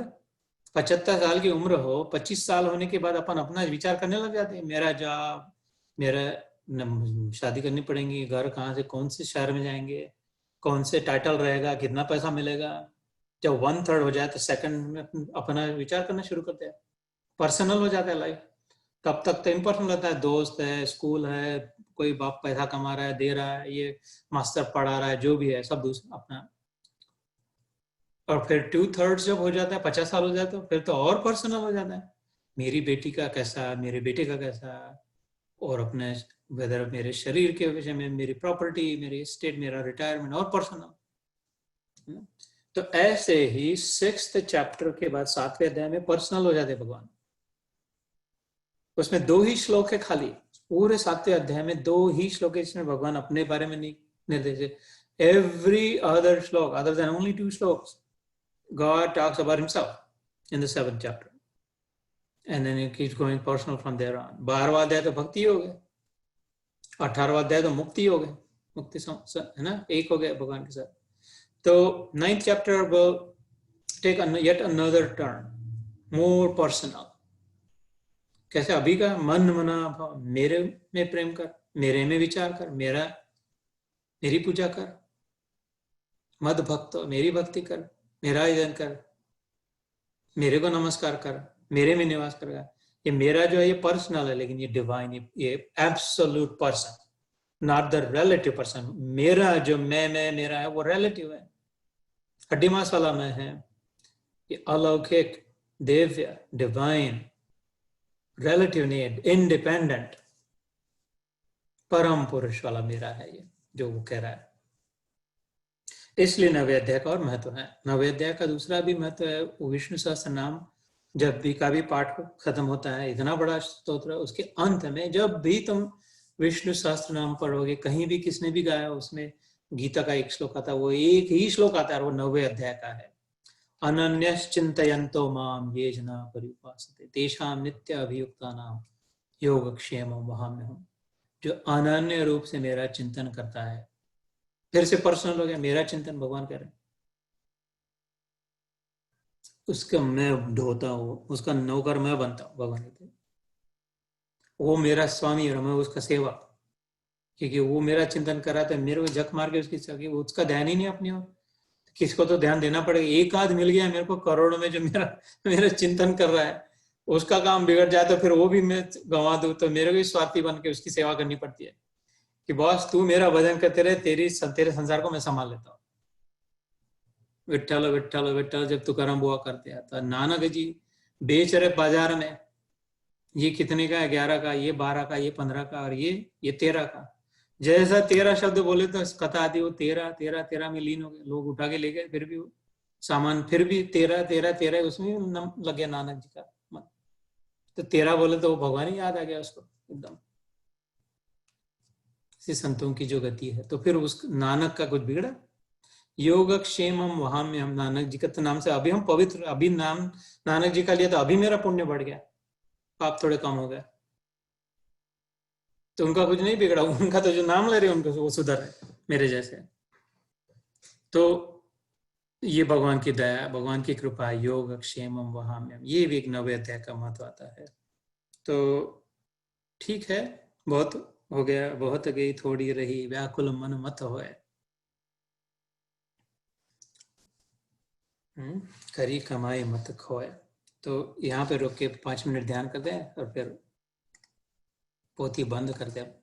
75 साल की उम्र हो, 25 साल होने के बाद अपन अपना विचार करने लग जाते हैं, मेरा जॉब, मेरा शादी करनी पड़ेगी, घर कहाँ से, कौन से शहर में जाएंगे, कौन से टाइटल रहेगा, कितना पैसा मिलेगा। जब 1/3 हो जाए तो सेकंड में अपना विचार करना शुरू करते हैं, पर्सनल हो जाता है लाइफ। तब तक तो इम्पर्सनल रहता है, दोस्त है, स्कूल है, कोई बाप पैसा कमा रहा है, दे रहा है, ये मास्टर पढ़ा रहा है, जो भी है सब दूसरा अपना। और फिर 2/3 जब हो जाता है, 50 साल हो जाता है, फिर तो और पर्सनल हो जाता है। मेरी बेटी का कैसा, मेरे बेटे का कैसा, और अपने वेदर मेरे शरीर के विषय में, मेरी प्रॉपर्टी, मेरी स्टेट, मेरा रिटायरमेंट, और पर्सनल। तो ऐसे ही 6th चैप्टर के बाद 7वें अध्याय में पर्सनल हो जाते भगवान। उसमें 2 ही श्लोक है खाली, पूरे 7वें अध्याय में 2 ही श्लोक है जिसमें भगवान अपने बारे में नहीं निर्देश है। एवरी अदर श्लोक, other than only 2 shlokas, God talks about himself in the 7th chapter, and then it keeps going personal from there on. 12वां अध्याय तो भक्ति हो गए, 18वां अध्याय तो मुक्ति हो गए, मुक्ति है ना, एक हो गए भगवान के साथ। तो 9th chapter will take yet another turn, more personal. कैसे? अभी का मन मना भाव, मेरे में प्रेम कर, मेरे में विचार कर, मेरी पूजा कर, मद भक्त, मेरी भक्ति कर, मेरा यजन कर, मेरे को नमस्कार कर, मेरे में निवास करेगा। ये मेरा जो है ये पर्सनल है, लेकिन ये डिवाइन, ये absolute person, not the relative person. मेरा जो मैं मेरा है वो रिलेटिव है, हड्डी मांस वाला मैं है। ये अलौकिक, दिव्य, डिवाइन, रिलेटिव नहीं, इंडिपेंडेंट परम पुरुष वाला मेरा है, ये जो वो कह रहा है। इसलिए 9वें अध्याय का और महत्व है। 9वें अध्याय का दूसरा भी महत्व है, विष्णु सहस्त्र नाम जब भी का भी पाठ खत्म होता है, इतना बड़ा स्तोत्र, उसके अंत में जब भी तुम विष्णु सहस्त्र नाम पढ़ोगे, कहीं भी किसने भी गाया, उसमें गीता का एक श्लोक आता है, वो एक ही श्लोक आता है, वो 9वें अध्याय का है। अनन्यश्चिन्तयन्तो माम ये जना पर्युपासते तेषां नित्य अभियुक्तानां योगक्षेमं वहाम्यहम्। जो अनन्य रूप से मेरा चिंतन करता है, फिर से पर्सनल हो गया, मेरा चिंतन भगवान कर रहे हैं, उसका मैं ढोता हूँ, उसका नौकर मैं बनता हूँ। भगवान कहते हैं वो मेरा स्वामी और मैं उसका सेवक, क्योंकि वो मेरा चिंतन कर रहा था, मेरे को जख मार के उसकी, उसका ध्यान ही नहीं अपनी ओर, किसको तो ध्यान देना पड़ेगा। एक आध मिल गया मेरे को करोड़ों में जो मेरा चिंतन कर रहा है, उसका काम बिगड़ जाए तो फिर वो भी मैं गंवा दूं, तो मेरे को भी स्वार्थी बन के उसकी सेवा करनी पड़ती है कि बॉस तू मेरा भजन करते रहे, तेरे संसार को मैं संभाल लेता हूँ। विट्ठल विट्ठल विट्ठल जब तुकाराम बुआ करते हैं, तो नानक जी बेच रहे बाजार में, ये कितने का है, 11 का, ये 12 का, ये 15 का, और ये 13 का। जैसा 13 शब्द बोले तो कथा आती, वो 13 में लीन हो गए, लोग उठा के ले गए, फिर भी सामान फिर भी 13 उसमें लग गया नानक जी का मन। तो 13 बोले तो वो भगवान ही याद आ गया उसको एकदम। संतों की जो गति है, तो फिर उस नानक का कुछ बिगड़ा। योगक्षेमम वहां में, हम नानक जी का तो नाम से अभी हम पवित्र, अभी नाम नानक जी का लिया तो अभी मेरा पुण्य बढ़ गया, पाप थोड़े कम हो गए। तो उनका कुछ नहीं बिगड़ा, उनका तो जो नाम ले रहे उनको वो सुधर रहे मेरे जैसे। तो ये भगवान की दया, भगवान की कृपा, योगक्षेमम वहां में, ये भी एक 9वें अध्याय का महत्व आता है। तो ठीक है, बहुत हो गया, बहुत गई थोड़ी रही, व्याकुल मन मत होए, करी कमाई मत खोए। तो यहाँ पे रुक के 5 मिनट ध्यान करते हैं और फिर पोथी बंद करते हैं।